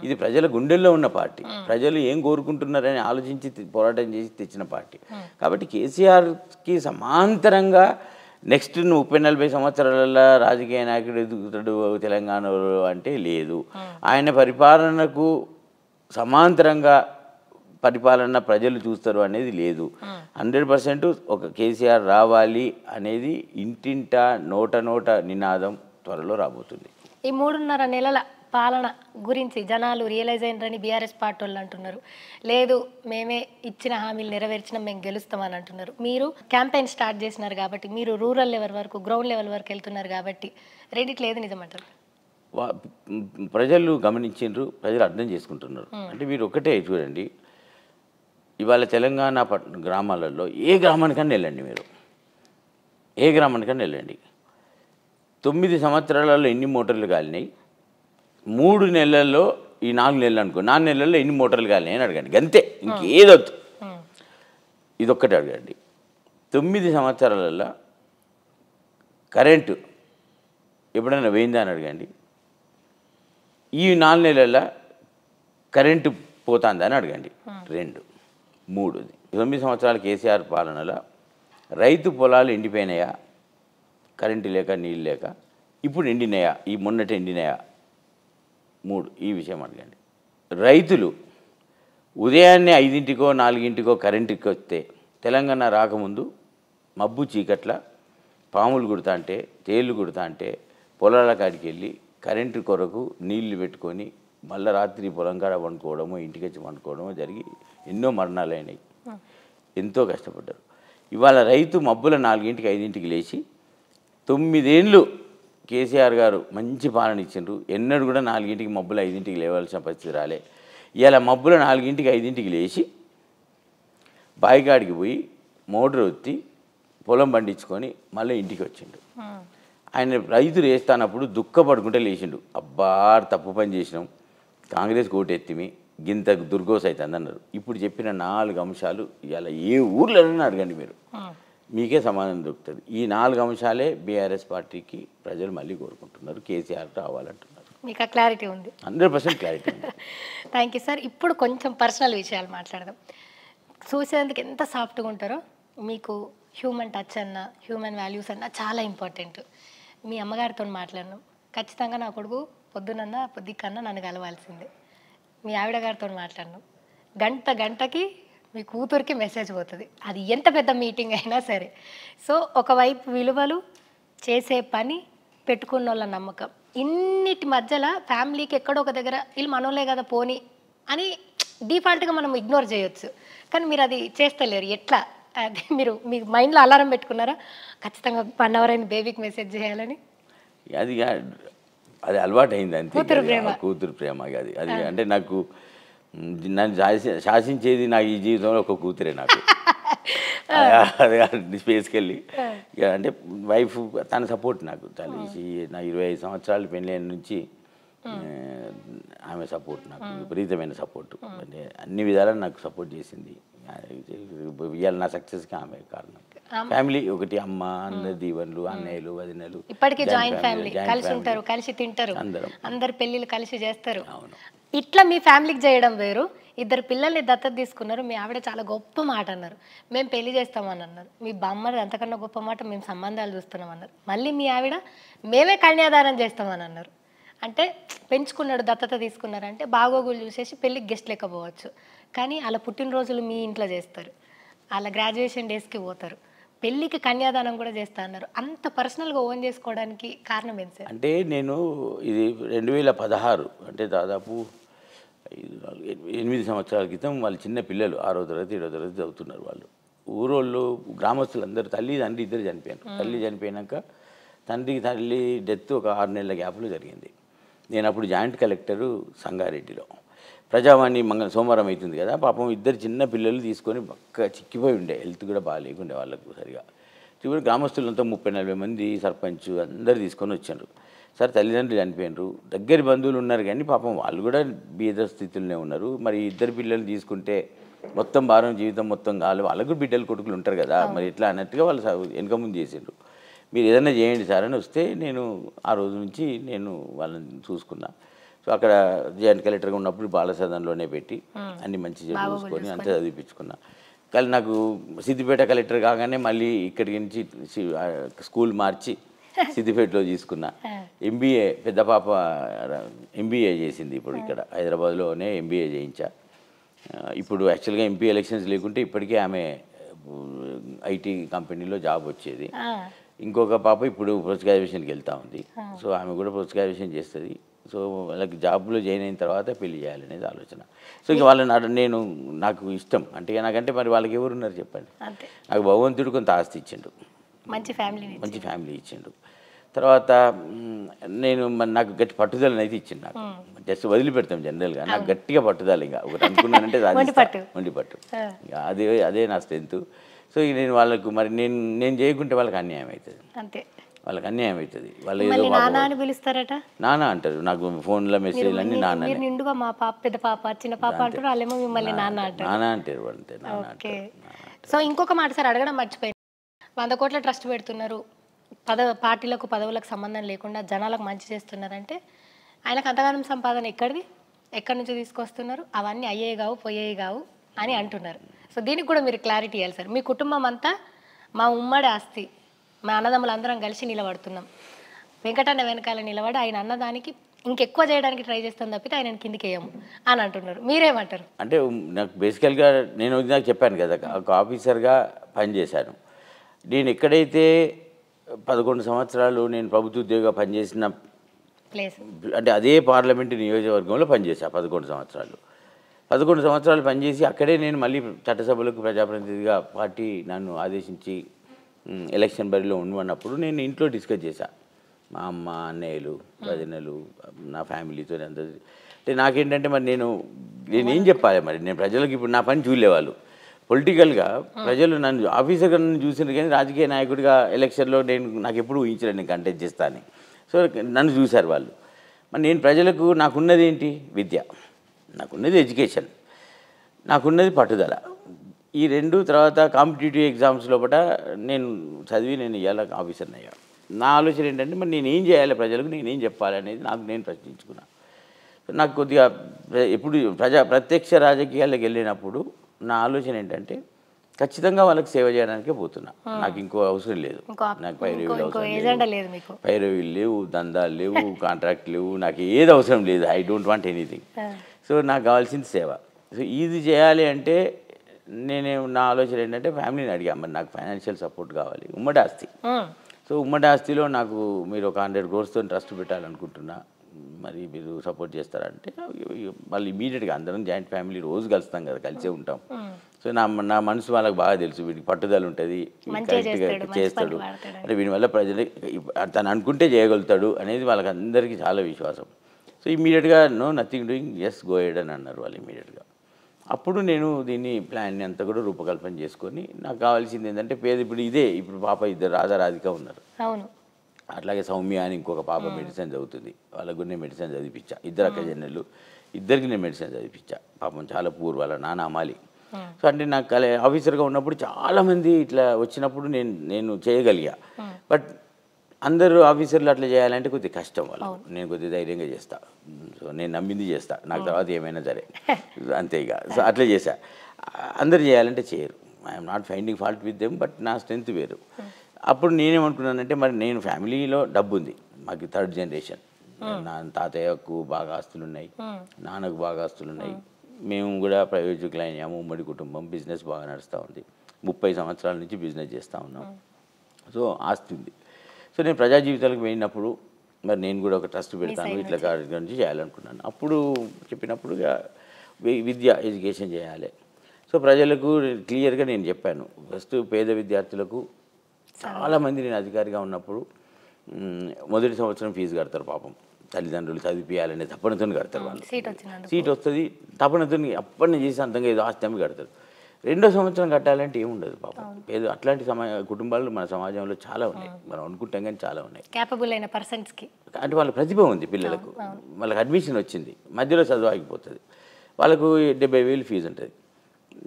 ఇది ప్రజల గుండెల్లో ఉన్న పార్టీ, ప్రజలు ఏం కోరుకుంటున్నారని ఆలోచించి పోరాటం చేసి తెచ్చిన పార్టీ. కాబట్టి కేసీఆర్కి సమాంతరంగా నెక్స్ట్ 30-40 సంవత్సరాల రాజకీయ నాయకుడు ఎదుగుతాడు తెలంగాణలో అంటే లేదు. ఆయన పరిపాలనకు సమాంతరంగా పరిపాలన ప్రజలు చూస్తారు అనేది లేదు. 100% ఒక కేసీఆర్ రావాలి అనేది ఇంటింట నోట నినాదం త్వరలో రాబోతుంది. ఈ 3.5 నెలల పాలన గురించి జనాలు రియలైజ్ అయినారని బీఆర్ఎస్ పార్టీ వాళ్ళు అంటున్నారు. లేదు మేమే ఇచ్చిన హామీలు నెరవేర్చిన మేము గెలుస్తామని అంటున్నారు. మీరు క్యాంపెయిన్ స్టార్ట్ చేసినారు కాబట్టి, మీరు రూరల్ లెవెల్ వరకు గ్రౌండ్ లెవెల్ వరకు వెళ్తున్నారు కాబట్టి రెండిట్లో ఏది నిజమంటారు? ప్రజలు గమనించారు, ప్రజలు అర్థం చేసుకుంటున్నారు. అంటే మీరు ఒకటే చూడండి, ఇవాళ తెలంగాణ గ్రామాలలో ఏ గ్రామానికన్నా వెళ్ళండి, మీరు ఏ గ్రామానికన్నా వెళ్ళండి, 9 సంవత్సరాలలో ఎన్ని మోటార్లు కాలినాయి, 3 నెలల్లో ఈ 4 నెలలు అనుకో 4 నెలల్లో ఎన్ని మోటార్లు కాలినాయి అని అడగండి. అంతే, ఇంకేదొద్దు, ఇదొక్కటి అడగండి. 9 సంవత్సరాలలో కరెంటు ఎప్పుడైనా పోయిందా అని అడగండి. ఈ 4 నెలల కరెంటు పోతుందని అడగండి. 2, 3. 9 సంవత్సరాల కేసీఆర్ పాలనలో రైతు పొలాలు ఎండిపోయినాయా, కరెంటు లేక నీళ్ళు లేక, ఇప్పుడు ఎండినాయా, ఈ మొన్నటి ఎండినాయా? 3. ఈ విషయం అడగండి. రైతులు ఉదయాన్నే 5ంటికో 4ంటికో కరెంటుకి వస్తే, తెలంగాణ రాకముందు మబ్బు చీకట్ల పాములు కుడతా అంటే, తేళ్ళు కుడతా అంటే పొలాల కాడికి వెళ్ళి కరెంటు కొరకు నీళ్లు పెట్టుకొని మళ్ళీ రాత్రి పొలం కాడ వండుకోవడమో ఇంటికి వచ్చి వండుకోవడమో జరిగి ఎన్నో మరణాలు అయినాయి. ఎంతో కష్టపడ్డారు. ఇవాళ రైతు మబ్బుల 4ంటికి 5ంటికి లేచి 9 ఏళ్ళు కేసీఆర్ గారు మంచి పాలన ఇచ్చిండ్రు. ఎన్నడూ కూడా 4ంటికి మబ్బుల 5ంటికి లేవాల్సిన పరిస్థితి రాలే. ఇవాళ మబ్బుల 4ంటికి 5ంటికి లేచి బాయికాడికి పోయి మోటార్ ఒత్తి పొలం పండించుకొని మళ్ళీ ఇంటికి వచ్చిండు. ఆయన రైతులు వేస్తానప్పుడు దుఃఖపడుకుంటే లేచిండు. అబ్బా తప్పు పని చేసినాం, కాంగ్రెస్ ఓటు ఎత్తిమి, గింత దుర్గోస్ అవుతుంది అన్నారు. ఇప్పుడు చెప్పిన 4 అంశాలు ఇవాళ ఏ ఊర్లోనైనా అడగండి మీరు, మీకే సమాధానం దొరుకుతుంది. ఈ 4 అంశాలే బీఆర్ఎస్ పార్టీకి ప్రజలు మళ్ళీ కోరుకుంటున్నారు, కేసీఆర్ రావాలంటున్నారు. మీకు ఆ క్లారిటీ ఉంది? 100% క్లారిటీ ఉంది. Thank you sir. ఇప్పుడు కొంచెం పర్సనల్ విషయాలు మాట్లాడదాం. చూసేందుకు ఎంత సాఫ్ట్గా ఉంటారో, మీకు హ్యూమన్ టచ్ అన్న హ్యూమన్ వాల్యూస్ అన్న చాలా ఇంపార్టెంట్. మీ అమ్మగారితో మాట్లాడినాం, ఖచ్చితంగా నా కొడుకు పొద్దునన్నా పొద్దుకన్నా నన్ను కలవాల్సిందే. మీ ఆవిడ గారితో మాట్లాడినాం, గంటకి మీ కూతురికి మెసేజ్ పోతుంది, అది ఎంత పెద్ద మీటింగ్ అయినా సరే. సో ఒకవైపు విలువలు, చేసే పని, పెట్టుకున్న వాళ్ళ నమ్మకం, ఇన్నిటి మధ్యలో ఫ్యామిలీకి ఎక్కడో ఒక దగ్గర వీళ్ళు మనోలే కదా పోని అని డిఫాల్ట్గా మనం ఇగ్నోర్ చేయొచ్చు. కానీ మీరు అది చేస్తలేరు. ఎట్లా? అది మీరు మీ మైండ్లో అలారం పెట్టుకున్నారా ఖచ్చితంగా 1 అవర్ అయిన బేబీకి మెసేజ్ చేయాలని? అది అలవాటు అయింది అంతే. కూతురు ప్రేమ అది అంటే నాకు నన్ను శాసించేది నాకు ఈ జీవితంలో ఒక కూతురే నాకు. అదే స్పేస్కి వెళ్ళి అంటే వైఫ్ తన సపోర్ట్ నాకు నా 25 సంవత్సరాలు పెళ్ళైన నుంచి ఆమె సపోర్ట్ నాకు విపరీతమైన సపోర్టు. అంటే అన్ని విధాలా నాకు సపోర్ట్ చేసింది. ఇవాళ నా సక్సెస్కి ఆమె కారణం. ఫ్యామిలీ ఒకటి, అమ్మ, అందరు దీవెనలు, అన్నయ్యలు, వదినలు, ఇప్పటికీ జాయింట్ ఫ్యామిలీ, కలిసి ఉంటారు, కలిసి తింటారు, అందరు పెళ్ళిళ్ళు కలిసి చేస్తారు. ఇట్లా మీ ఫ్యామిలీకి చేయడం వేరు. 2 పిల్లల్ని దత్తత తీసుకున్నారు. మీ ఆవిడ చాలా గొప్ప మాట అన్నారు, మేము పెళ్లి చేస్తామని అన్నారు. మీ బామ్మది అంతకన్నా గొప్ప మాట, మేము సంబంధాలు చూస్తున్నాం అన్నారు. మళ్ళీ మీ ఆవిడ మేమే కన్యాదానం చేస్తామని అన్నారు. అంటే పెంచుకున్నాడు, దత్తత తీసుకున్నారంటే బాగోగులు చూసేసి పెళ్ళికి గెస్ట్ లేకపోవచ్చు, కానీ అలా పుట్టినరోజులు మీ ఇంట్లో చేస్తారు, అలా గ్రాడ్యుయేషన్ డేస్కి పోతారు, పెళ్ళికి కన్యాదానం కూడా చేస్తా అన్నారు. అంత పర్సనల్గా ఓన్ చేసుకోవడానికి కారణం ఏంటి సార్? అంటే నేను ఇది 2016 అంటే దాదాపు 8 సంవత్సరాల క్రితం వాళ్ళు చిన్న పిల్లలు 6వ తరగతి 7వ తరగతి చదువుతున్నారు. వాళ్ళు ఊరోళ్ళు గ్రామస్తులందరూ తండ్రి ఇద్దరు చనిపోయారు. తల్లి చనిపోయాక తల్లి డెత్ ఒక 6 నెలల గ్యాప్లో జరిగింది. నేను అప్పుడు జాయింట్ కలెక్టరు సంగారెడ్డిలో. ప్రజావాణి సోమవారం అవుతుంది కదా, పాపం 2 చిన్న పిల్లలు తీసుకొని పక్క చిక్కిపోయి ఉండే, హెల్త్ కూడా బాగాలేకుండే వాళ్ళకు సరిగా. చివరి గ్రామస్తులంతా 30-40 మంది సర్పంచ్ అందరు తీసుకొని వచ్చారు. సార్ తల్లిదండ్రులు చనిపోయినారు, దగ్గర బంధువులు ఉన్నారు కానీ పాపం వాళ్ళు కూడా బీద స్థితిలోనే ఉన్నారు. మరి 2 పిల్లలు తీసుకుంటే మొత్తం భారం జీవితం మొత్తం కావాలి, వాళ్ళకు బిడ్డలు కొడుకులు ఉంటారు కదా, మరి ఎట్లా అన్నట్టుగా వాళ్ళు వెనక ముందు చేసిండ్రు. మీరు ఏదైనా చేయండి సార్ అని వస్తే నేను ఆ రోజు నుంచి నేను వాళ్ళని చూసుకున్నా. సో అక్కడ జాయింట్ కలెక్టర్గా ఉన్నప్పుడు బాలసదన్లోనే పెట్టి అన్ని మంచి చూసుకొని అంతా చదివించుకున్నా. కానీ నాకు సిద్దిపేట కలెక్టర్ కాగానే మళ్ళీ ఇక్కడికి నుంచి స్కూల్ మార్చి సిద్దిపేటలో తీసుకున్నా. ఎంబీఏ పెద్ద పాప ఎంబీఏ చేసింది ఇప్పుడు ఇక్కడ హైదరాబాద్లోనే ఎంబీఏ చేయించా. ఇప్పుడు యాక్చువల్గా ఎంపీ ఎలక్షన్స్ లేకుంటే ఇప్పటికే ఆమె ఐటీ కంపెనీలో జాబ్ వచ్చేది. ఇంకొక పాప ఇప్పుడు పోస్ట్ గ్రాడ్యుయేషన్కి వెళ్తూ ఉంది. సో ఆమె కూడా పోస్ట్ గ్రాడ్యుయేషన్ చేస్తుంది. సో వాళ్ళకి జాబ్లో జాయిన్ అయిన తర్వాత పెళ్లి చేయాలనేది ఆలోచన. సో ఇక వాళ్ళని నేను నాకు ఇష్టం అంటే నాకంటే మరి వాళ్ళకి ఎవరున్నారు చెప్పండి. నాకు భగవంతుడు కొంత ఆస్తి ఇచ్చిండు, మంచి ఫ్యామిలీ ఇచ్చిండు. తర్వాత నేను నాకు గట్టి పట్టుదలని అయితే ఇచ్చిండు. నాకు జస్ట్ వదిలిపెడతాం జనరల్గా, నాకు గట్టిగా పట్టుదల. ఇంకా ఒకటి అనుకున్నానంటే వండి పట్టు, అదే నా స్ట్రెంత్. సో ఇక నేను వాళ్ళకు మరి నేను చేయకుంటే వాళ్ళకి అన్యాయం అవుతుంది, వాళ్ళకి అన్యాయం అవుతుంది. వాళ్ళు ఏదో నాన్న అంటారు నాకు ఫోన్లో మెసేజ్లు అన్నీ నాన్న నాన్న అంటారు వాళ్ళంతే నాన్న అంటారు. సో ఇంకొక మాట సార్ అడగడం మర్చిపోయింది. 100 కోట్ల ట్రస్ట్ పెడుతున్నారు, పార్టీలకు పదవులకు సంబంధం లేకుండా జనాలకు మంచి చేస్తున్నారంటే ఆయనకు అంతగానం సంపాదన ఎక్కడి నుంచి తీసుకొస్తున్నారు? అవన్నీ అయ్యేవి కావు పోయేవి కావు అని అంటున్నారు. సో దీనికి కూడా మీరు క్లారిటీ ఇవ్వాలి సార్. మీ కుటుంబం అంతా మా ఉమ్మడి ఆస్తి, మా అన్నదమ్ములు అందరం కలిసి నిలబడుతున్నాం, వెంకటన్న వెనకాల నిలబడి ఆయన అన్నదానికి ఇంకెక్కువ చేయడానికి ట్రై చేస్తాం తప్పితే ఆయన కిందికి వేయము అని అంటున్నారు. మీరేమంటారు? అంటే నాకు బేసికల్గా నేను నాకు చెప్పాను కదా, ఒక ఆఫీసర్గా పనిచేశాను. నేను ఎక్కడైతే 11 సంవత్సరాలు నేను ప్రభుత్వ ఉద్యోగంగా పనిచేసిన ప్లేస్ అంటే అదే పార్లమెంటు నియోజకవర్గంలో పనిచేశాను 11 సంవత్సరాలు. 11 సంవత్సరాలు పనిచేసి అక్కడే నేను మళ్ళీ చట్టసభలకు ప్రజాప్రతినిధిగా పార్టీ నన్ను ఆదేశించి ఎలక్షన్ బరిలో ఉండమన్నప్పుడు నేను ఇంట్లో డిస్కస్ చేశాను. మా అమ్మ, అన్నయ్యలు, వదినలు, నా ఫ్యామిలీతో అందరూ. అంటే నాకేంటంటే మరి నేనేం చెప్పాలి, మరి నేను ప్రజలకు ఇప్పుడు నా పని చూడలేవాళ్ళు. పొలిటికల్గా ప్రజలు నన్ను ఆఫీసర్గా నన్ను చూసినారు కానీ రాజకీయ నాయకుడిగా ఎలక్షన్లో నాకు ఎప్పుడు ఊహించలేదు నేను కంటెస్ట్ చేస్తాను. సో నన్ను చూశారు వాళ్ళు. మరి నేను ప్రజలకు నాకున్నది ఏంటి? విద్య, నాకున్నది ఎడ్యుకేషన్, నాకున్నది పట్టుదల. ఈ రెండు. తర్వాత కాంపిటేటివ్ ఎగ్జామ్స్ లోపల నేను చదివి నేను ఇవాళ ఆఫీసర్ని అయ్యా. నా ఆలోచన ఏంటంటే మరి నేనేం చేయాలి ప్రజలకు, నేనేం చెప్పాలి అనేది నేను ప్రశ్నించుకున్నాను. నాకు కొద్దిగా ఎప్పుడు ప్రత్యక్ష రాజకీయాలకు వెళ్ళినప్పుడు నా ఆలోచన ఏంటంటే ఖచ్చితంగా వాళ్ళకి సేవ చేయడానికే పోతున్నా. నాకు ఇంకో అవసరం లేదు, నాకు పైరవీలు లేవు, దందాలు లేవు, కాంట్రాక్ట్ లేవు, నాకు ఏది అవసరం లేదు. I don't want anything. So నాకు కావాల్సింది సేవ. సో ఇది చేయాలి అంటే నా ఆలోచన ఏంటంటే ఫ్యామిలీని అడిగా, మరి నాకు ఫైనాన్షియల్ సపోర్ట్ కావాలి, ఉమ్మడి ఆస్తి. సో ఉమ్మడి ఆస్తిలో నాకు మీరు ఒక 100 crores ట్రస్ట్ పెట్టాలనుకుంటున్నా, మరి మీరు సపోర్ట్ చేస్తారంటే మళ్ళీ ఇమీడియట్గా అందరం జాయింట్ ఫ్యామిలీ రోజు కలుస్తాం కదా, కలిసే ఉంటాం. సో నా మనసు వాళ్ళకి బాగా తెలుసు, వీడికి పట్టుదల ఉంటుంది, కరెక్ట్గా చేస్తాడు, అంటే వీడి వల్ల ప్రజలు తను అనుకుంటే చేయగలుగుతాడు అనేది వాళ్ళకి అందరికీ చాలా విశ్వాసం. సో ఇమీడియట్గా nothing doing, yes go ahead అని అన్నారు వాళ్ళు ఇమీడియట్గా. అప్పుడు నేను దీన్ని ప్లాన్ని అంతా కూడా రూపకల్పన చేసుకొని నాకు కావాల్సింది ఏంటంటే ఇప్పుడు పాప ఇద్దరు రాధిక ఉన్నారు, అట్లాగే సౌమ్య అని ఇంకొక పాప మెడిసిన్ చదువుతుంది, వాళ్ళకు నేను మెడిసిన్ చదివించా. ఇద్దరు అక్క చెల్లెళ్ళు, ఇద్దరికి నేను మెడిసిన్ చదివించా. పాపం చాలా పూర్, వాళ్ళ నాన్న అమాలి. సో అంటే నాకు ఆఫీసర్గా ఉన్నప్పుడు చాలామంది ఇట్లా వచ్చినప్పుడు నేను చేయగలిగా. బట్ అందరూ ఆఫీసర్లు అట్లా చేయాలంటే కొద్దిగా కష్టం వాళ్ళు. నేను కొద్దిగా ధైర్యంగా చేస్తా. సో నేను నమ్మింది చేస్తా, నాకు తర్వాత ఏమైనా సరే అంతే ఇక. సో అట్లా చేశా. అందరు చేయాలంటే చేయరు. I'm not finding fault with them, but నా స్ట్రెంత్ వేరు. అప్పుడు నేనేమనుకున్నానంటే మరి నేను ఫ్యామిలీలో డబ్బు ఉంది, మాకు 3rd generation. నా తాతయ్యకు బాగా ఆస్తులు ఉన్నాయి, నాన్నకు బాగా ఆస్తులు ఉన్నాయి, మేము కూడా ప్రయోజకులు అయినాము, ఉమ్మడి కుటుంబం, బిజినెస్ బాగా నడుస్తూ ఉంది, 30 సంవత్సరాల నుంచి బిజినెస్ చేస్తూ ఉన్నాం. సో ఆస్తి ఉంది. సో నేను ప్రజా జీవితాలకు వెళ్ళినప్పుడు మరి నేను కూడా ఒక ట్రస్ట్ పెడతాను, ఇట్లా కార్యక్రమం నుంచి చేయాలనుకున్నాను. అప్పుడు చెప్పినప్పుడు విద్య, ఎడ్యుకేషన్ చేయాలి. సో ప్రజలకు క్లియర్గా నేను చెప్పాను. ఫస్ట్ పేద విద్యార్థులకు చాలామంది నేను అధికారిగా ఉన్నప్పుడు మొదటి సంవత్సరం ఫీజు కడతారు పాపం, తల్లిదండ్రులు చదివించాలనే తపనతో కడతారు. వాళ్ళు సీట్ వస్తుంది తపనతో అప్పటి చేసి అంతంగా ఏదో ఆస్తి అమ్మి కడతారు. 2వ సంవత్సరం కట్టాలంటే ఏముండదు పాపం. ఏదో అట్లాంటి కుటుంబాలు మన సమాజంలో చాలా ఉన్నాయి, మనం అనుకుంటాం కానీ చాలా ఉన్నాయి. క్యాపబుల్ అయిన పర్సన్స్కి అంటే వాళ్ళ ప్రతిభ ఉంది, పిల్లలకు వాళ్ళకి అడ్మిషన్ వచ్చింది, మధ్యలో చదువు ఆగిపోతుంది, వాళ్ళకు 70,000 ఫీజు ఉంటుంది.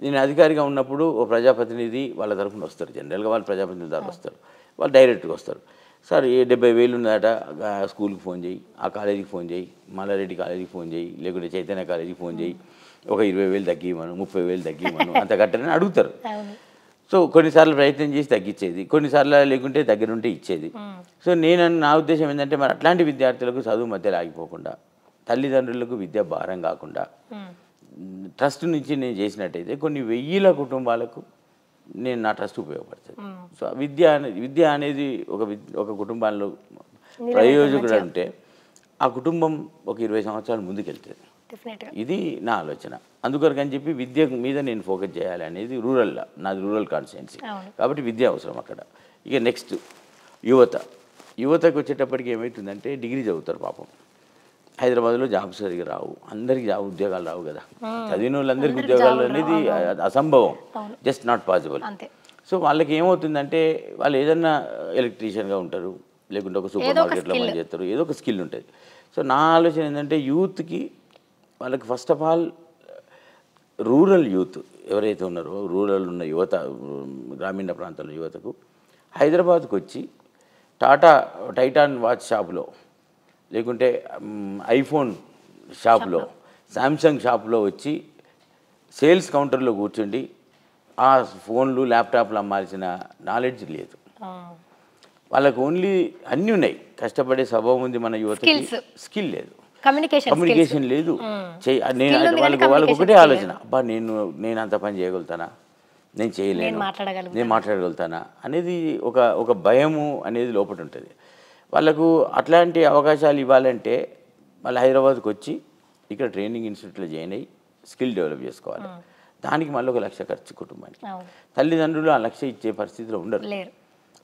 నేను అధికారిగా ఉన్నప్పుడు ఓ ప్రజాప్రతినిధి వాళ్ళ తరఫున వస్తారు, జనరల్గా వాళ్ళు ప్రజాప్రతినిధి తరఫున వస్తారు, వాళ్ళు డైరెక్ట్గా వస్తారు. సార్ 70,000 ఉందట స్కూల్కి ఫోన్ చేయి, ఆ కాలేజీకి ఫోన్ చేయి, మల్లారెడ్డి కాలేజీకి ఫోన్ చేయి, లేకుంటే చైతన్య కాలేజీకి ఫోన్ చేయి, ఒక 20,000 తగ్గిమను, 30,000 తగ్గిమను, అంత కట్టని అడుగుతారు. సో కొన్నిసార్లు ప్రయత్నం చేసి తగ్గించేది, కొన్నిసార్లు లేకుంటే దగ్గర ఉంటే ఇచ్చేది. సో నా ఉద్దేశం ఏంటంటే మరి అట్లాంటి విద్యార్థులకు చదువు మధ్యలో ఆగిపోకుండా, తల్లిదండ్రులకు విద్య భారం కాకుండా ట్రస్ట్ నుంచి నేను చేసినట్టయితే కొన్ని వెయ్యిల కుటుంబాలకు నా ట్రస్ట్ ఉపయోగపడుతుంది. సో విద్య అనేది ఒక కుటుంబాల్లో ప్రయోజకుడు అంటే ఆ కుటుంబం ఒక 20 సంవత్సరాలు ముందుకెళ్తుంది. ఇది నా ఆలోచన. అందుకొరకు అని చెప్పి విద్య మీద నేను ఫోకస్ చేయాలి అనేది నాది రూరల్ కాన్స్టిట్యున్సీ కాబట్టి విద్య అవసరం అక్కడ. ఇక నెక్స్ట్ యువతకు వచ్చేటప్పటికి ఏమవుతుందంటే డిగ్రీ చదువుతారు పాపం, హైదరాబాద్లో జాబ్స్ సరిగా రావు, అందరికీ ఉద్యోగాలు రావు కదా, చదివిన వాళ్ళందరికీ ఉద్యోగాలు అనేది అసంభవం, జస్ట్ నాట్ పాసిబుల్. సో వాళ్ళకి ఏమవుతుందంటే వాళ్ళు ఏదన్నా ఎలక్ట్రీషియన్గా ఉంటారు, లేకుంటే ఒక సూపర్ మార్కెట్లో పనిచేస్తారు, ఏదో ఒక స్కిల్ ఉంటుంది. సో నా ఆలోచన ఏంటంటే యూత్కి వాళ్ళకి first of all rural youth ఎవరైతే ఉన్నారో, రూరల్ ఉన్న యువత, గ్రామీణ ప్రాంతాల యువతకు హైదరాబాద్కి వచ్చి టైటాన్ వాచ్ షాపులో, లేకుంటే ఐఫోన్ షాపులో, శాంసంగ్ షాపులో వచ్చి సేల్స్ కౌంటర్లో కూర్చుండి ఆ ఫోన్లు ల్యాప్టాప్లు అమ్మాల్సిన నాలెడ్జ్ లేదు వాళ్ళకు. ఓన్లీ అన్నీ ఉన్నాయి, కష్టపడే స్వభావం ఉంది మన యువతకి, స్కిల్ లేదు, కమ్యూనికేషన్ లేదు. వాళ్ళకి ఒకటే ఆలోచన, అబ్బా నేను అంత పని చేయగలుగుతానా, నేను చేయలేను, నేను మాట్లాడగలుగుతానా అనేది ఒక భయము అనేది లోపల ఉంటుంది వాళ్ళకు. అట్లాంటి అవకాశాలు ఇవ్వాలంటే వాళ్ళు హైదరాబాద్కి వచ్చి ఇక్కడ ట్రైనింగ్ ఇన్స్టిట్యూట్లో జాయిన్ అయ్యి స్కిల్ డెవలప్ చేసుకోవాలి. దానికి మళ్ళీ 1,00,000 ఖర్చు కుటుంబానికి. తల్లిదండ్రులు ఆ 1,00,000 ఇచ్చే పరిస్థితిలో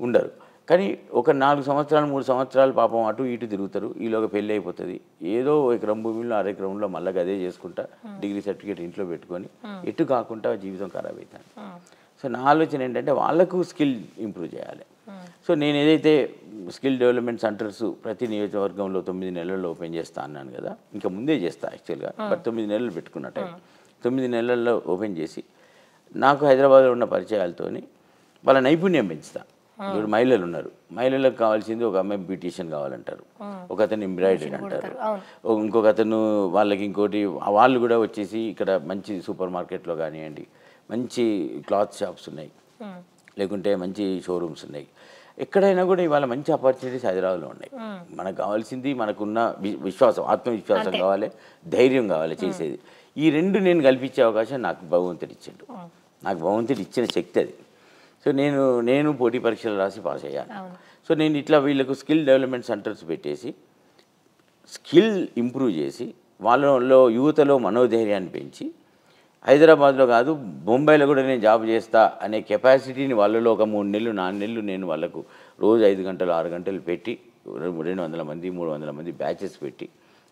ఉండరు. కానీ ఒక 4 సంవత్సరాలు 3 సంవత్సరాలు పాపం అటు ఇటు తిరుగుతారు, ఈలోగా పెళ్ళి అయిపోతుంది, ఏదో ఎకరం భూమిలో 1/2 ఎకరంలో మళ్ళీ అదే చేసుకుంటా డిగ్రీ సర్టిఫికేట్ ఇంట్లో పెట్టుకొని ఎటు కాకుండా జీవితం ఖరాబ్ అవుతుంది. సో నా ఆలోచన ఏంటంటే వాళ్ళకు స్కిల్ ఇంప్రూవ్ చేయాలి. సో నేను ఏదైతే స్కిల్ డెవలప్మెంట్ సెంటర్స్ ప్రతి నియోజకవర్గంలో 9 నెలల్లో ఓపెన్ చేస్తా అన్నాను కదా, ఇంకా ముందే చేస్తా యాక్చువల్గా, బట్ 9 నెలలు పెట్టుకున్న టైం 9 నెలల్లో ఓపెన్ చేసి నాకు హైదరాబాద్లో ఉన్న పరిచయాలతోని వాళ్ళ నైపుణ్యం పెంచుతా. ఇప్పుడు మహిళలు ఉన్నారు, మహిళలకు కావాల్సింది ఒక అమ్మాయి బ్యూటీషియన్ కావాలంటారు, ఒక అతను ఎంబ్రాయిడరీ అంటారు, ఇంకొక అతను వాళ్ళకి ఇంకోటి, వాళ్ళు కూడా వచ్చేసి ఇక్కడ మంచి సూపర్ మార్కెట్లో కానివ్వండి, మంచి క్లాత్ షాప్స్ ఉన్నాయి, లేకుంటే మంచి షోరూమ్స్ ఉన్నాయి. ఎక్కడైనా కూడా ఇవాళ మంచి ఆపర్చునిటీస్ హైదరాబాద్లో ఉన్నాయి. మనకు కావాల్సింది మనకున్న విశ్వాసం, ఆత్మవిశ్వాసం కావాలి, ధైర్యం కావాలి చేసేది. ఈ రెండు నేను కల్పించే అవకాశం నాకు భగవంతుడు ఇచ్చాడు, నాకు భగవంతుడు ఇచ్చిన శక్తి అది. సో నేను పోటీ పరీక్షలు రాసి పాస్ అయ్యాను. సో నేను ఇట్లా వీళ్ళకు స్కిల్ డెవలప్మెంట్ సెంటర్స్ పెట్టేసి స్కిల్ ఇంప్రూవ్ చేసి వాళ్ళలో యువతలో మనోధైర్యాన్ని పెంచి హైదరాబాద్లో కాదు బొంబాయిలో కూడా నేను జాబ్ చేస్తా అనే కెపాసిటీని వాళ్ళలో ఒక 3 నెలలు 4 నెలలు నేను వాళ్ళకు రోజు 5 గంటలు 6 గంటలు పెట్టి 200 మంది 300 మంది బ్యాచెస్ పెట్టి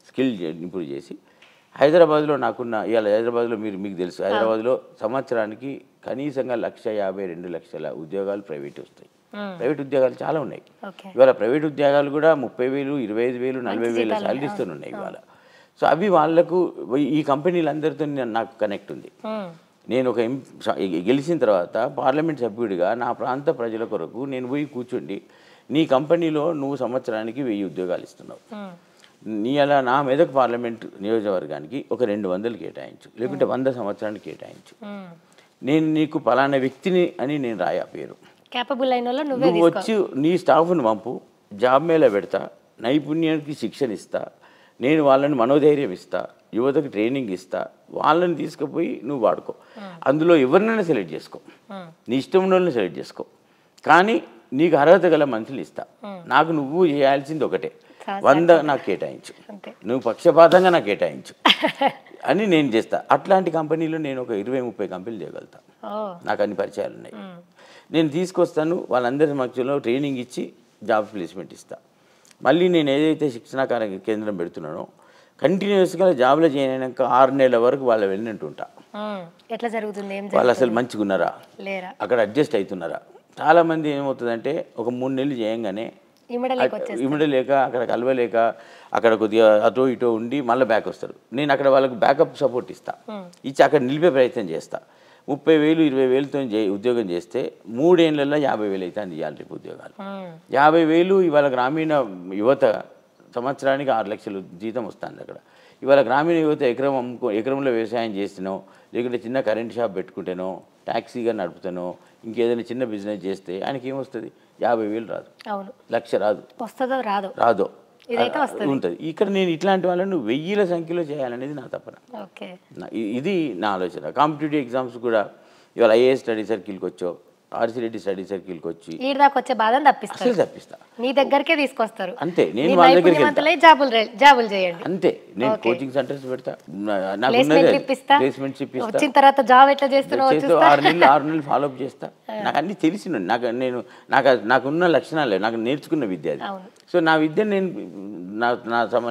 స్కిల్ ఇంప్రూవ్ చేసి హైదరాబాద్లో నాకున్న, ఇవాళ హైదరాబాద్లో మీకు తెలుసు, హైదరాబాద్లో సంవత్సరానికి కనీసంగా 1,52,00,000 ఉద్యోగాలు ప్రైవేట్ వస్తాయి. ప్రైవేట్ ఉద్యోగాలు చాలా ఉన్నాయి. ఇవాళ ప్రైవేట్ ఉద్యోగాలు కూడా 30,000, 25,000, 40,000 శాలరీస్తో ఉన్నాయి ఇవాళ. సో అవి వాళ్లకు ఈ కంపెనీలందరితో నాకు కనెక్ట్ ఉంది. నేను గెలిచిన తర్వాత పార్లమెంట్ సభ్యుడిగా నా ప్రాంత ప్రజల కొరకు నేను పోయి కూర్చుండి, నీ కంపెనీలో నువ్వు సంవత్సరానికి 1000 ఉద్యోగాలు ఇస్తున్నావు, అలా నా మెదక్ పార్లమెంట్ నియోజకవర్గానికి ఒక 200 కేటాయించు, లేకుంటే 100 సంవత్సరానికి కేటాయించు, నేను నీకు పలానా వ్యక్తిని అని నేను రాయా పేరు, నువ్వు వచ్చి నీ స్టాఫ్ను పంపు, జాబ్ మేళ పెడతా, నైపుణ్యానికి శిక్షణ ఇస్తా, నేను వాళ్ళని మనోధైర్యం ఇస్తా, యువతకు ట్రైనింగ్ ఇస్తా, వాళ్ళని తీసుకుపోయి నువ్వు వాడుకో, అందులో ఎవరినైనా సెలెక్ట్ చేసుకో, నీ ఇష్టం వాళ్ళని సెలెక్ట్ చేసుకో, కానీ నీకు అర్హత గల మనుషులు ఇస్తా, నాకు నువ్వు చేయాల్సింది ఒకటే, 100 నాకు కేటాయించు, నువ్వు పక్షపాతంగా నాకు కేటాయించు అని నేను చేస్తా. అట్లాంటి కంపెనీలో నేను ఒక 20-30 కంపెనీలు చేయగలుగుతా, నాకు అన్ని పరిచయాలు ఉన్నాయి. నేను తీసుకొస్తాను, వాళ్ళందరి మధ్యలో ట్రైనింగ్ ఇచ్చి జాబ్ ప్లేస్మెంట్ ఇస్తా. మళ్ళీ నేను ఏదైతే శిక్షణా కేంద్రం పెడుతున్నానో కంటిన్యూస్గా జాబ్లో జాయిన్ అయినాక 6 నెలల వరకు వాళ్ళు వెళ్ళినట్టుంటా. ఎట్లా జరుగుతుంది, వాళ్ళు అసలు మంచిగా ఉన్నారా, అక్కడ అడ్జస్ట్ అవుతున్నారా. చాలామంది ఏమవుతుందంటే ఒక 3 నెలలు చేయంగానే ఇమిడలేక, అక్కడ కలవలేక, అక్కడ కొద్దిగా అటో ఇటో ఉండి మళ్ళీ బ్యాక్ వస్తారు. నేను అక్కడ వాళ్ళకి బ్యాకప్ సపోర్ట్ ఇస్తా, ఇచ్చి అక్కడ నిలిపే ప్రయత్నం చేస్తా. 30,000 20,000తో ఉద్యోగం చేస్తే 3 ఏళ్లలో 50,000 అయితే అని ఇవ్వాలి రేపు ఉద్యోగాలు. 50,000 ఇవాళ గ్రామీణ యువత సంవత్సరానికి 6 లక్షలు జీతం వస్తుంది అక్కడ. ఇవాళ గ్రామీణ యువత ఎకరంలో వ్యవసాయం చేస్తేనో, లేకుంటే చిన్న కరెంట్ షాప్ పెట్టుకుంటేనో, ట్యాక్సీగా నడుపుతానో, ఇంకేదైనా చిన్న బిజినెస్ చేస్తే ఆయనకి ఏమొస్తుంది? 50,000 రాదు, 1,00,000 రాదు. వస్తుందో రాదో రాదో ఉంటుంది. ఇక్కడ నేను ఇట్లాంటి వాళ్ళను 1000ల సంఖ్యలో చేయాలనేది నా తపన. ఇది నా ఆలోచన. కాంపిటేటివ్ ఎగ్జామ్స్ కూడా ఇవాళ ఐఏఎస్ స్టడీ సర్కిల్కి వచ్చో, ఆర్సీ రెడ్డి స్టడీ సర్కిల్కి వచ్చి వచ్చే బాధను తప్పిస్తా, నీ దగ్గరకే తీసుకొస్తారు. అంతే, నేను వాళ్ళ దగ్గరికి జాబులు చేయండి అంతే. నేను కోచింగ్ సెంటర్స్ పెడతా, ప్లేస్మెంట్స్ ఇప్పిస్తా, వచ్చిన తర్వాత జాబ్ ఎట్లా చేస్తున్నావు 6 నెలలు ఫాలోఅప్ చేస్తా. నాకు అన్ని తెలిసిన నాకున్న లక్షణాలే, నాకు నేర్చుకున్న విద్య అది. సో నా విద్య నేను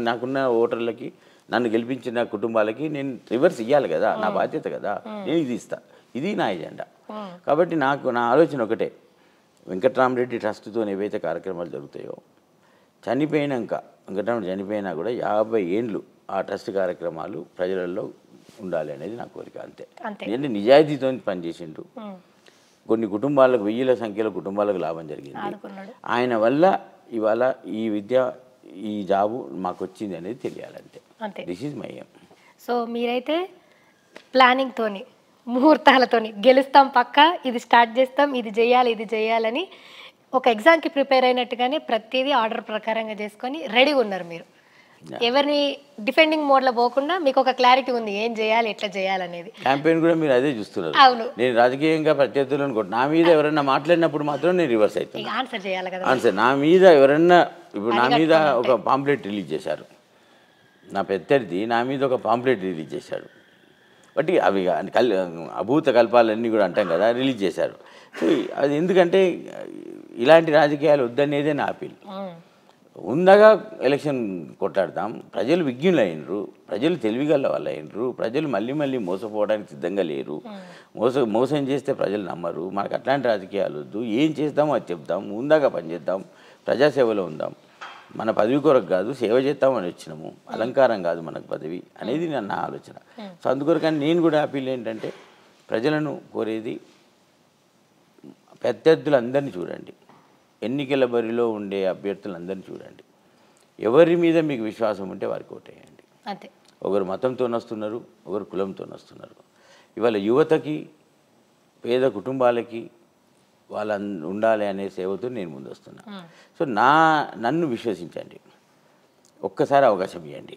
నాకున్న ఓటర్లకి, నన్ను గెలిపించిన కుటుంబాలకి నేను రివర్స్ ఇవ్వాలి కదా, నా బాధ్యత కదా. నేను ఇది ఇస్తా, ఇది నా ఎజెండా. కాబట్టి నా ఆలోచన ఒకటే, వెంకట్రామరెడ్డి ట్రస్ట్తో ఏవైతే కార్యక్రమాలు జరుగుతాయో, వెంకట్రామరెడ్డి చనిపోయినా కూడా 50 ఏండ్లు ఆ ట్రస్ట్ కార్యక్రమాలు ప్రజలలో ఉండాలి అనేది నా కోరిక. అంతే. ఎందుకంటే నిజాయితీతో పనిచేసిండు. కొన్ని కుటుంబాలకు 1000ల సంఖ్యలో కుటుంబాలకు లాభం జరిగింది ఆయన వల్ల. ఇవాళ ఈ విద్య, ఈ జాబు మాకు వచ్చింది అనేది తెలియాలంటే this is my aim. So మీరైతే ప్లానింగ్తోని, ముహూర్తాలతోని గెలుస్తాం పక్కా, ఇది స్టార్ట్ చేస్తాం, ఇది చేయాలని ఒక ఎగ్జామ్కి ప్రిపేర్ అయినట్టుగానే ప్రతిదీ ఆర్డర్ ప్రకారంగా చేసుకొని రెడీగా ఉన్నారు మీరు. ఎవరిని డిఫెండింగ్ మోడ్లో పోకుండా మీకు ఒక క్లారిటీ ఉంది ఏం చేయాలి, ఎట్లా చేయాలనేది. క్యాంపెయిన్ కూడా మీరు అదే చూస్తున్నారు. అవును. నేను రాజకీయంగా ప్రత్యర్థులను కూడా నా మీద ఎవరైనా మాట్లాడినప్పుడు మాత్రం నేను రివర్స్ అవుతాను. ఆన్సర్ చేయాలి కదా. ఆన్సర్ నా మీద ఎవరన్నా, ఇప్పుడు నా మీద ఒక పాంప్లెట్ రిలీజ్ చేశారు, నా ప్రత్యర్థి నా మీద ఒక పాంప్లెట్ రిలీజ్ చేశాడు. బట్ అవి అభూత కల్పాలన్నీ కూడా అంటాం కదా, రిలీజ్ చేశారు. సో అది ఎందుకంటే ఇలాంటి రాజకీయాలు వద్దనేదే నా అపీల్. ఉందగా ఎలక్షన్ కొట్లాడతాం. ప్రజలు విజ్ఞులు అయినరు, ప్రజలు తెలివిగల వాళ్ళు అయినరు, ప్రజలు మళ్ళీ మోసపోవడానికి సిద్ధంగా లేరు. మోసం చేస్తే ప్రజలు నమ్మరు. మనకు అట్లాంటి రాజకీయాలు వద్దు. ఏం చేస్తామో అది చెప్తాం, ఉందాగా పనిచేద్దాం, ప్రజాసేవలో ఉందాం. మన పదవి కొరకు కాదు, సేవ చేద్దామని వచ్చినాము, అలంకారం కాదు మనకు పదవి అనేది నా ఆలోచన. సో అందుకొరకని నేను కూడా అపీల్ ఏంటంటే, ప్రజలను కోరేది ప్రత్యర్థులందరినీ చూడండి, ఎన్నికల బరిలో ఉండే అభ్యర్థులందరినీ చూడండి. ఎవరి మీద మీకు విశ్వాసం ఉంటే వారికి ఓటేయండి. అంతే. ఒకరు మతంతో వస్తున్నారు, ఒకరు కులంతో వస్తున్నారు. ఇవాళ యువతకి, పేద కుటుంబాలకి వాళ్ళ ఉండాలి అనే సేవతో నేను ముందు వస్తున్నా. సో నన్ను విశ్వసించండి, ఒక్కసారి అవకాశం ఇవ్వండి.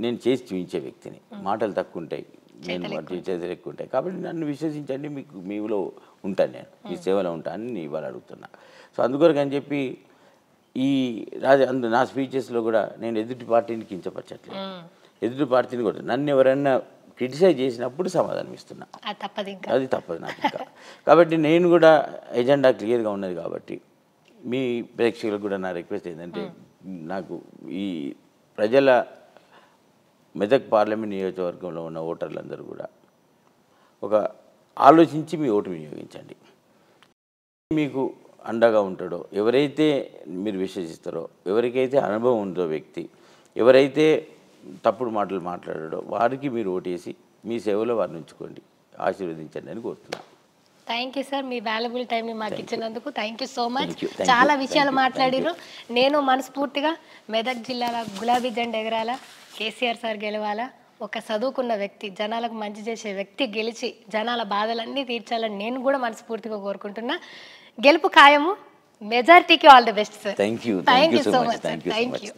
నేను చేసి చూపించే వ్యక్తిని. మాటలు తక్కువ ఉంటాయి, నేను చేతులు ఎక్కువ ఉంటాయి. కాబట్టి నన్ను విశ్వసించండి, మీలో ఉంటాను, నేను మీ సేవలో ఉంటానని నేను ఇవాళ అడుగుతున్నా. సో అందుకొరకు అని చెప్పి నా స్పీచెస్లో కూడా నేను ఎదుటి పార్టీని కించపరచట్లేదు. ఎదుటి పార్టీని కూడా నన్ను ఎవరైనా క్రిటిసైజ్ చేసినప్పుడు సమాధానం ఇస్తున్నా, అది తప్పదు నాకు ఇంకా. కాబట్టి నేను కూడా ఎజెండా క్లియర్గా ఉన్నది. కాబట్టి మీ ప్రేక్షకులకు కూడా నా రిక్వెస్ట్ ఏంటంటే, నాకు ఈ ప్రజల మెదక్ పార్లమెంట్ నియోజకవర్గంలో ఉన్న ఓటర్లందరూ కూడా ఒక ఆలోచించి మీ ఓటు వినియోగించండి. మీకు అండగా ఉంటాడో, ఎవరైతే మీరు విశ్వసిస్తారో, ఎవరికైతే అనుభవం ఉందో వ్యక్తి, ఎవరైతే తప్పుడు మాటలు మాట్లాడాడో వారికి మీరు ఓటేసి మీ సేవలో వారిని ఉంచుకోండి, ఆశీర్వదించండి అని కోరుతున్నాను. Thank you sir, me valuable టైంని మాకు ఇచ్చినందుకు థ్యాంక్ యూ సో మచ్. చాలా విషయాలు మాట్లాడిరు. నేను మనస్ఫూర్తిగా మెదక్ జిల్లాలో గులాబీ జెండా ఎగరాలా, కేసీఆర్ సార్ గెలవాలా, ఒక చదువుకున్న వ్యక్తి, జనాలకు మంచి చేసే వ్యక్తి గెలిచి జనాల బాధలన్నీ తీర్చాలని నేను కూడా మనస్ఫూర్తిగా కోరుకుంటున్నా. గెలుపు ఖాయము, మెజారిటీకి all the best sir. Thank you so much. Thank you.